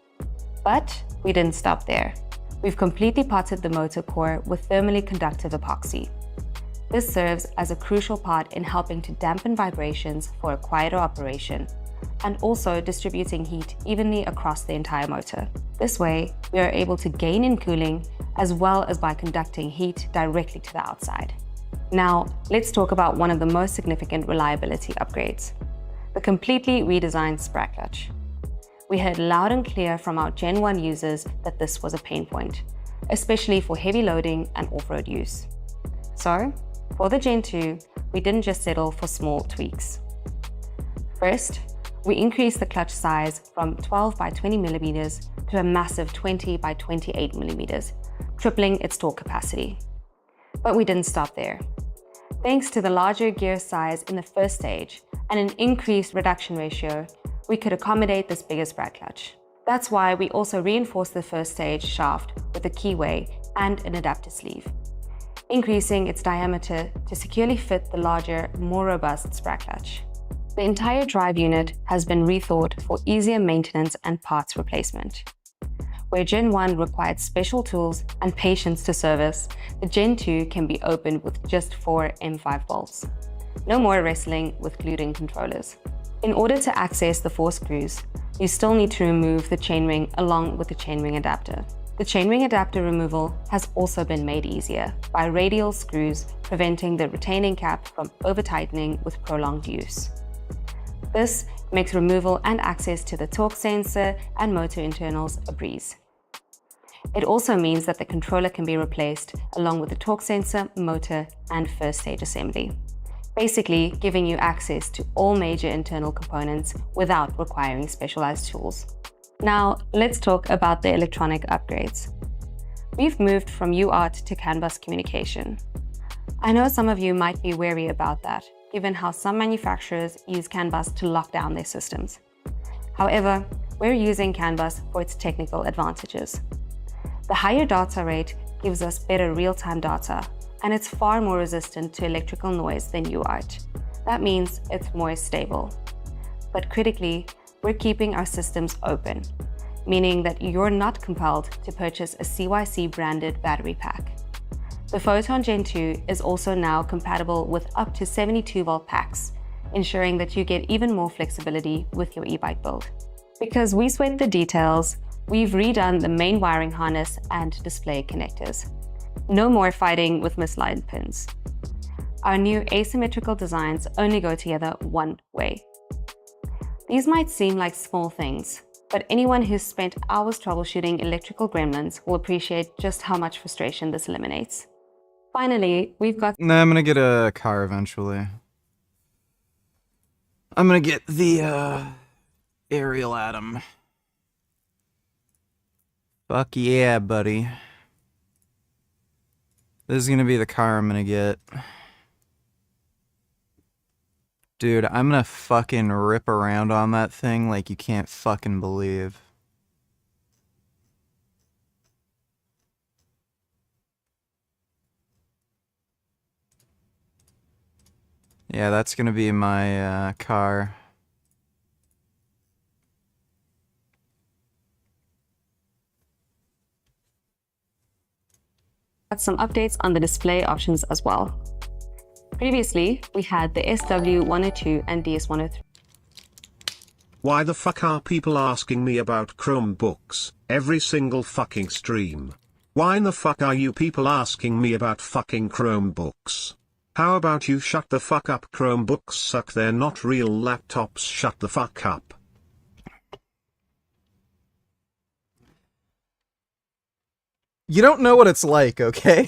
But we didn't stop there. We've completely potted the motor core with thermally conductive epoxy. This serves as a crucial part in helping to dampen vibrations for a quieter operation and also distributing heat evenly across the entire motor. This way, we are able to gain in cooling as well as by conducting heat directly to the outside. Now, let's talk about one of the most significant reliability upgrades, the completely redesigned spratt clutch. We heard loud and clear from our Gen 1 users that this was a pain point, especially for heavy loading and off-road use. So, for the Gen 2, we didn't just settle for small tweaks. First, we increased the clutch size from 12 by 20 millimeters to a massive 20 by 28 millimeters, tripling its torque capacity. But we didn't stop there. Thanks to the larger gear size in the first stage and an increased reduction ratio, we could accommodate this bigger spratt clutch. That's why we also reinforced the first stage shaft with a keyway and an adapter sleeve, increasing its diameter to securely fit the larger, more robust spratt clutch. The entire drive unit has been rethought for easier maintenance and parts replacement. Where Gen 1 required special tools and patience to service, the Gen 2 can be opened with just 4 M5 bolts. No more wrestling with glued-in controllers. In order to access the 4 screws, you still need to remove the chainring along with the chainring adapter. The chainring adapter removal has also been made easier by radial screws preventing the retaining cap from over-tightening with prolonged use. This makes removal and access to the torque sensor and motor internals a breeze. It also means that the controller can be replaced along with the torque sensor, motor, and first stage assembly, basically giving you access to all major internal components without requiring specialized tools. Now, let's talk about the electronic upgrades. We've moved from UART to CAN bus communication. I know some of you might be wary about that, given how some manufacturers use CAN bus to lock down their systems. However, we're using CAN bus for its technical advantages. The higher data rate gives us better real-time data, and it's far more resistant to electrical noise than UART. That means it's more stable. But critically, we're keeping our systems open, meaning that you're not compelled to purchase a CYC branded battery pack. The Photon Gen 2 is also now compatible with up to 72-volt packs, ensuring that you get even more flexibility with your e-bike build. Because we sweat the details, we've redone the main wiring harness and display connectors. No more fighting with misaligned pins. Our new asymmetrical designs only go together one way. These might seem like small things, but anyone who's spent hours troubleshooting electrical gremlins will appreciate just how much frustration this eliminates. Finally, we've got... Nah, I'm gonna get a car eventually. I'm gonna get the, Aerial Atom. Fuck yeah, buddy. This is gonna be the car I'm gonna get. Dude, I'm gonna fucking rip around on that thing like you can't fucking believe. Yeah, that's gonna be my, car. some updates on the display options as well. Previously, we had the SW102 and DS103. Why the fuck are people asking me about Chromebooks every single fucking stream? Why in the fuck are you people asking me about fucking Chromebooks? How about you shut the fuck up? Chromebooks suck, they're not real laptops, shut the fuck up. You don't know what it's like, okay?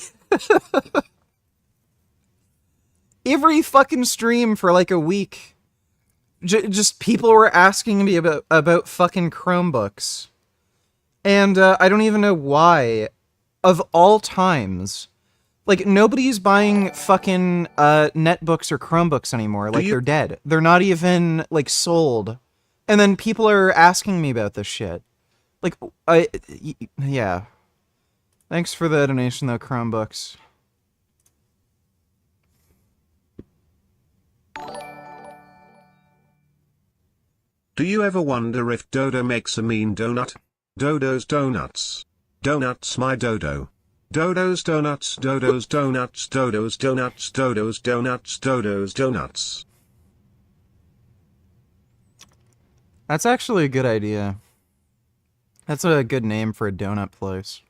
Every fucking stream for like a week, just people were asking me about fucking Chromebooks. And I don't even know why. Of all times, like, nobody's buying fucking netbooks or Chromebooks anymore. Like, they're dead. They're not even, like, sold. And then people are asking me about this shit. Like, yeah. Thanks for the donation, though, Chromebooks. Do you ever wonder if Dodo makes a mean donut? Dodo's Donuts. Donuts my Dodo. Dodo's Donuts, Dodo's Donuts, Dodo's Donuts, Dodo's Donuts, Dodo's Donuts. That's actually a good idea. That's a good name for a donut place.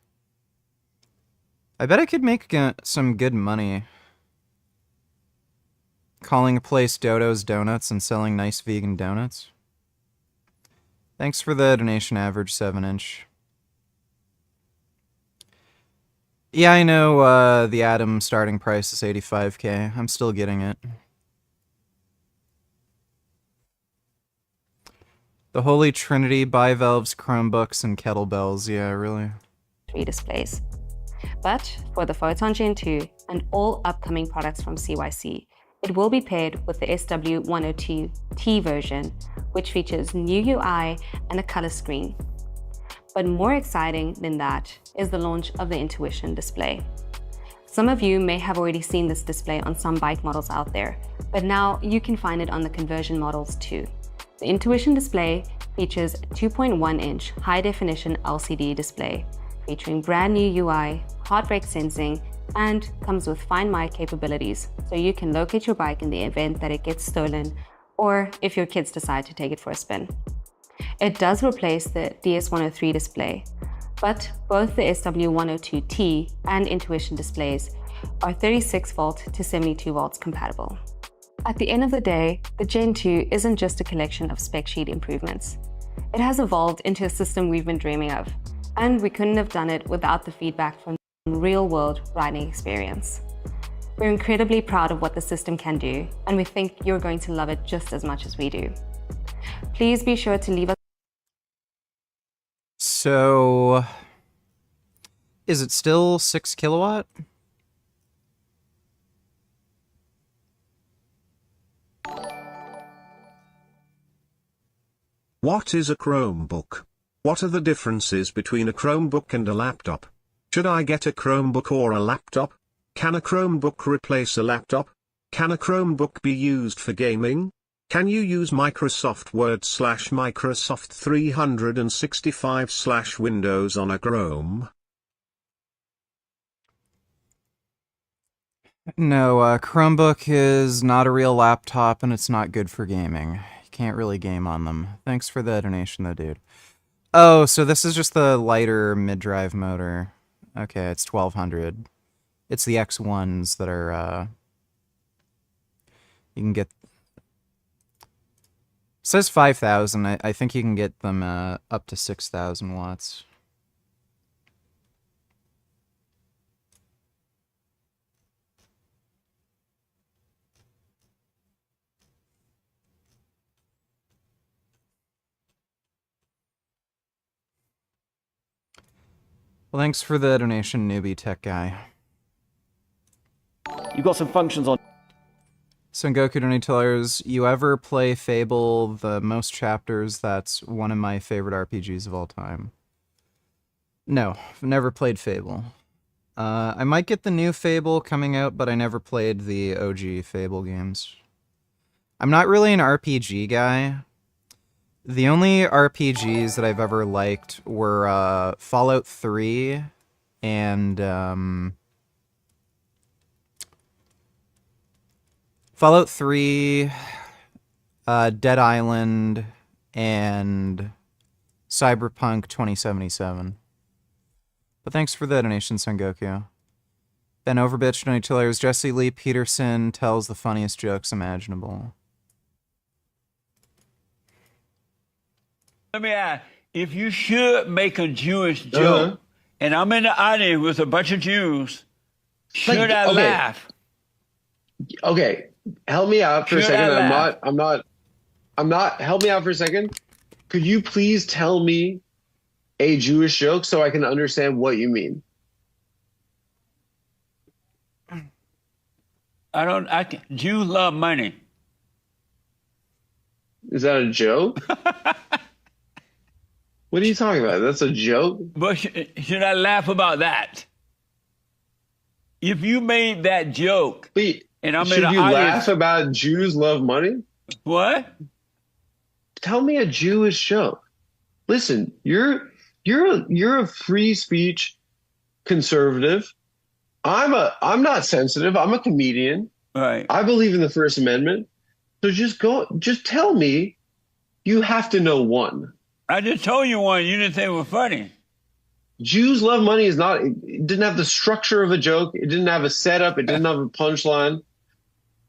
I bet I could make some good money calling a place Dodo's Donuts and selling nice vegan donuts. Thanks for the donation, average 7-inch. Yeah, I know the Atom starting price is $85K. I'm still getting it. The Holy Trinity, bivalves, Chromebooks, and kettlebells. Yeah, really. 3 displays. But for the Photon Gen 2 and all upcoming products from CYC, it will be paired with the SW102T version, which features new UI and a color screen. But more exciting than that is the launch of the Intuition display. Some of you may have already seen this display on some bike models out there, but now you can find it on the conversion models too. The Intuition display features a 2.1-inch high-definition LCD display, featuring brand new UI, heart rate sensing, and comes with Find My capabilities, so you can locate your bike in the event that it gets stolen, or if your kids decide to take it for a spin. It does replace the DS103 display, but both the SW102T and Intuition displays are 36 volt to 72 volts compatible. At the end of the day, the Gen 2 isn't just a collection of spec sheet improvements. It has evolved into a system we've been dreaming of, and we couldn't have done it without the feedback from real-world riding experience. We're incredibly proud of what the system can do, and we think you're going to love it just as much as we do. Please be sure to leave us. So, is it still 6 kilowatt? What is a Chromebook? What are the differences between a Chromebook and a laptop? Should I get a Chromebook or a laptop? Can a Chromebook replace a laptop? Can a Chromebook be used for gaming? Can you use Microsoft Word / Microsoft 365 / Windows on a Chrome? No, Chromebook is not a real laptop and it's not good for gaming. You can't really game on them. Thanks for the donation though, dude. Oh, so this is just the lighter mid-drive motor. Okay, it's 1200. It's the X1s that are, you can get... It says 5,000. I think you can get them up to 6,000 watts. Well, thanks for the donation, newbie tech guy. You've got some functions on. Sengoku Donatellers, you ever play Fable, the most chapters? That's one of my favorite RPGs of all time. No, I've never played Fable. I might get the new Fable coming out, but I never played the OG Fable games. I'm not really an RPG guy. The only RPGs that I've ever liked were Fallout 3 and Fallout 3, Dead Island, and Cyberpunk 2077. But thanks for the donation, Sengoku. Ben Overbitch, Donatillers, Jesse Lee Peterson tells the funniest jokes imaginable. Let me ask, if you should make a Jewish joke, and I'm in the audience with a bunch of Jews, should I laugh? Okay, help me out for a second. I'm not, help me out for a second. Could you please tell me a Jewish joke so I can understand what you mean? Jews love money. Is that a joke? What are you talking about? That's a joke? But should I laugh about that? If you made that joke, and I'm in the audience, should you laugh about Jews love money? What? Tell me a Jewish joke. Listen, you're a free speech conservative. I'm not sensitive. I'm a comedian. Right. I believe in the First Amendment. So just tell me. You have to know one. I just told you one. You didn't think it was funny. Jews love money is not. It didn't have the structure of a joke. It didn't have a setup. It didn't have a punchline.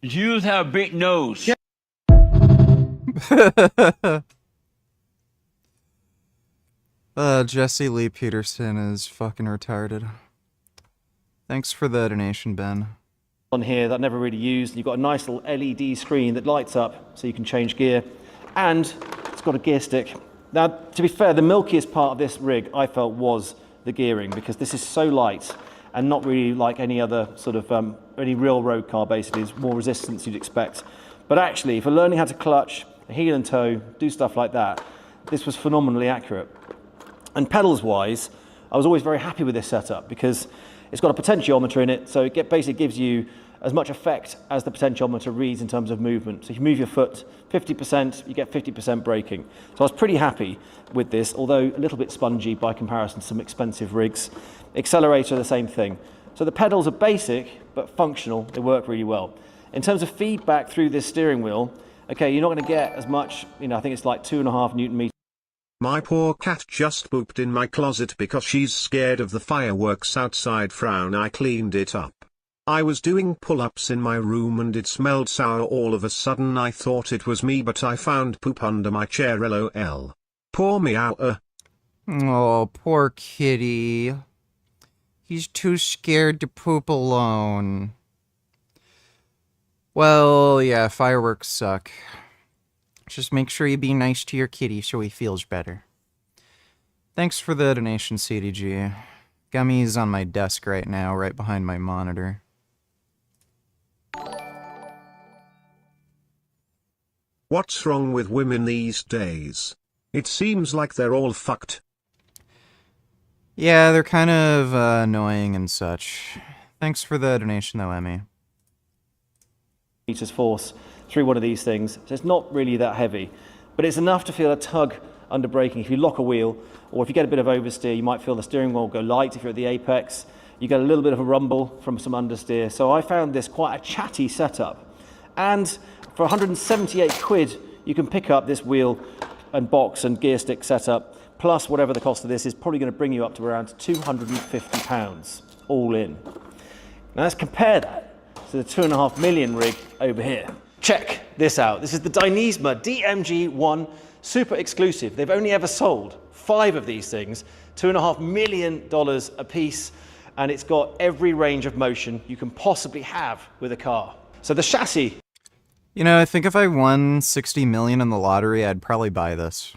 Jews have a big nose. Yeah. Jesse Lee Peterson is fucking retarded. Thanks for the donation, Ben. On here that I never really used. You've got a nice little LED screen that lights up so you can change gear, and it's got a gear stick. Now, to be fair, the milkiest part of this rig I felt was the gearing, because this is so light and not really like any other sort of any real road car. Basically, is more resistance you'd expect. But actually, for learning how to clutch, heel and toe, do stuff like that, this was phenomenally accurate. And pedals wise, I was always very happy with this setup because it's got a potentiometer in it, so it basically gives you as much effect as the potentiometer reads in terms of movement. So if you move your foot 50%, you get 50% braking. So I was pretty happy with this, although a little bit spongy by comparison to some expensive rigs. Accelerator, the same thing. So the pedals are basic, but functional. They work really well. In terms of feedback through this steering wheel, okay, you're not going to get as much, I think it's like 2.5 Newton meters. My poor cat just pooped in my closet because she's scared of the fireworks outside. Frown. I cleaned it up. I was doing pull-ups in my room and it smelled sour. All of a sudden I thought it was me, but I found poop under my chair. LOL. Poor meow. Oh, poor kitty. He's too scared to poop alone. Well, yeah, fireworks suck. Just make sure you be nice to your kitty so he feels better. Thanks for the donation, CDG. Gummy's on my desk right now, right behind my monitor. What's wrong with women these days? It seems like they're all fucked. Yeah, they're kind of annoying and such. Thanks for the donation though, Emmy. Meters force through one of these things, so it's not really that heavy, but it's enough to feel a tug under braking. If you lock a wheel, or if you get a bit of oversteer, you might feel the steering wheel go light if you're at the apex. You get a little bit of a rumble from some understeer. So I found this quite a chatty setup. And for 178 quid, you can pick up this wheel and box and gear stick setup, plus whatever the cost of this is, probably going to bring you up to around £250 all in. Now let's compare that to the 2.5 million rig over here. Check this out. This is the Dyneema DMG-1 super exclusive. They've only ever sold 5 of these things, $2.5 million a piece, and it's got every range of motion you can possibly have with a car. So the chassis. You know, I think if I won 60 million in the lottery, I'd probably buy this.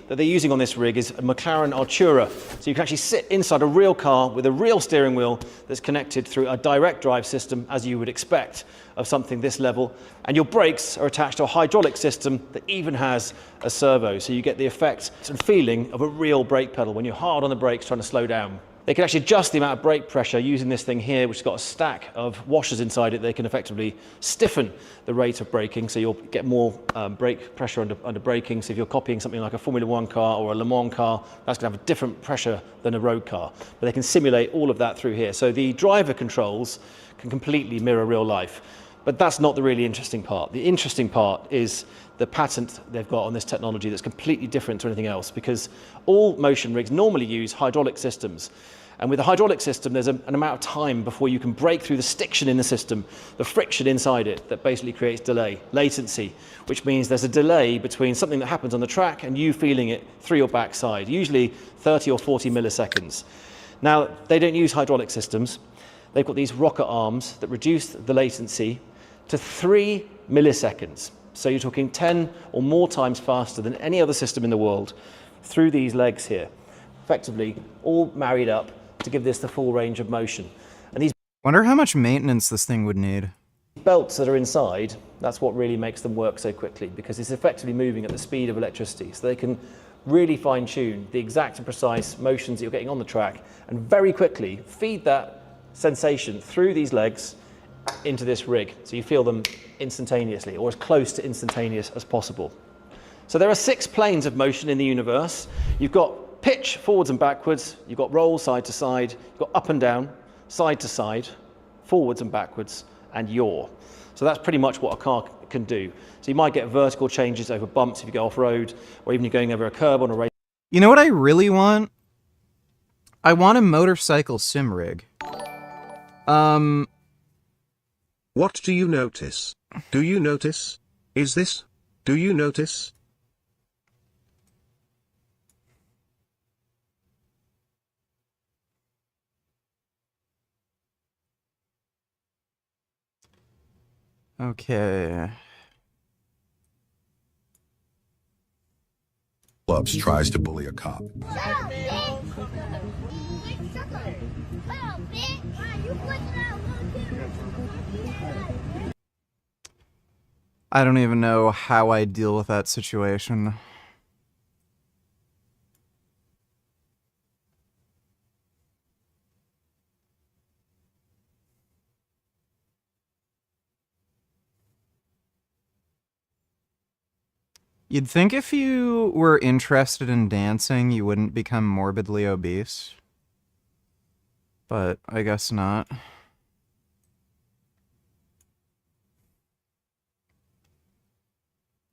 That they're using on this rig is a McLaren Artura. So you can actually sit inside a real car with a real steering wheel that's connected through a direct drive system, as you would expect of something this level. And your brakes are attached to a hydraulic system that even has a servo. So you get the effect and feeling of a real brake pedal when you're hard on the brakes trying to slow down. They can actually adjust the amount of brake pressure using this thing here, which has got a stack of washers inside it. They can effectively stiffen the rate of braking, so you'll get more brake pressure under braking. So if you're copying something like a Formula 1 car or a Le Mans car, that's going to have a different pressure than a road car. But they can simulate all of that through here. So the driver controls can completely mirror real life. But that's not the really interesting part. The interesting part is the patent they've got on this technology that's completely different to anything else, because all motion rigs normally use hydraulic systems. And with a hydraulic system, there's an amount of time before you can break through the stiction in the system, the friction inside it that basically creates delay, latency, which means there's a delay between something that happens on the track and you feeling it through your backside, usually 30 or 40 milliseconds. Now, they don't use hydraulic systems. They've got these rocker arms that reduce the latency to 3 milliseconds. So you're talking 10 or more times faster than any other system in the world through these legs here, effectively all married up to give this the full range of motion. And these Wonder how much maintenance this thing would need. belts that are inside, that's what really makes them work so quickly, because it's effectively moving at the speed of electricity. So they can really fine tune the exact and precise motions that you're getting on the track and very quickly feed that sensation through these legs into this rig. So you feel them instantaneously, or as close to instantaneous as possible. So there are 6 planes of motion in the universe. You've got pitch forwards and backwards, you've got roll side to side, you've got up and down, side to side, forwards and backwards, and yaw. So that's pretty much what a car can do. So you might get vertical changes over bumps if you go off-road, or even you're going over a curb on a race. You know what I really want? I want a motorcycle sim rig. What do you notice? Do you notice? Is this? Do you notice? Okay. Clubs tries to bully a cop. I don't even know how I deal with that situation. You'd think if you were interested in dancing, you wouldn't become morbidly obese. But I guess not.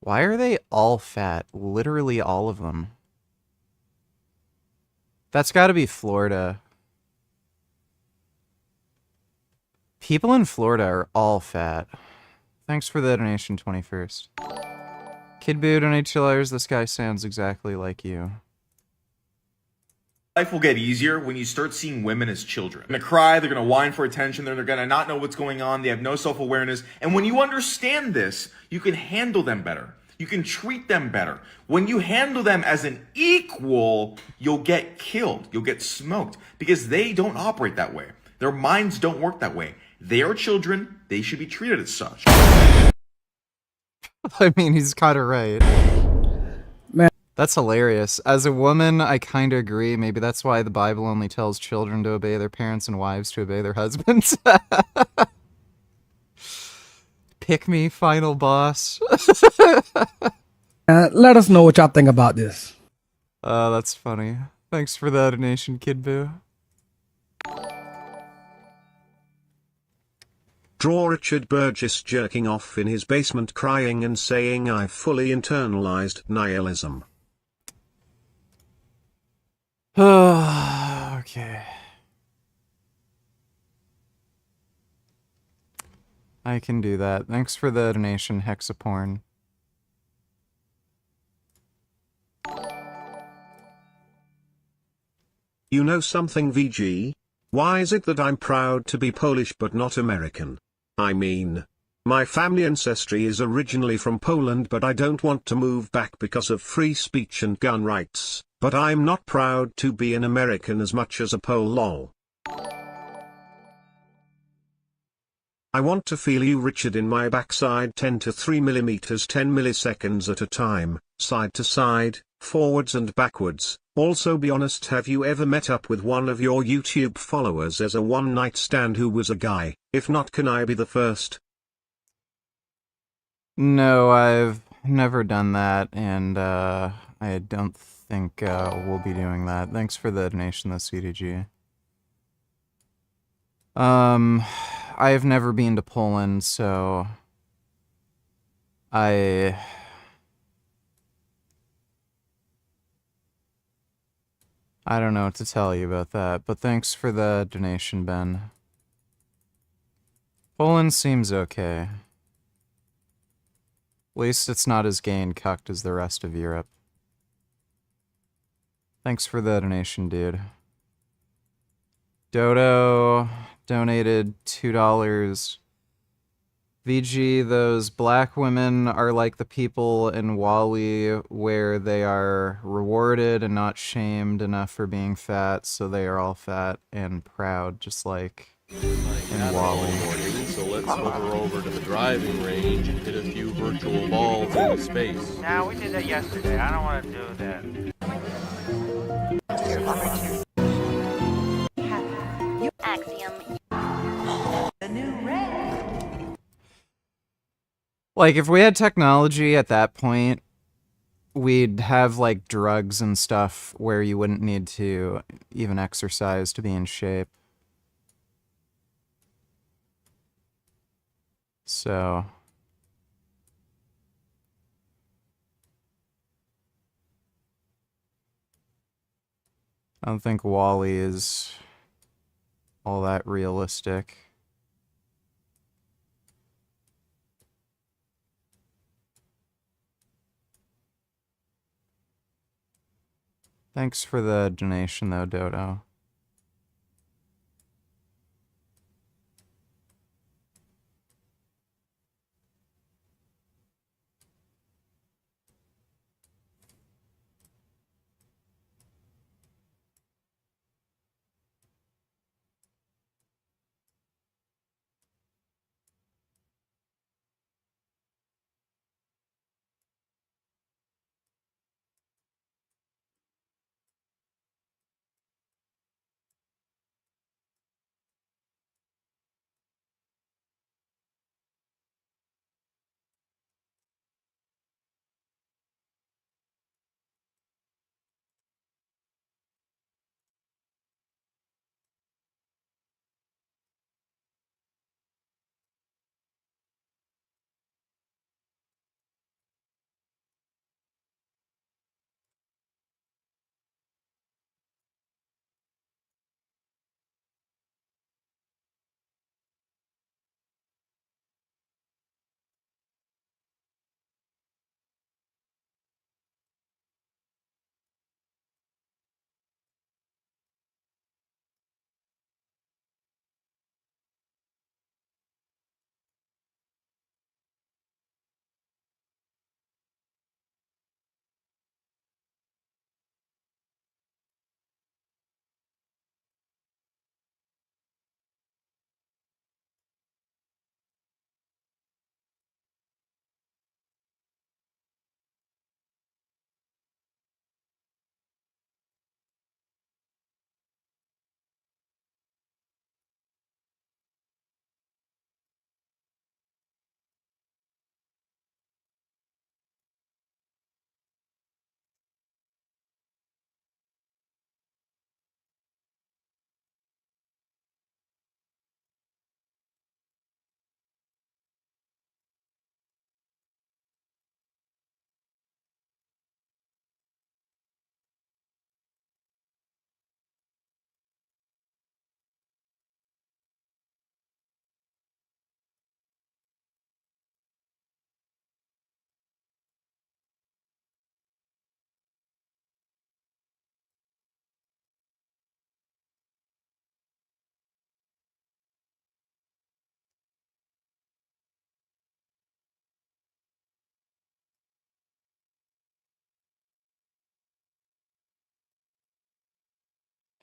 Why are they all fat? Literally all of them. That's gotta be Florida. People in Florida are all fat. Thanks for the donation, 21st. Kid Boo donated $2. This guy sounds exactly like you. Life will get easier when you start seeing women as children. They're gonna cry, they're gonna whine for attention, they're gonna not know what's going on, they have no self-awareness. And when you understand this, you can handle them better. You can treat them better. When you handle them as an equal, you'll get killed, you'll get smoked, because they don't operate that way. Their minds don't work that way. They are children, they should be treated as such. I mean, he's kind of right. Man, That's hilarious. As a woman, I kind of agree. Maybe that's why the Bible only tells children to obey their parents and wives to obey their husbands. Pick me, final boss. Let us know what y'all think about this. That's funny. Thanks for the donation, Kid Boo. Draw Richard Burgess jerking off in his basement crying and saying I've fully internalized nihilism. Okay. I can do that. Thanks for the donation, Hexaporn. You know something, VG? Why is it that I'm proud to be Polish but not American? I mean, my family ancestry is originally from Poland, but I don't want to move back because of free speech and gun rights, but I'm not proud to be an American as much as a Pole, lol. I want to feel you, Richard, in my backside 10 to 3 millimeters 10 milliseconds at a time, side to side, forwards and backwards. Also be honest, have you ever met up with one of your YouTube followers as a one-night stand who was a guy? If not, can I be the first? No, I've never done that, and I don't think we'll be doing that. Thanks for the donation, though, CDG. I've never been to Poland, so I don't know what to tell you about that, but thanks for the donation, Ben. Poland seems okay. At least it's not as gay and cucked as the rest of Europe. Thanks for the donation, dude. Dodo donated $2. VG, those black women are like the people in Wall-E where they are rewarded and not shamed enough for being fat, so they are all fat and proud, just like in Wall-E. So let's hover over to the driving range and hit a few virtual balls into space. Now, we did that yesterday. I don't want to do that. Axiom. The new red. Like, if we had technology at that point, we'd have, like, drugs and stuff where you wouldn't need to even exercise to be in shape. So I don't think Wall-E is all that realistic. Thanks for the donation, though, Dodo.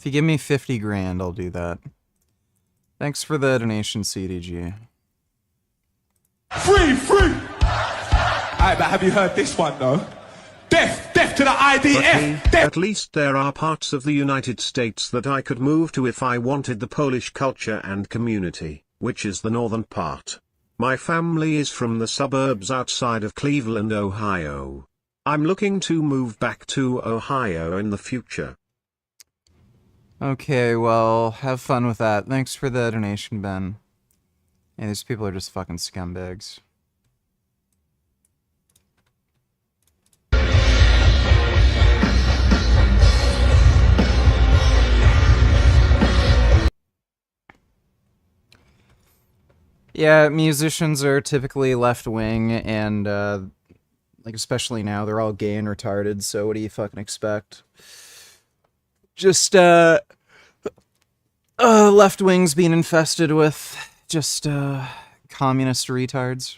If you give me 50 grand, I'll do that. Thanks for the donation, CDG. Free! Alright, but have you heard this one though? Death to the IDF! At least there are parts of the United States that I could move to if I wanted the Polish culture and community, which is the northern part. My family is from the suburbs outside of Cleveland, Ohio. I'm looking to move back to Ohio in the future. Okay, well, have fun with that. Thanks for the donation, Ben. Yeah, these people are just fucking scumbags. Yeah, musicians are typically left-wing, and, like, especially now, they're all gay and retarded, so what do you fucking expect? Just, left-wings being infested with just, communist retards.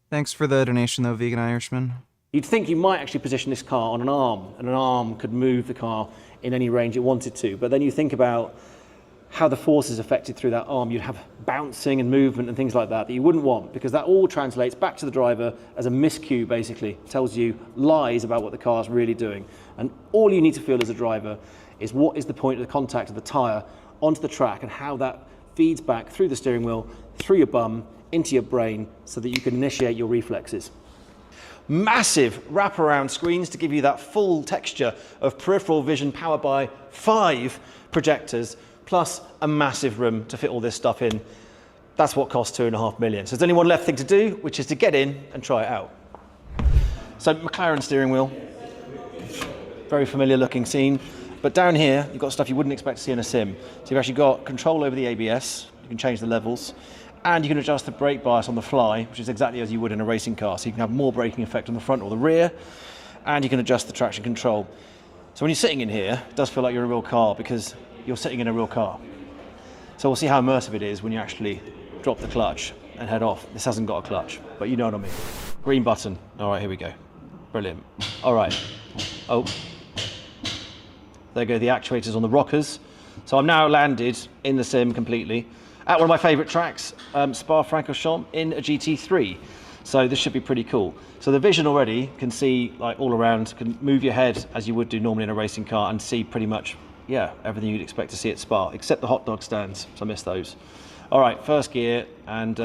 Thanks for the donation, though, Vegan Irishman. You'd think you might actually position this car on an arm, and an arm could move the car in any range it wanted to, but then you think about how the force is affected through that arm. You'd have bouncing and movement and things like that that you wouldn't want, because that all translates back to the driver as a miscue, basically. It tells you lies about what the car's really doing. And all you need to feel as a driver is what is the point of the contact of the tyre onto the track and how that feeds back through the steering wheel, through your bum, into your brain, so that you can initiate your reflexes. Massive wraparound screens to give you that full texture of peripheral vision, powered by 5 projectors, plus a massive room to fit all this stuff in. That's what costs $2.5 million. So there's only one left thing to do, which is to get in and try it out. So McLaren steering wheel, very familiar looking scene. But down here, you've got stuff you wouldn't expect to see in a sim. So you've actually got control over the ABS, you can change the levels, and you can adjust the brake bias on the fly, which is exactly as you would in a racing car. So you can have more braking effect on the front or the rear, and you can adjust the traction control. So when you're sitting in here, it does feel like you're in a real car, because you're sitting in a real car. So we'll see how immersive it is when you actually drop the clutch and head off. This hasn't got a clutch, but you know what I mean. Green button. All right, here we go. Brilliant. All right. Oh. There go the actuators on the rockers. So I'm now landed in the sim completely at one of my favorite tracks, Spa-Francorchamps in a GT3. So this should be pretty cool. So the vision already can see like all around, can move your head as you would do normally in a racing car and see pretty much, yeah, everything you'd expect to see at Spa, except the hot dog stands, so I missed those. All right, first gear, and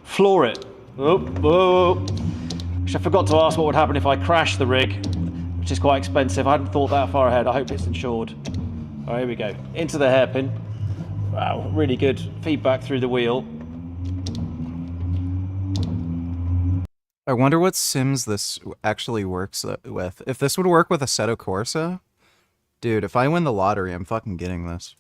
floor it. Oh, whoa. Which I forgot to ask what would happen if I crashed the rig, which is quite expensive. I hadn't thought that far ahead. I hope it's insured. All right, here we go. Into the hairpin. Wow, really good feedback through the wheel. I wonder what sims this actually works with. If this would work with Assetto Corsa, dude, if I win the lottery, I'm fucking getting this.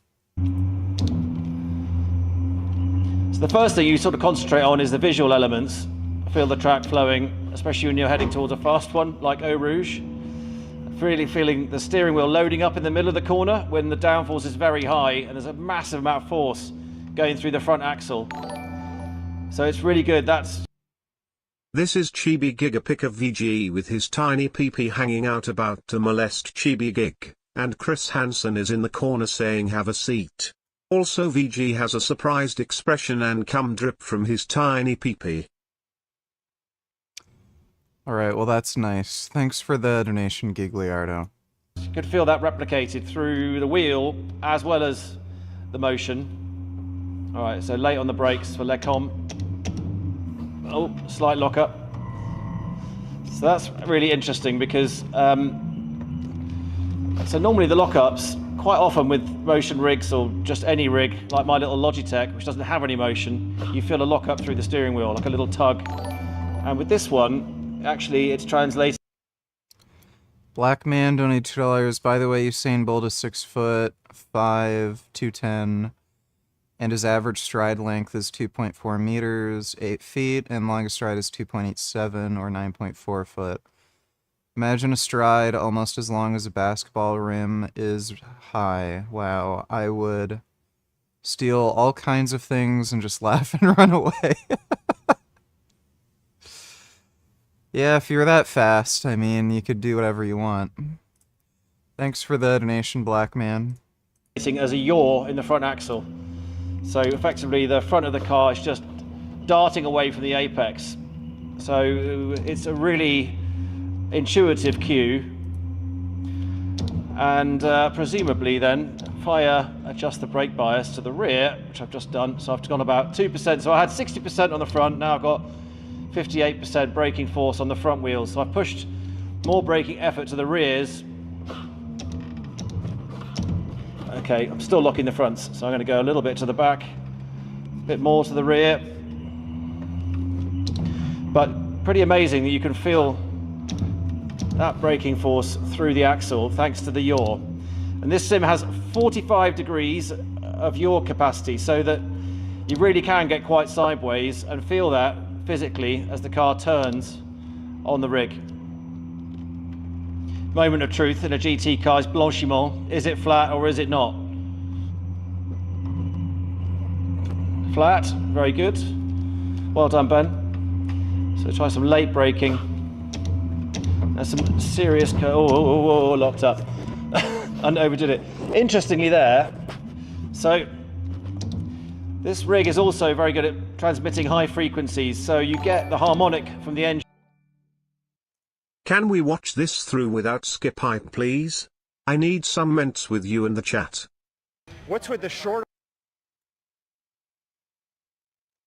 So the first thing you sort of concentrate on is the visual elements. Feel the track flowing, especially when you're heading towards a fast one like Eau Rouge. Really feeling the steering wheel loading up in the middle of the corner when the downforce is very high and there's a massive amount of force going through the front axle. So it's really good. This is Chibi Gigapic of VG with his tiny PP hanging out, about to molest Chibi Gig, and Chris Hansen is in the corner saying have a seat. Also VG has a surprised expression and cum drip from his tiny PP. Alright, well that's nice. Thanks for the donation, Gigliardo. You could feel that replicated through the wheel as well as the motion. Alright, so late on the brakes for Lecom. Oh, slight lockup. So that's really interesting because so normally the lockups, quite often with motion rigs or just any rig, like my little Logitech, which doesn't have any motion, you feel a lockup through the steering wheel, like a little tug. And with this one, actually, it's translated. Black Man donated $2. By the way, Usain Bolt is 6'5", 210, and his average stride length is 2.4 meters, 8 feet, and longest stride is 2.87 or 9.4 foot. Imagine a stride almost as long as a basketball rim is high. Wow, I would steal all kinds of things and just laugh and run away. Yeah, if you're that fast, I mean, you could do whatever you want. Thanks for the donation, Black Man. As a yaw in the front axle. So effectively the front of the car is just darting away from the apex. So it's a really intuitive cue. And presumably then, if I adjust the brake bias to the rear, which I've just done, so I've gone about 2%. So I had 60% on the front, now I've got 58% braking force on the front wheels. So I've pushed more braking effort to the rears. Okay, I'm still locking the fronts, so I'm going to go a little bit to the back, a bit more to the rear. But pretty amazing that you can feel that braking force through the axle thanks to the yaw. And this sim has 45 degrees of yaw capacity, so that you really can get quite sideways and feel that physically as the car turns on the rig. Moment of truth in a GT car's blanchiment. Is it flat or is it not? Flat, very good. Well done, Ben. So try some late braking. There's some serious, locked up. And overdid it. Interestingly there, so this rig is also very good at transmitting high frequencies, so you get the harmonic from the engine. Can we watch this through without skip hype, please? I need some ments with you in the chat. What's with the short?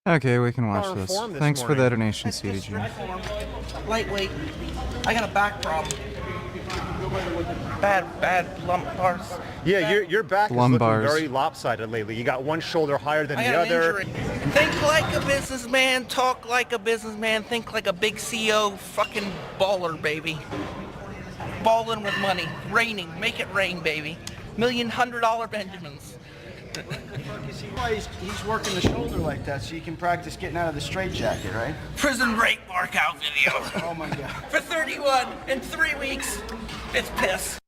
Okay, we can watch this. Thanks for the donation, It's just CDG. lightweight. I got a back problem. Bad lumbars. Yeah, your back is Lumbars. looking very lopsided lately. You got one shoulder higher than I the got an other. injury. Think like a businessman, talk like a businessman, think like a big CEO, fucking baller, baby. Balling with money, raining, make it rain, baby. $1,100 Benjamins. You see why he's working the shoulder like that, so you can practice getting out of the straitjacket, right? Prison rape workout video. Oh my God. For 31 in 3 weeks. It's piss.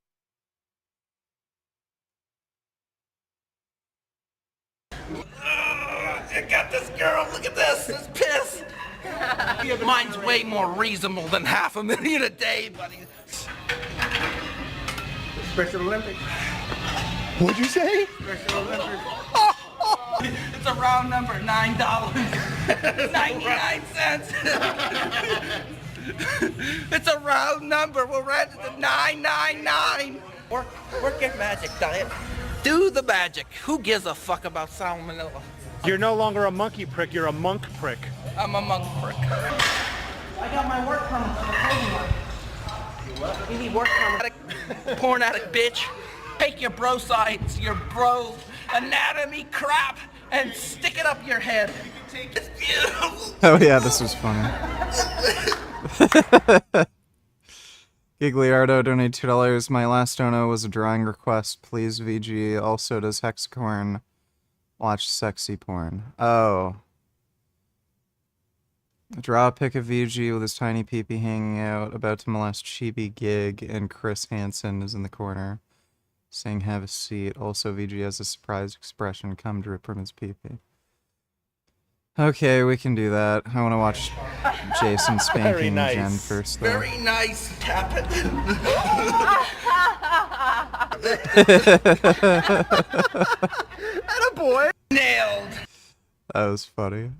I got this girl, look at this, it's piss. Mine's way more reasonable than $500,000 a day, buddy. Special Olympics. What'd you say? Special Olympics. It's a round number, $9. 99 cents. It's a round number. We're at the 999. Work your magic, diet. Do the magic. Who gives a fuck about salmonella? You're no longer a monkey prick, you're a monk prick. I'm a monk prick. I got my work permit for the clothing line. You what? You need work permit. Porn addict bitch. Take your bro science, your bro anatomy crap, and stick it up your head. It's beautiful. Oh yeah, this was funny. Gigliardo donated $2. My last dono was a drawing request. Please, VG. Also, does Hexacorn watch sexy porn? Oh. Draw a pic of VG with his tiny peepee hanging out, about to molest Chibi Gig, and Chris Hansen is in the corner, saying have a seat. Also, VG has a surprised expression, come drip from his peepee. Okay, we can do that. I want to watch Jason spanking nice. Jen first, though. Very nice. Tap it. Attaboy. Nailed. That was funny.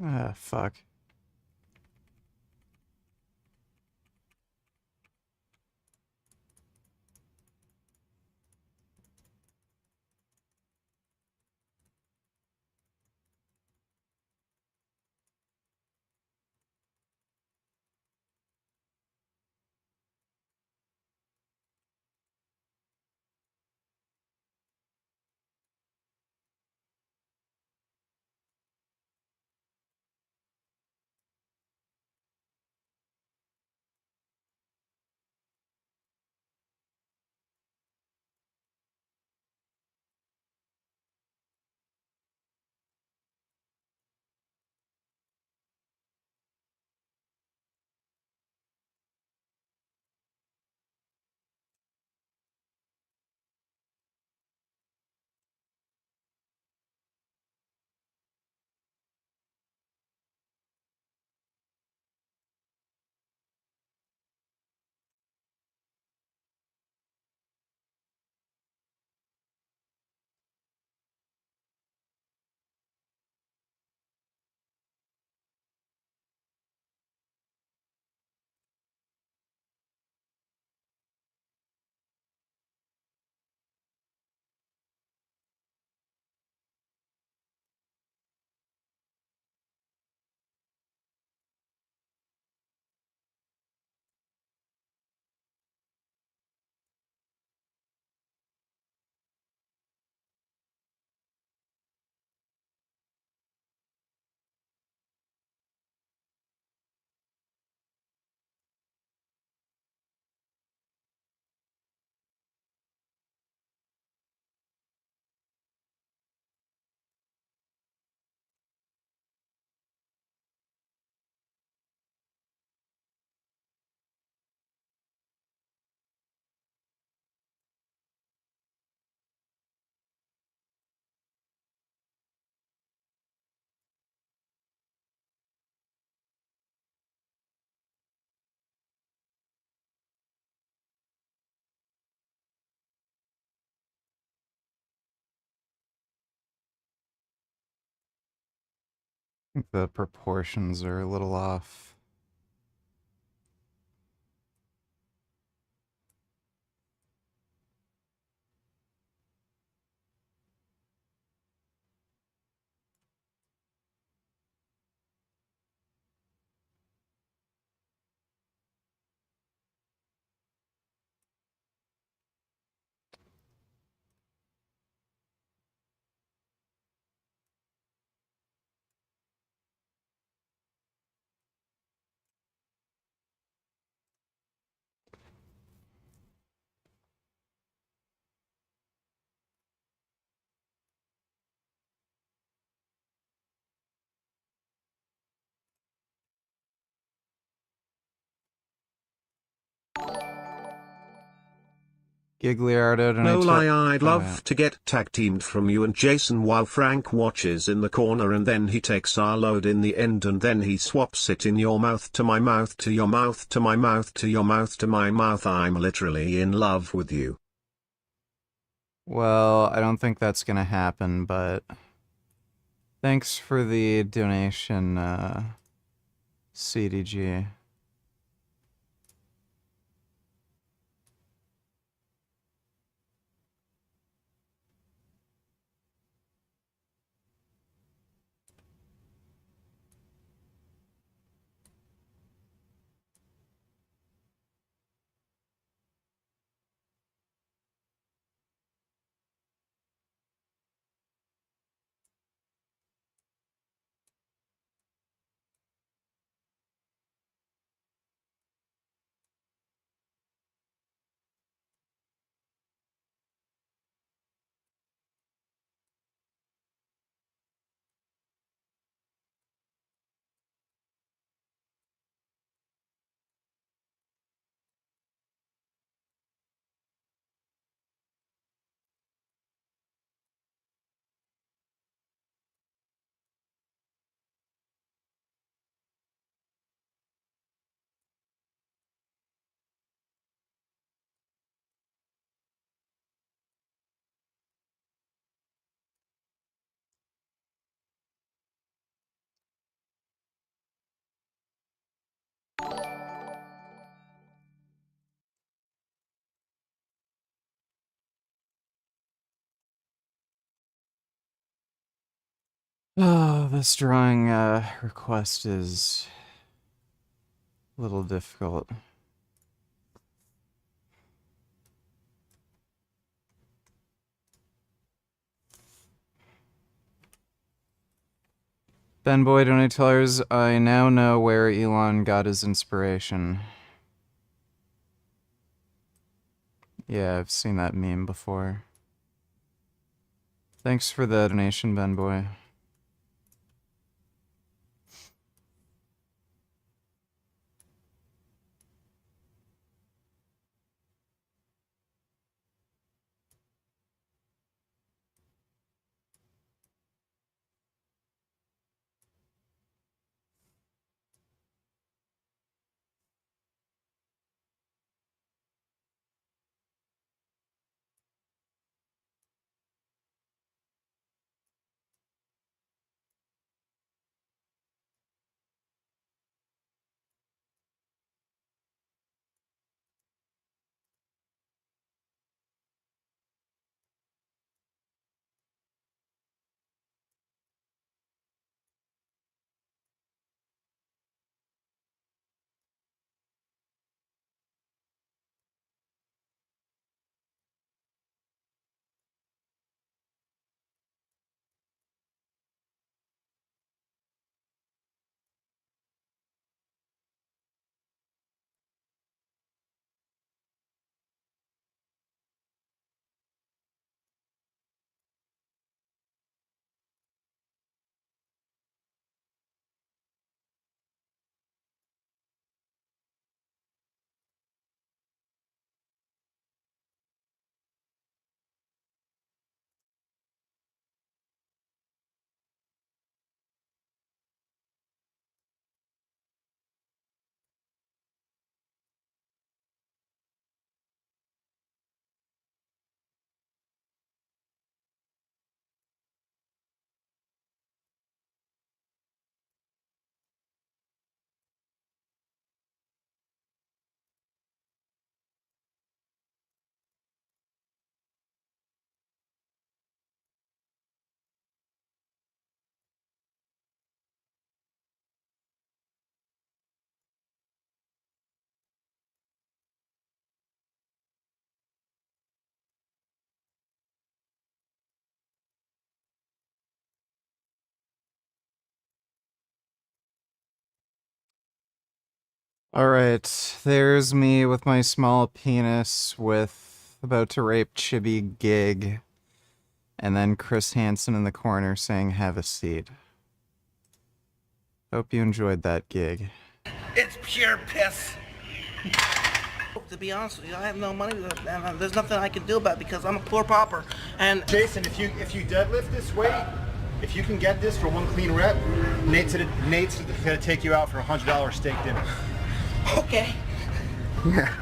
Ah, fuck. think the proportions are a little off. Gigliardo No donate lie, I'd oh, love yeah. to get tag teamed from you and Jason while Frank watches in the corner and then he takes our load in the end and then he swaps it in your mouth to my mouth to your mouth to my mouth to your mouth to my mouth. I'm literally in love with you. Well, I don't think that's gonna happen, but thanks for the donation, CDG. Oh, this drawing request is a little difficult. Ben Boy donators, I now know where Elon got his inspiration. Yeah, I've seen that meme before. Thanks for the donation, Ben Boy. Alright, there's me with my small penis with about to rape Chibi Gig. And then Chris Hansen in the corner saying, have a seat. Hope you enjoyed that gig. It's pure piss. To be honest with you, I have no money, and there's nothing I can do about it because I'm a poor pauper. And Jason, if you deadlift this weight, if you can get this for one clean rep, Nate's gonna take you out for $100 steak dinner. okay. Yeah.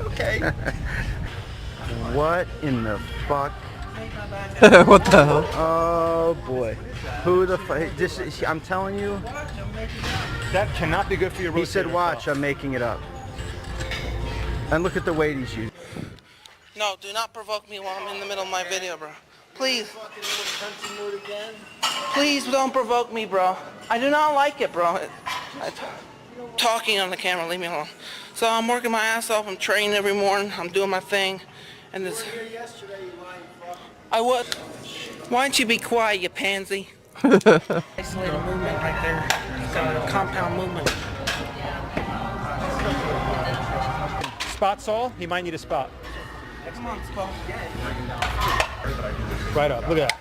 Okay. What in the fuck? What the hell? Oh boy. Who the fuck? I'm telling you. That cannot be good for your rotator. He said, watch, I'm making it up. And look at the weight he's using. No, do not provoke me while I'm in the middle of my video, bro. Please. Please don't provoke me, bro. I do not like it, bro. Talking on the camera, leave me alone. So I'm working my ass off. I'm training every morning. I'm doing my thing. And this. I would. Why don't you be quiet, you pansy? Isolated movement right there. It's a compound movement. Spot Saul? He might need a spot. Come on, Saul. Right up. Look at that.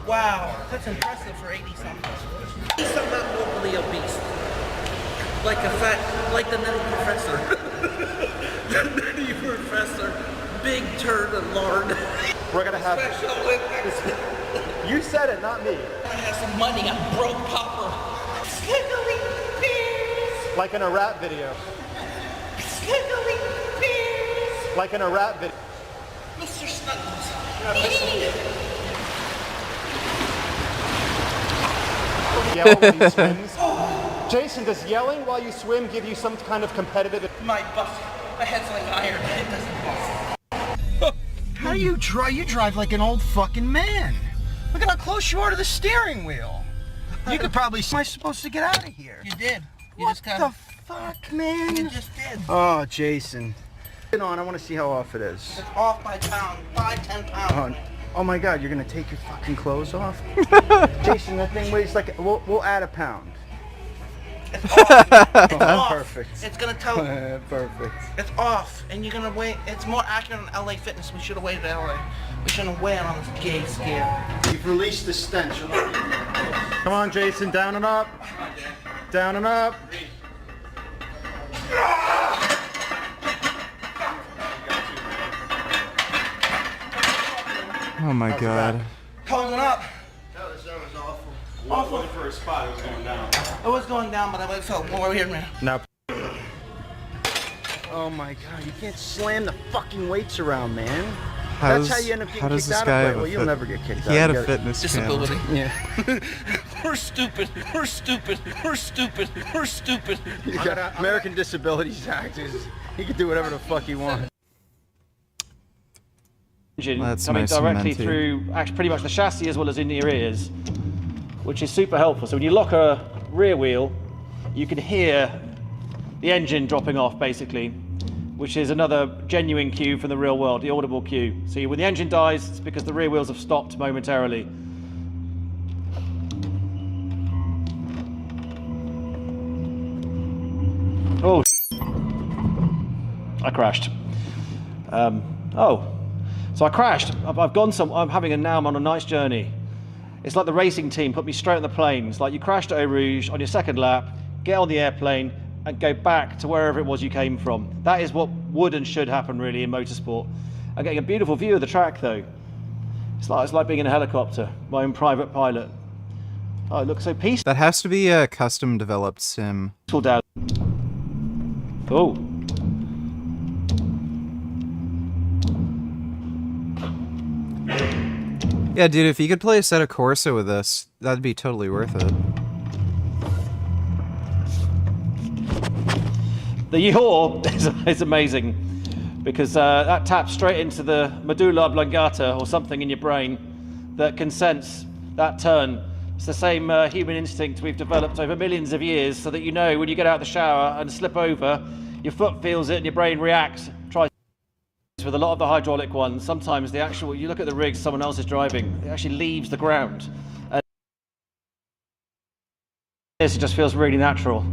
Wow, that's impressive for 80-something. He's somewhat morbidly obese. Like the nutty professor. The nutty professor. Big turd and lard. We're gonna have. Special Olympics. You said it, not me. I have some money. I'm broke pauper. Squiggly bears. Like in a rap video. Squiggly bears. Like in a rap video. Mr. Snuggles. Yell when he swims. Jason, does yelling while you swim give you some kind of competitive? My head's like iron. It doesn't bust. How do you drive? You drive like an old fucking man. Look at how close you are to the steering wheel. You could probably. Am I supposed to get out of here? You did. You What just kinda, the fuck, man? You just did. Oh, Jason. Get on. I want to see how off it is. It's off by pound. 5-10 pounds. Oh my God! You're gonna take your fucking clothes off, Jason? That thing weighs like. We'll add a pound. It's off. It's off. Perfect. It's gonna tell. Perfect. It's off, and you're gonna weigh. It's more accurate on LA Fitness. We should have waited at LA. We shouldn't have waited on this gay scare. You've released the stench. Come on, Jason, down and up. Down and up. Oh my god. Holding up. That was awful. Awful. For a spot, it was going down. It was going down, but I felt more weird, man. Now. Oh my God! You can't slam the fucking weights around, man. How That's does, how you end up getting how does kicked this out guy of have play. Well, you'll never get kicked out. He had You a gotta- fitness Disability. channel. Yeah. We're stupid. We're stupid. We're stupid. We're stupid. You got American Disabilities Act. He can do whatever the fuck he wants. Engine That's coming nice and directly minty. through actually pretty much the chassis as well as in your ears, which is super helpful. So when you lock a rear wheel, you can hear the engine dropping off basically, which is another genuine cue from the real world, the audible cue. So when the engine dies, it's because the rear wheels have stopped momentarily. Oh, I crashed. So I crashed. I've gone I'm on a nice journey. It's like the racing team put me straight on the plane. It's like you crashed at Eau Rouge on your second lap, get on the airplane, and go back to wherever it was you came from. That is what would and should happen really in motorsport. I'm getting a beautiful view of the track though. It's like being in a helicopter, my own private pilot. Oh, it looks so peaceful. That has to be a custom developed sim. Down. Oh. Yeah, dude, if you could play a set of Corsa with us, that'd be totally worth it. The yaw is amazing because that taps straight into the medulla oblongata or something in your brain that can sense that turn. It's the same human instinct we've developed over millions of years so that you know when you get out of the shower and slip over, your foot feels it and your brain reacts. Tries with a lot of the hydraulic ones. Sometimes you look at the rigs someone else is driving, it actually leaves the ground. And this just feels really natural.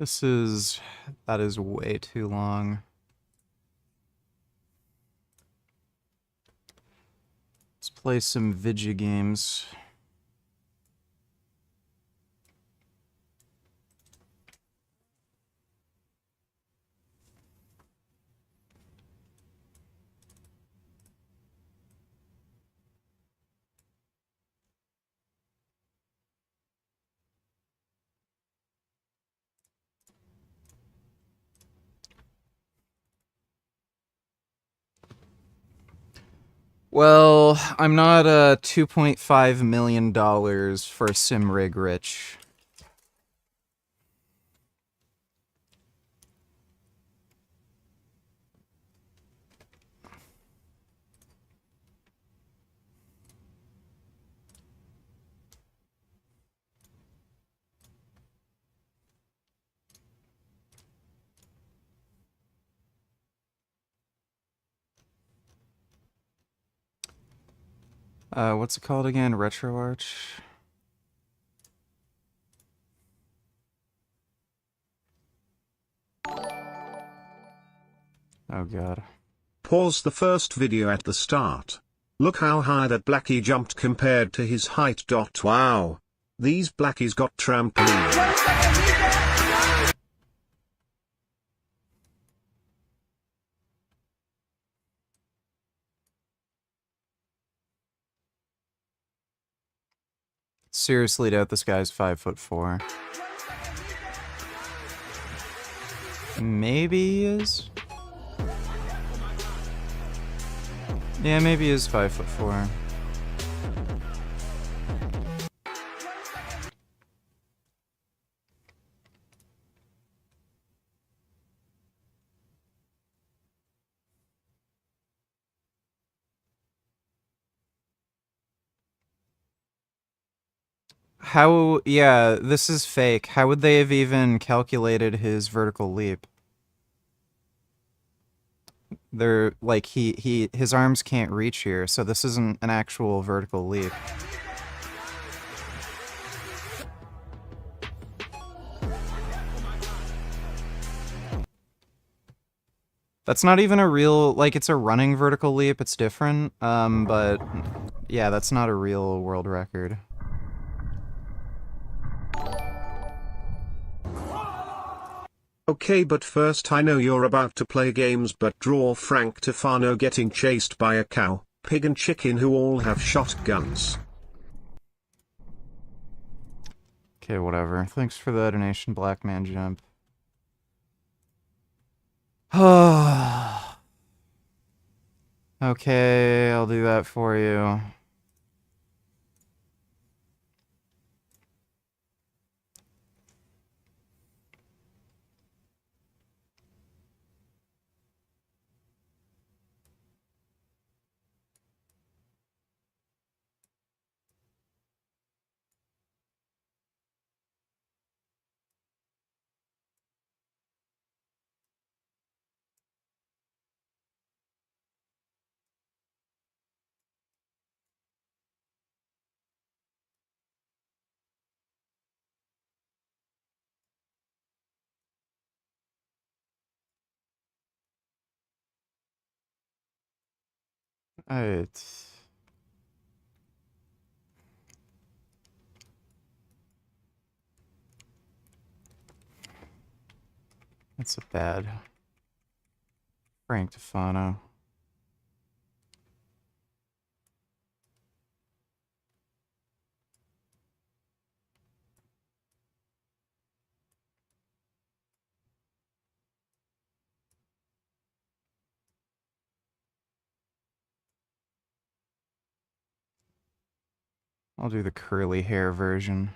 That is way too long. Let's play some video games. Well, I'm not $2.5 million for SimRig rich. What's it called again? RetroArch? Oh god. Pause the first video at the start. Look how high that blackie jumped compared to his height. Wow. These blackies got trampoline. Seriously doubt this guy's 5'4". Maybe he is? Yeah, maybe he is 5'4". How, yeah, this is fake. How would they have even calculated his vertical leap? They're, like, his arms can't reach here, so this isn't an actual vertical leap. That's not even a real, like, it's a running vertical leap, it's different, but, yeah, that's not a real world record. Okay, but first I know you're about to play games, but draw Frank Tufano getting chased by a cow, pig and chicken who all have shotguns. Okay, whatever. Thanks for the donation, Black Man Jump. Okay, I'll do that for you. Alright. That's a bad Frank Tufano. I'll do the curly hair version.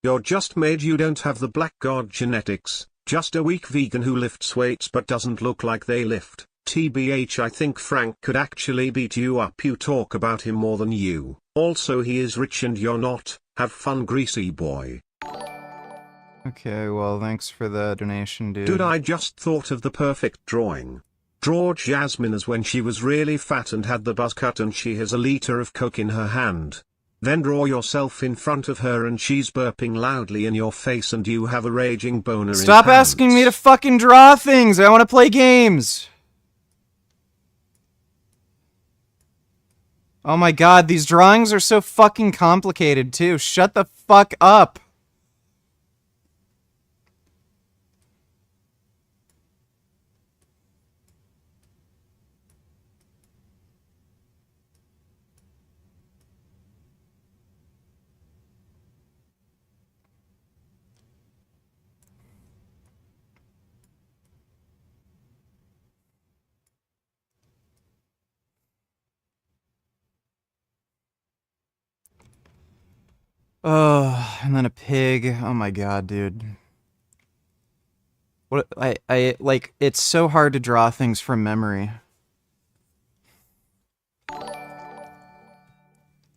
You're just made. You don't have the black god genetics, just a weak vegan who lifts weights but doesn't look like they lift. TBH, I think Frank could actually beat you up. You talk about him more than you. Also, he is rich and you're not. Have fun, greasy boy. Okay, well, thanks for the donation, dude. Dude, I just thought of the perfect drawing. Draw Jasmine as when she was really fat and had the buzz cut and she has a liter of Coke in her hand. Then draw yourself in front of her and she's burping loudly in your face and you have a raging boner in Stop pants. asking me to fucking draw things! I want to play games! Oh my god, these drawings are so fucking complicated, too. Shut the fuck up! Oh, and then a pig. Oh my god, dude. What I like, it's so hard to draw things from memory.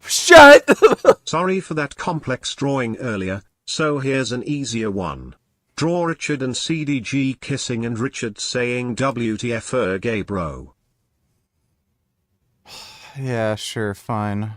Shut! Sorry for that complex drawing earlier, so here's an easier one. Draw Richard and CDG kissing and Richard saying WTF gay bro. Yeah, sure, fine.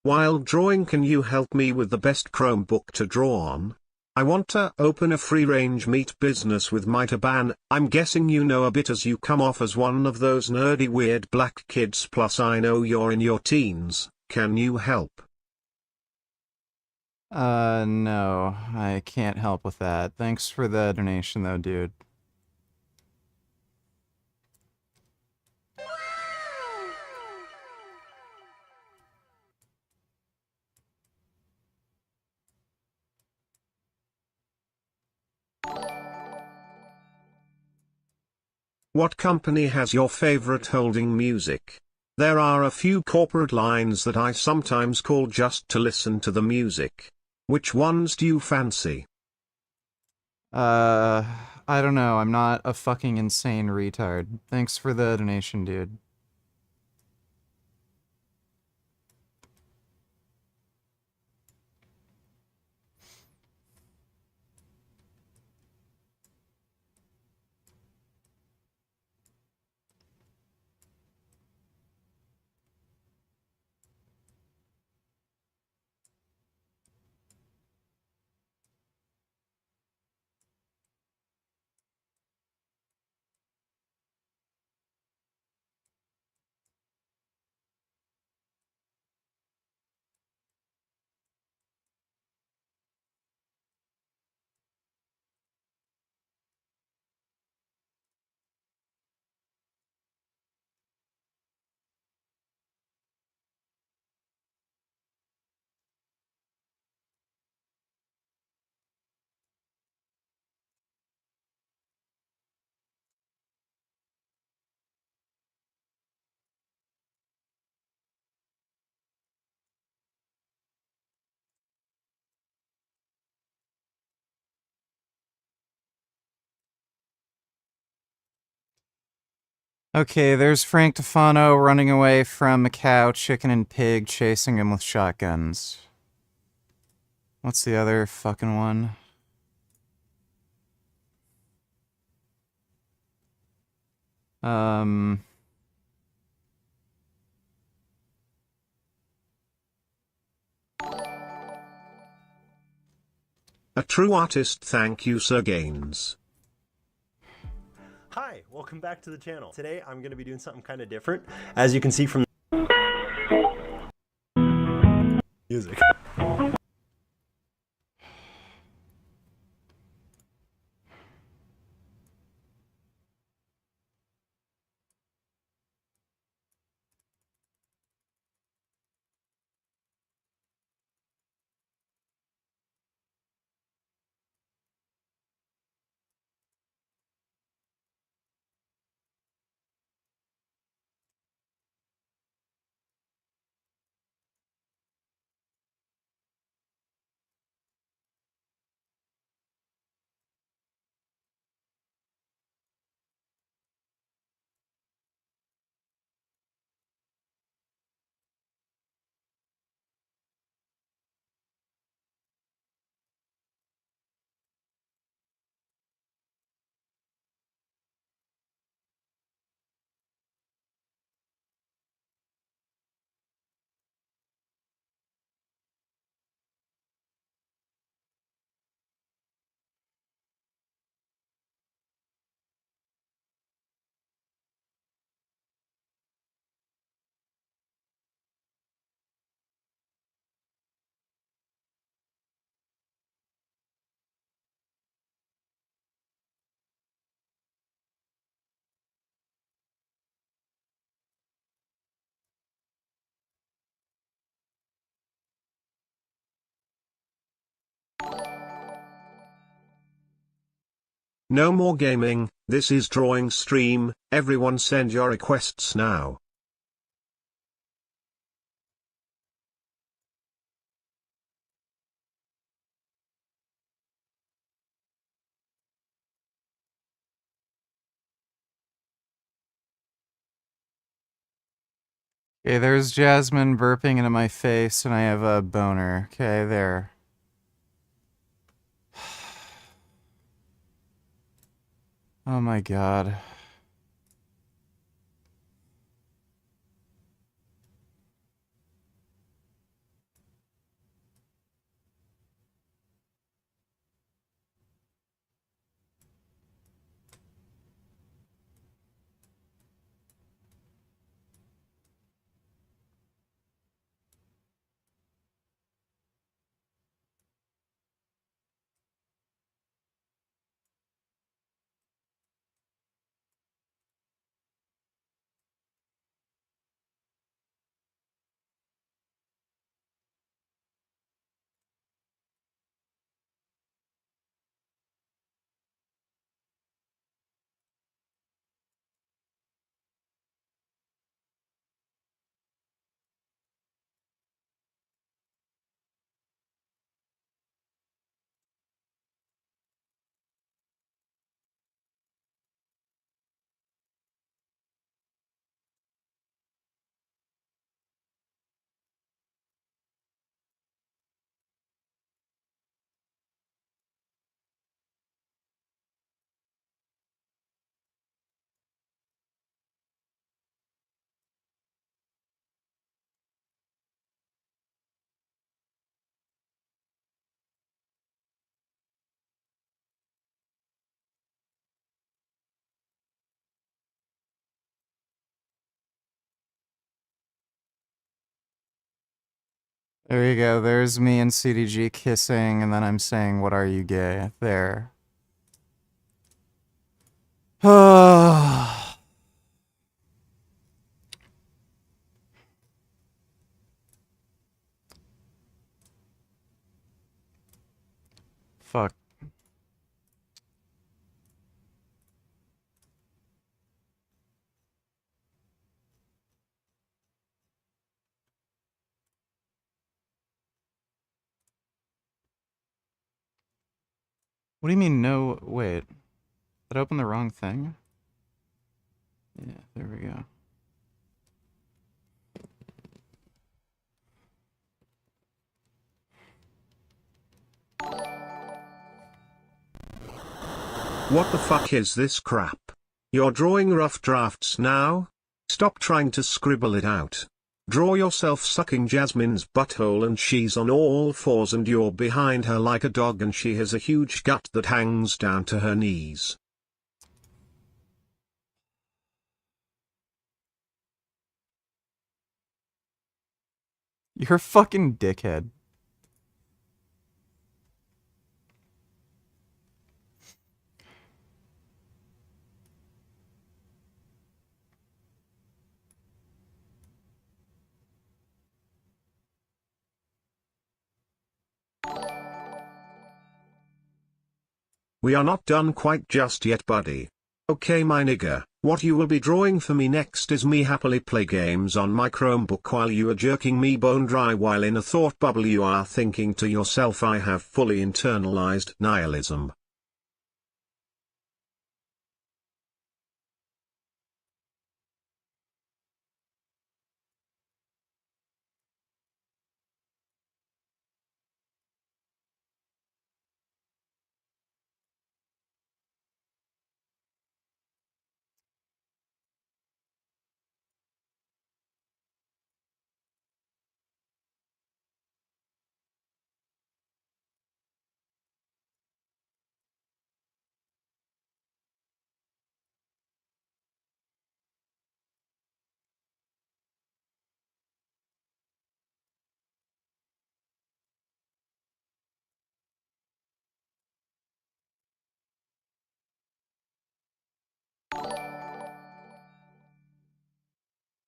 While drawing, can you help me with the best Chromebook to draw on? I want to open a free-range meat business with my Taban. I'm guessing you know a bit as you come off as one of those nerdy weird black kids, plus I know you're in your teens. Can you help? No, I can't help with that. Thanks for the donation though, dude. What company has your favorite holding music? There are a few corporate lines that I sometimes call just to listen to the music. Which ones do you fancy? I don't know. I'm not a fucking insane retard. Thanks for the donation, dude. Okay, there's Frank Tufano running away from a cow, chicken, and pig chasing him with shotguns. What's the other fucking one? A true artist, thank you, Sir Gaines. Hi, welcome back to the channel. Today I'm going to be doing something kind of different. As you can see from music. No more gaming, this is drawing stream, everyone send your requests now. Okay, there's Jasmine burping into my face, and I have a boner. Okay, there. Oh my god. There you go. There's me and CDG kissing, and then I'm saying, "What are you, gay?" There. Oh. Fuck. What do you mean, no? Wait. Did I open the wrong thing? Yeah, there we go. What the fuck is this crap? You're drawing rough drafts now? Stop trying to scribble it out. Draw yourself sucking Jasmine's butthole and she's on all fours and you're behind her like a dog and she has a huge gut that hangs down to her knees. You're a fucking dickhead. We are not done quite just yet, buddy. Okay, my nigga, what you will be drawing for me next is me happily play games on my Chromebook while you are jerking me bone dry while in a thought bubble you are thinking to yourself I have fully internalized nihilism.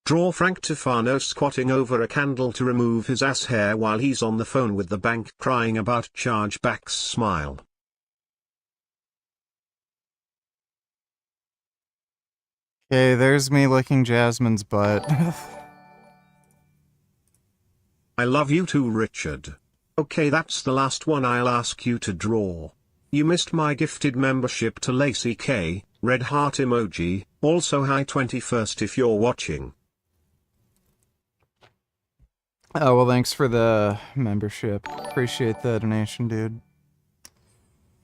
Draw Frank Tufano squatting over a candle to remove his ass hair while he's on the phone with the bank crying about chargebacks. Smile. Okay, there's me licking Jasmine's butt. I love you too, Richard. Okay, that's the last one I'll ask you to draw. You missed my gifted membership to Lacey K, red heart emoji, also hi 21st if you're watching. Oh, well, thanks for the membership. Appreciate the donation, dude.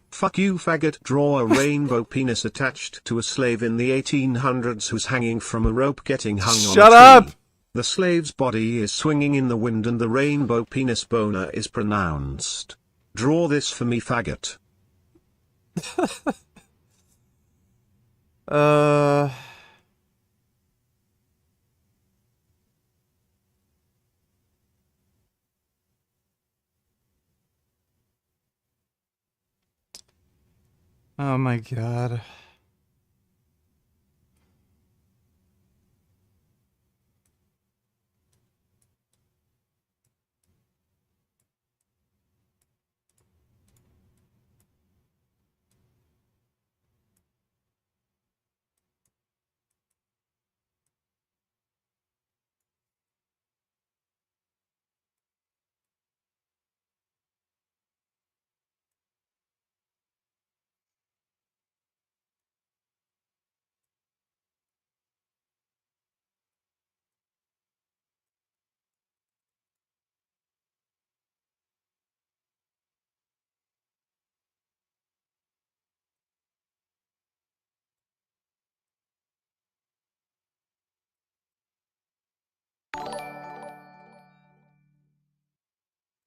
Fuck you, faggot. Draw a rainbow penis attached to a slave in the 1800s who's hanging from a rope getting hung on a tree. Shut up! The slave's body is swinging in the wind and the rainbow penis boner is pronounced. Draw this for me, faggot. Oh my god.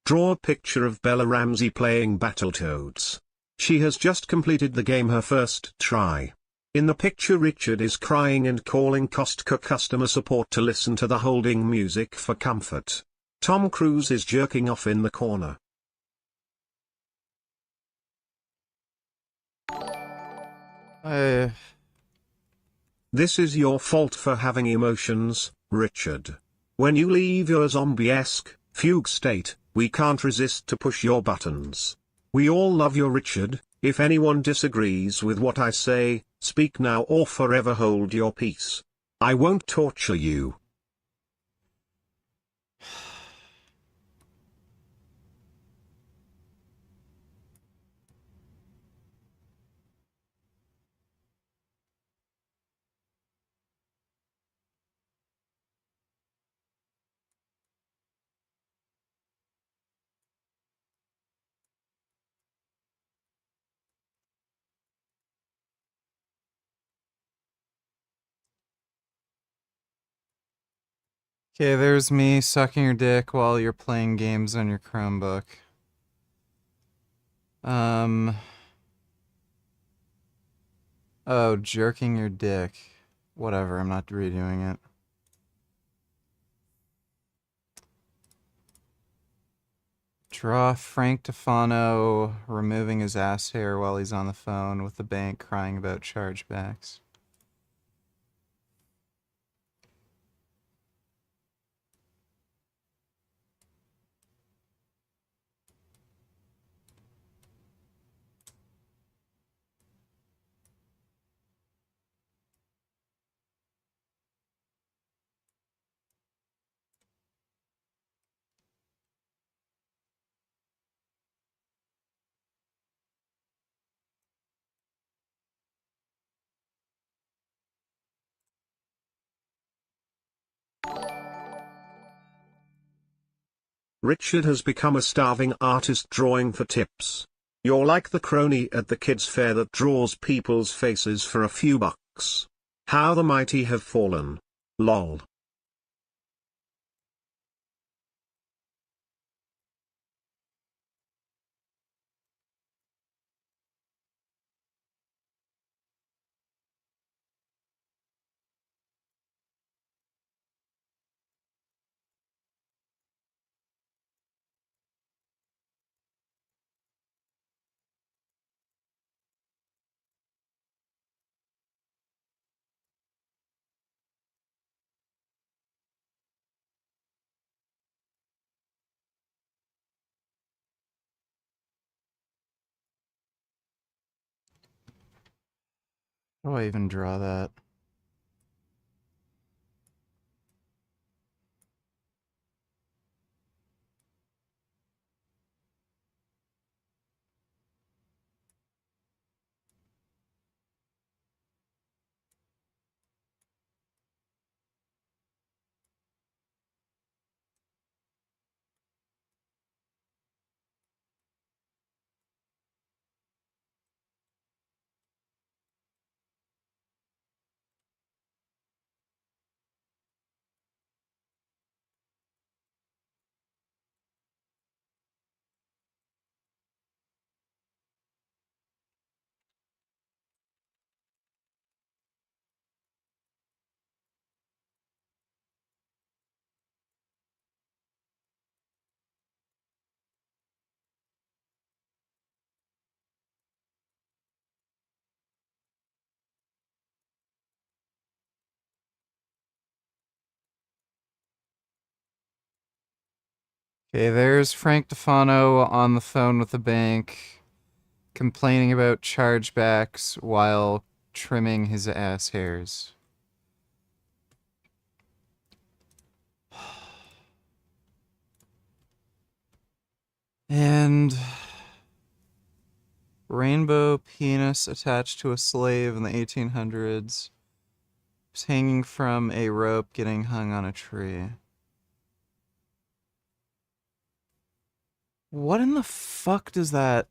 Draw a picture of Bella Ramsey playing Battletoads. She has just completed the game her first try. In the picture Richard is crying and calling Costco customer support to listen to the holding music for comfort. Tom Cruise is jerking off in the corner. This is your fault for having emotions, Richard. When you leave your zombie-esque, fugue state, we can't resist to push your buttons. We all love you, Richard. If anyone disagrees with what I say, speak now or forever hold your peace. I won't torture you. Okay, there's me sucking your dick while you're playing games on your Chromebook. Oh, jerking your dick. Whatever, I'm not redoing it. Draw Frank Tufano removing his ass hair while he's on the phone with the bank crying about chargebacks. Richard has become a starving artist drawing for tips. You're like the crony at the kids' fair that draws people's faces for a few bucks. How the mighty have fallen. Lol. How do I even draw that? Okay, there's Frank Tufano on the phone with the bank, complaining about chargebacks while trimming his ass hairs. And rainbow penis attached to a slave in the 1800s. Was hanging from a rope getting hung on a tree. What in the fuck does that...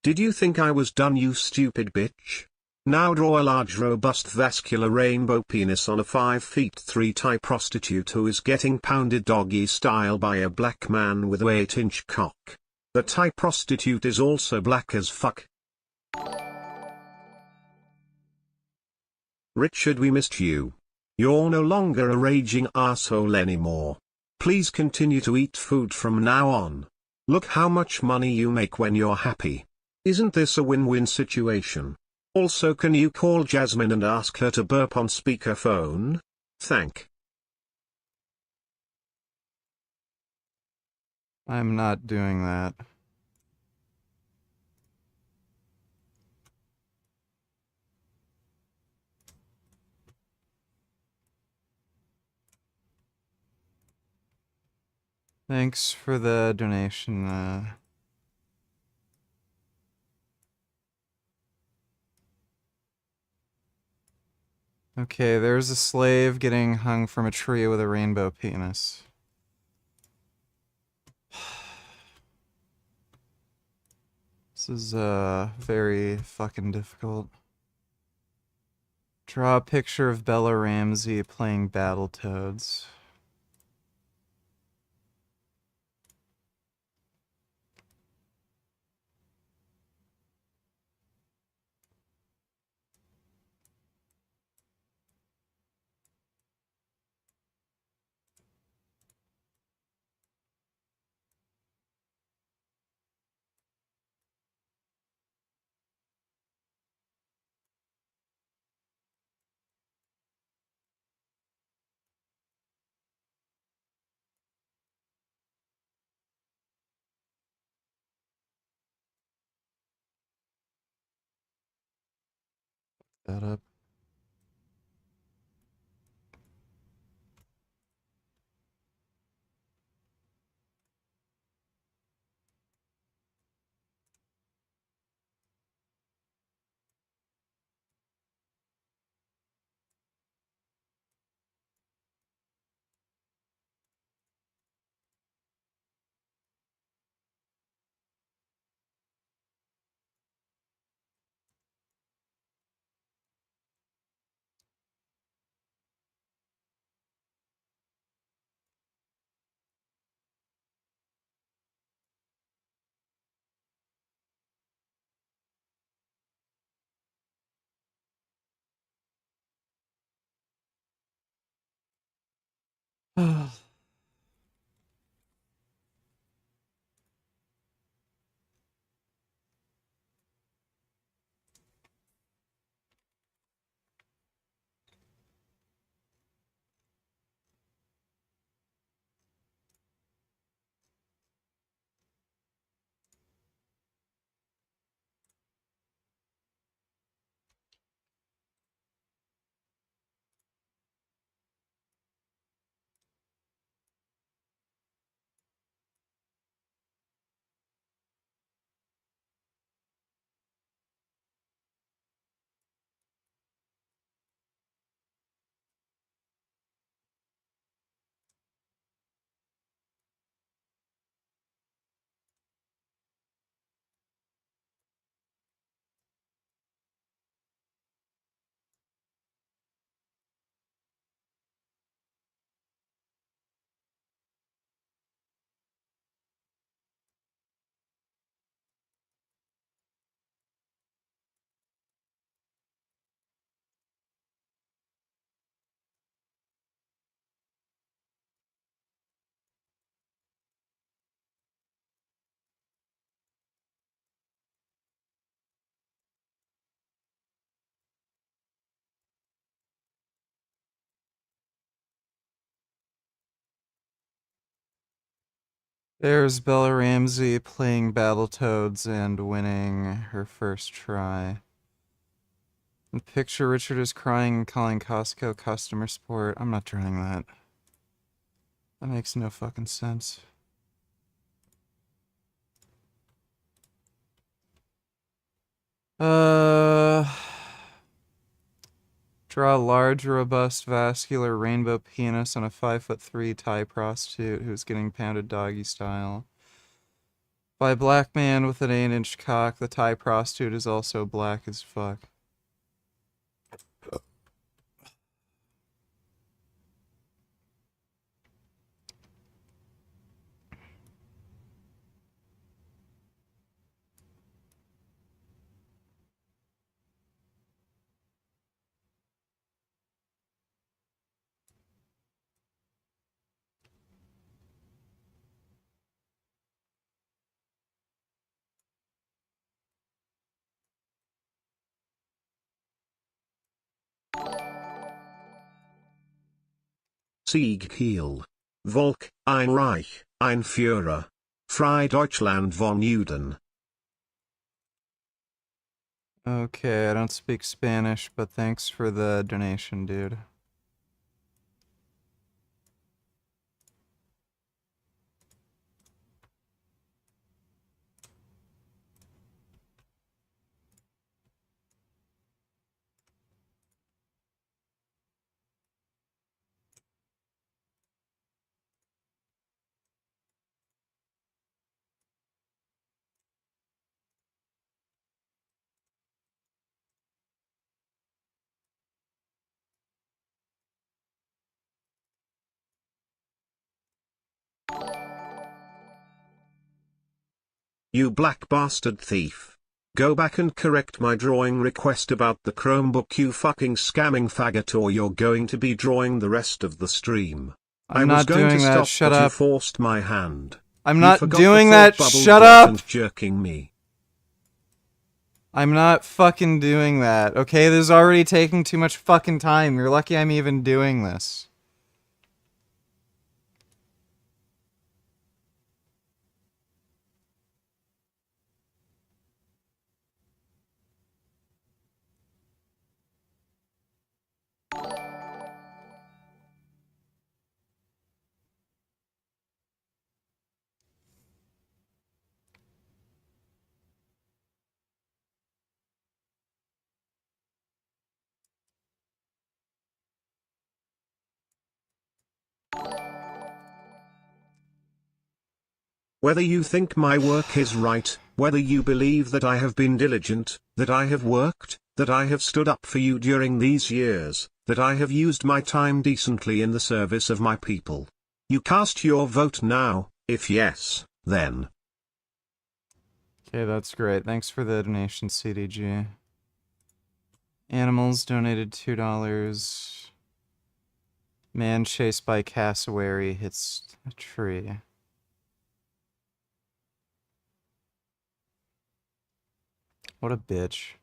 Did you think I was done, you stupid bitch? Now draw a large robust vascular rainbow penis on a 5'3" Thai prostitute who is getting pounded doggy style by a black man with a 8-inch cock. The Thai prostitute is also black as fuck. Richard, we missed you. You're no longer a raging asshole anymore. Please continue to eat food from now on. Look how much money you make when you're happy. Isn't this a win-win situation? Also, can you call Jasmine and ask her to burp on speakerphone? Thank. I'm not doing that. Thanks for the donation. Okay, there's a slave getting hung from a tree with a rainbow penis. This is very fucking difficult. Draw a picture of Bella Ramsey playing Battletoads. That up. There's Bella Ramsey playing Battletoads and winning her first try. And picture Richard is crying and calling Costco customer support. I'm not trying that. That makes no fucking sense. Draw a large, robust, vascular rainbow penis on a 5'3" Thai prostitute who's getting pounded doggy style. By a black man with an 8-inch cock, the Thai prostitute is also black as fuck. Sieg Heil. Volk, ein Reich, ein Führer. Frei Deutschland von Juden. Okay, I don't speak Spanish, but thanks for the donation, dude. You black bastard thief. Go back and correct my drawing request about the Chromebook, you fucking scamming faggot, or you're going to be drawing the rest of the stream. I'm was not going doing to that, stop, shut but you up. forced my hand. I'm You not forgot doing the that, thought bubble shut drop up! and jerking me. I'm not fucking doing that, okay? This is already taking too much fucking time. You're lucky I'm even doing this. Whether you think my work is right, whether you believe that I have been diligent, that I have worked, that I have stood up for you during these years, that I have used my time decently in the service of my people. You cast your vote now. If yes, then. Okay, that's great. Thanks for the donation, CDG. Animals donated $2. Man chased by cassowary hits a tree. What a bitch.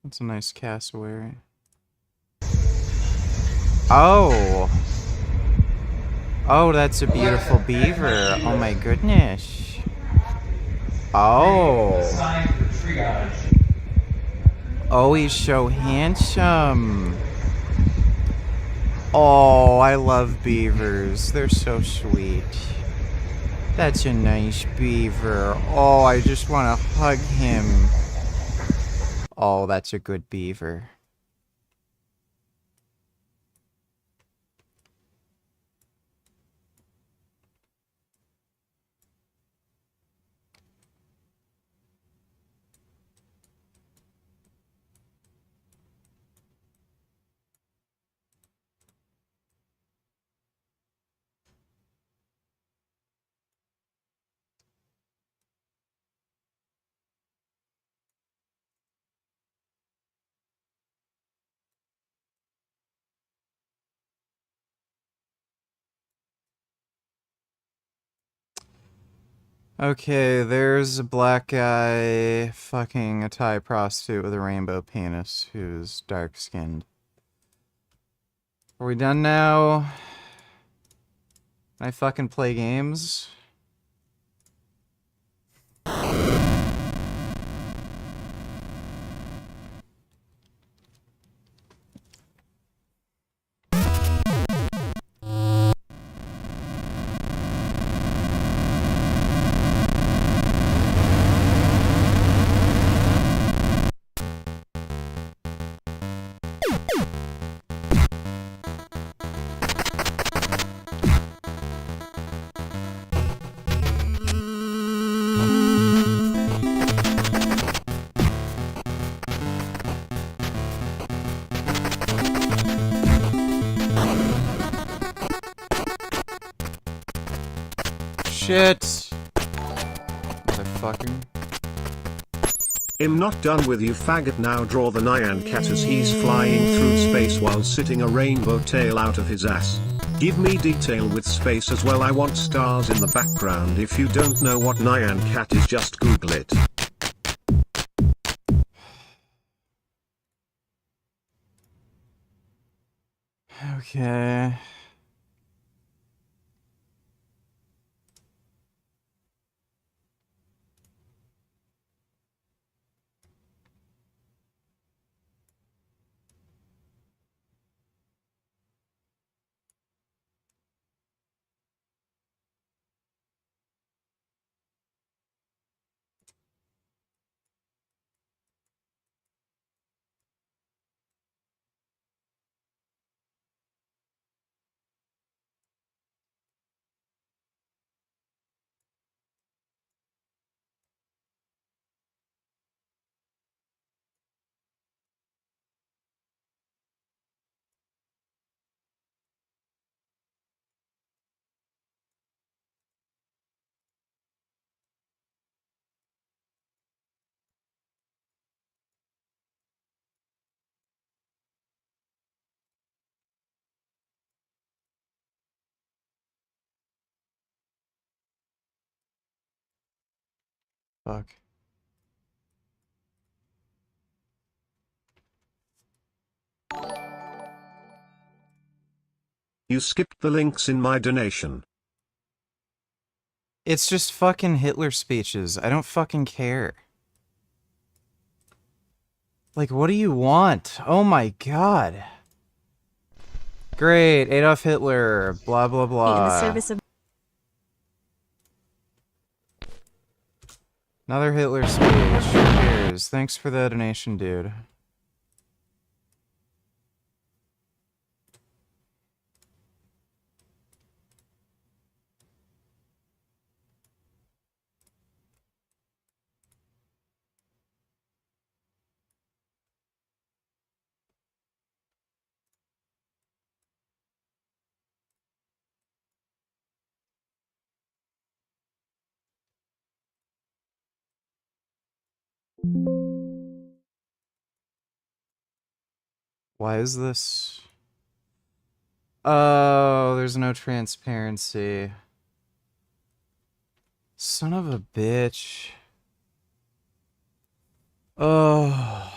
That's a nice cassowary. Oh! Oh, that's a beautiful beaver. Oh my goodness. Oh. Oh, he's so handsome. Oh, I love beavers. They're so sweet. That's a nice beaver. Oh, I just want to hug him. Oh, that's a good beaver. Okay, there's a black guy fucking a Thai prostitute with a rainbow penis who's dark-skinned. Are we done now? Can I fucking play games? Shit! Motherfucker. I'm not done with you, faggot. Now draw the Nyan cat as he's flying through space while sitting a rainbow tail out of his ass. Give me detail with space as well. I want stars in the background. If you don't know what Nyan cat is, just Google it. Okay. Fuck. You skipped the links in my donation. It's just fucking Hitler speeches. I don't fucking care. Like, what do you want? Oh my god. Great, Adolf Hitler, blah blah blah. In the service of Another Hitler speech. Who cares? Thanks for the donation, dude. Why is this? Oh, there's no transparency. Son of a bitch. Oh.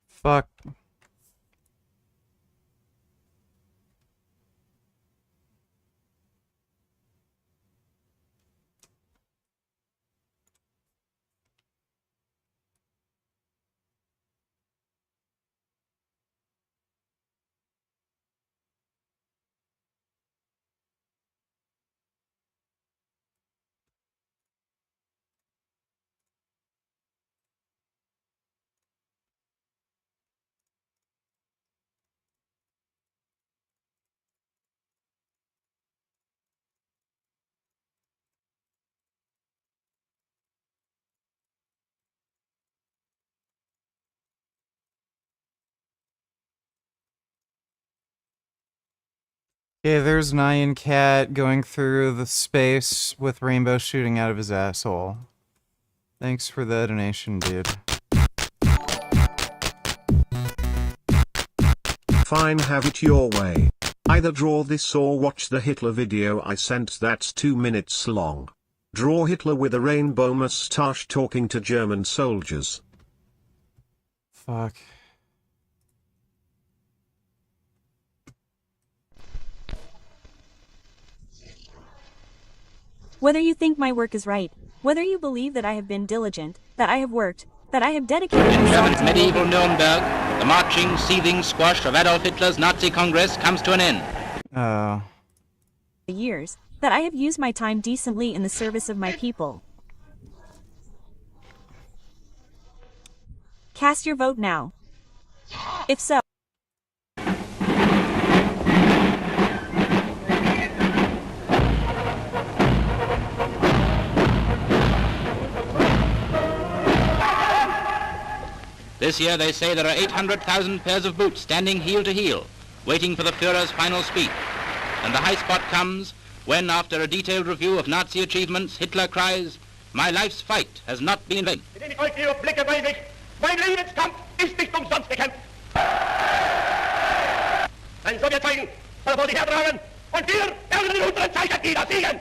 Fuck. Okay, there's Nyan Cat going through the space with rainbow shooting out of his asshole. Thanks for the donation, dude. Fine, have it your way. Either draw this or watch the Hitler video I sent that's 2 minutes long. Draw Hitler with a rainbow mustache talking to German soldiers. Fuck. whether you think my work is right, whether you believe that I have been diligent, that I have worked, that I have dedicated myself to medieval Nuremberg, the marching, seething squash of Adolf Hitler's Nazi Congress comes to an end. years, that I have used my time decently in the service of my people. Cast your vote now. If so, This year they say there are 800,000 pairs of boots standing heel to heel, waiting for the Führer's final speech. And the high spot comes when, after a detailed review of Nazi achievements, Hitler cries, "My life's fight has not been in vain." Blicke bei mich. Mein Lebenskampf ist nicht umsonst gekämpft. Ein Sowjetzeichen soll vor sich hertragen und wir werden in unseren Zeichen wieder siegen.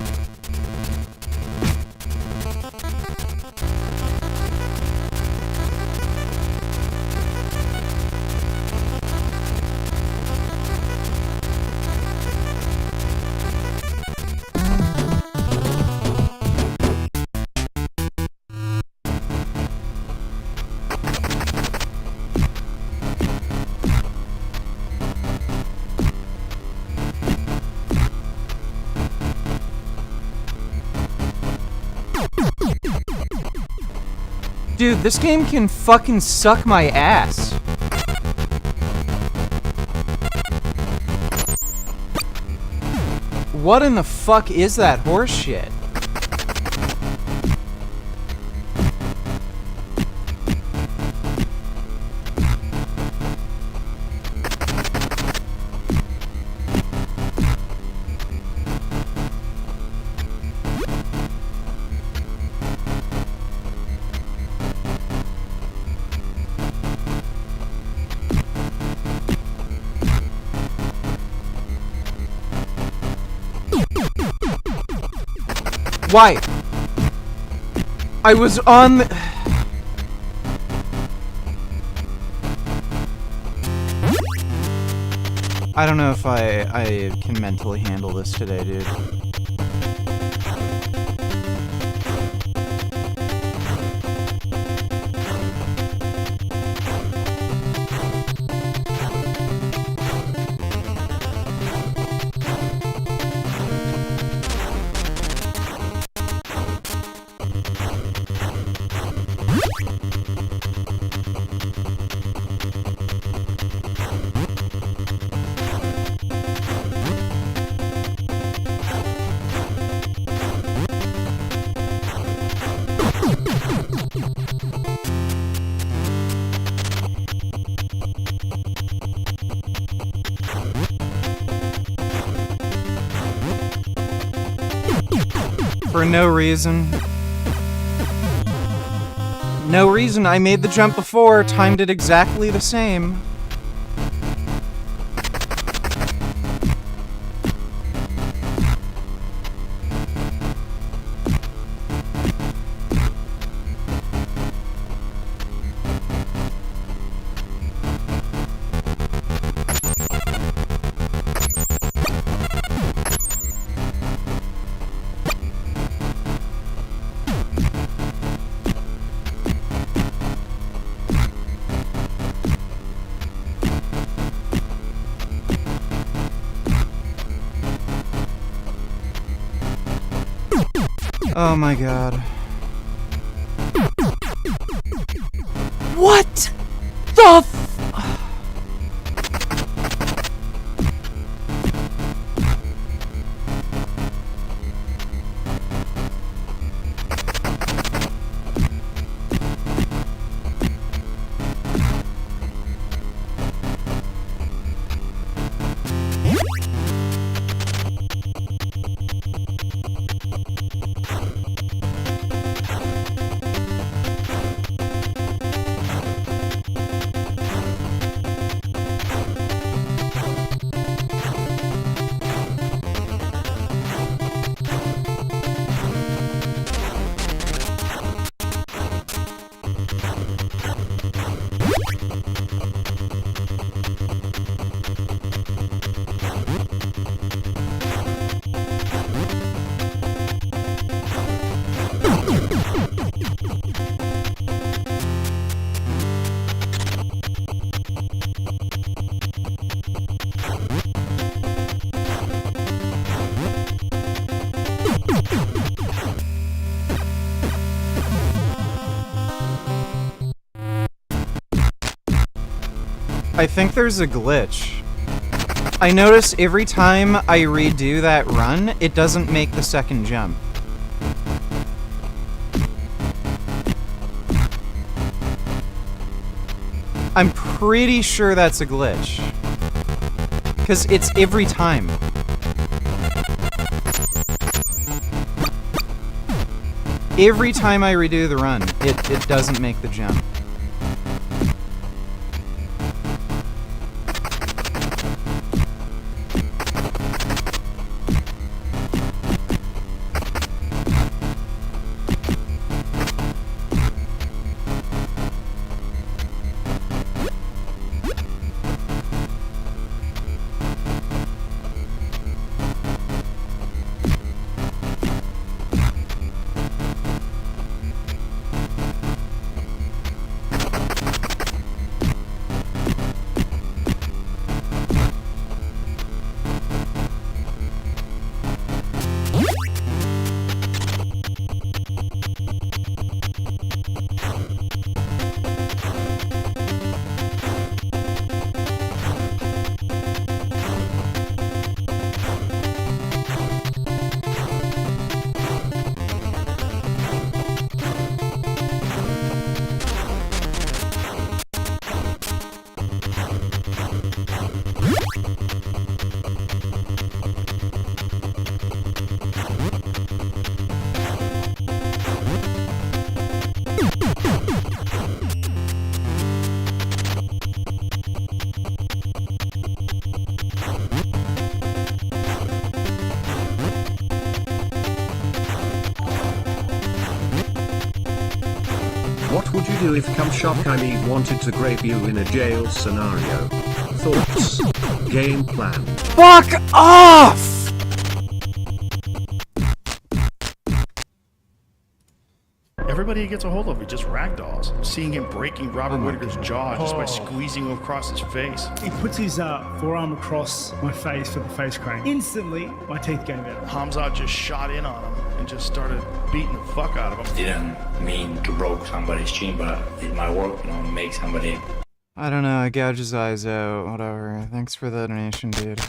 Dude, this game can fucking suck my ass. What in the fuck is that horse shit? Why? I was on the... I don't know if I can mentally handle this today, dude. For no reason. No reason. I made the jump before, timed it exactly the same. Oh my god. What the I think there's a glitch. I notice every time I redo that run, it doesn't make the second jump. I'm pretty sure that's a glitch. 'Cause it's every time. Every time I redo the run, it doesn't make the jump. do if Cum Shop Kylie wanted to grape you in a jail scenario? Thoughts? Game plan? Fuck off! Everybody he gets a hold of, he just ragdolls. Seeing him breaking Robert Whittaker's jaw just by squeezing him across his face. He puts his forearm across my face for the face crane. Instantly, my teeth gave out. Hamzat just shot in on him and just started beating the fuck out of him. Didn't mean to broke somebody's chin, but it might work, make somebody. I don't know, I gouge his eyes out, whatever. Thanks for the donation, dude.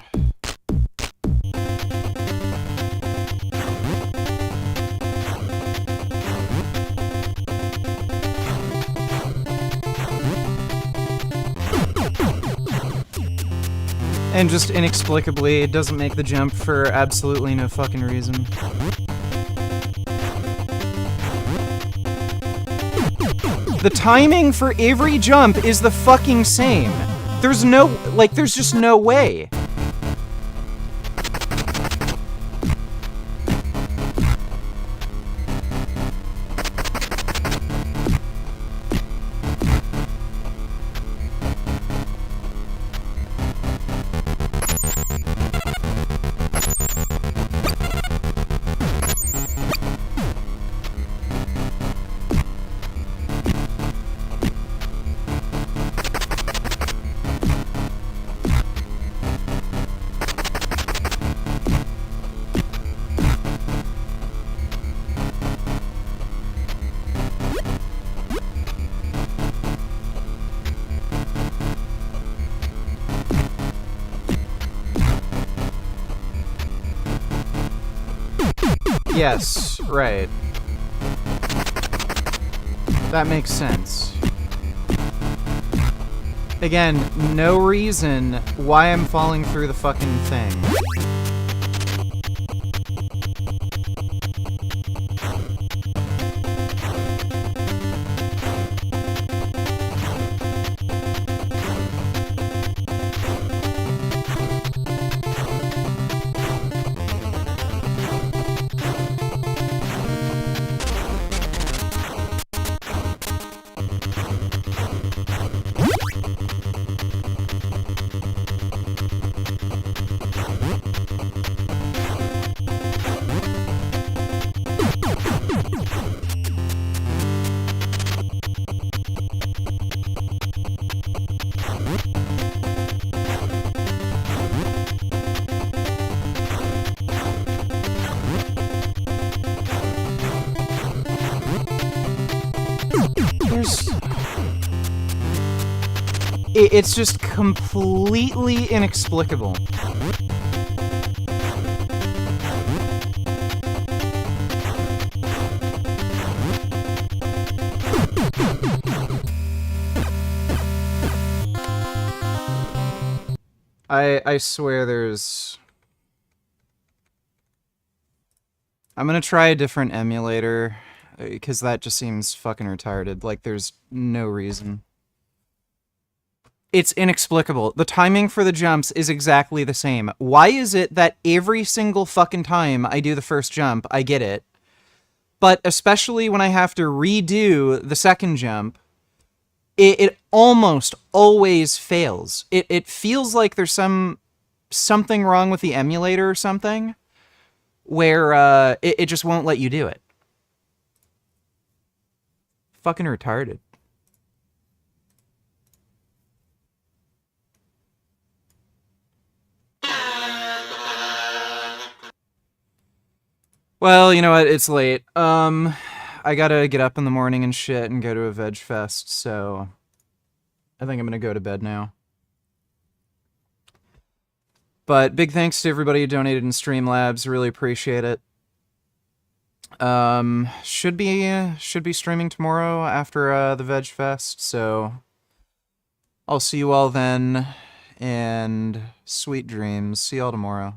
And just inexplicably, it doesn't make the jump for absolutely no fucking reason. The timing for every jump is the fucking same. There's no, like, there's just no way. Yes, right. That makes sense. Again, no reason why I'm falling through the fucking thing. It's just completely inexplicable. I swear there's... I'm gonna try a different emulator, because that just seems fucking retarded. Like, there's no reason. It's inexplicable. The timing for the jumps is exactly the same. Why is it that every single fucking time I do the first jump, I get it? But especially when I have to redo the second jump, it almost always fails. It feels like there's something wrong with the emulator or something, where it just won't let you do it. Fucking retarded. Well, you know what? It's late. I gotta get up in the morning and shit and go to a veg fest, so I think I'm gonna go to bed now. But big thanks to everybody who donated in Streamlabs. Really appreciate it. Should be streaming tomorrow after the veg fest, so I'll see you all then, and sweet dreams. See y'all tomorrow.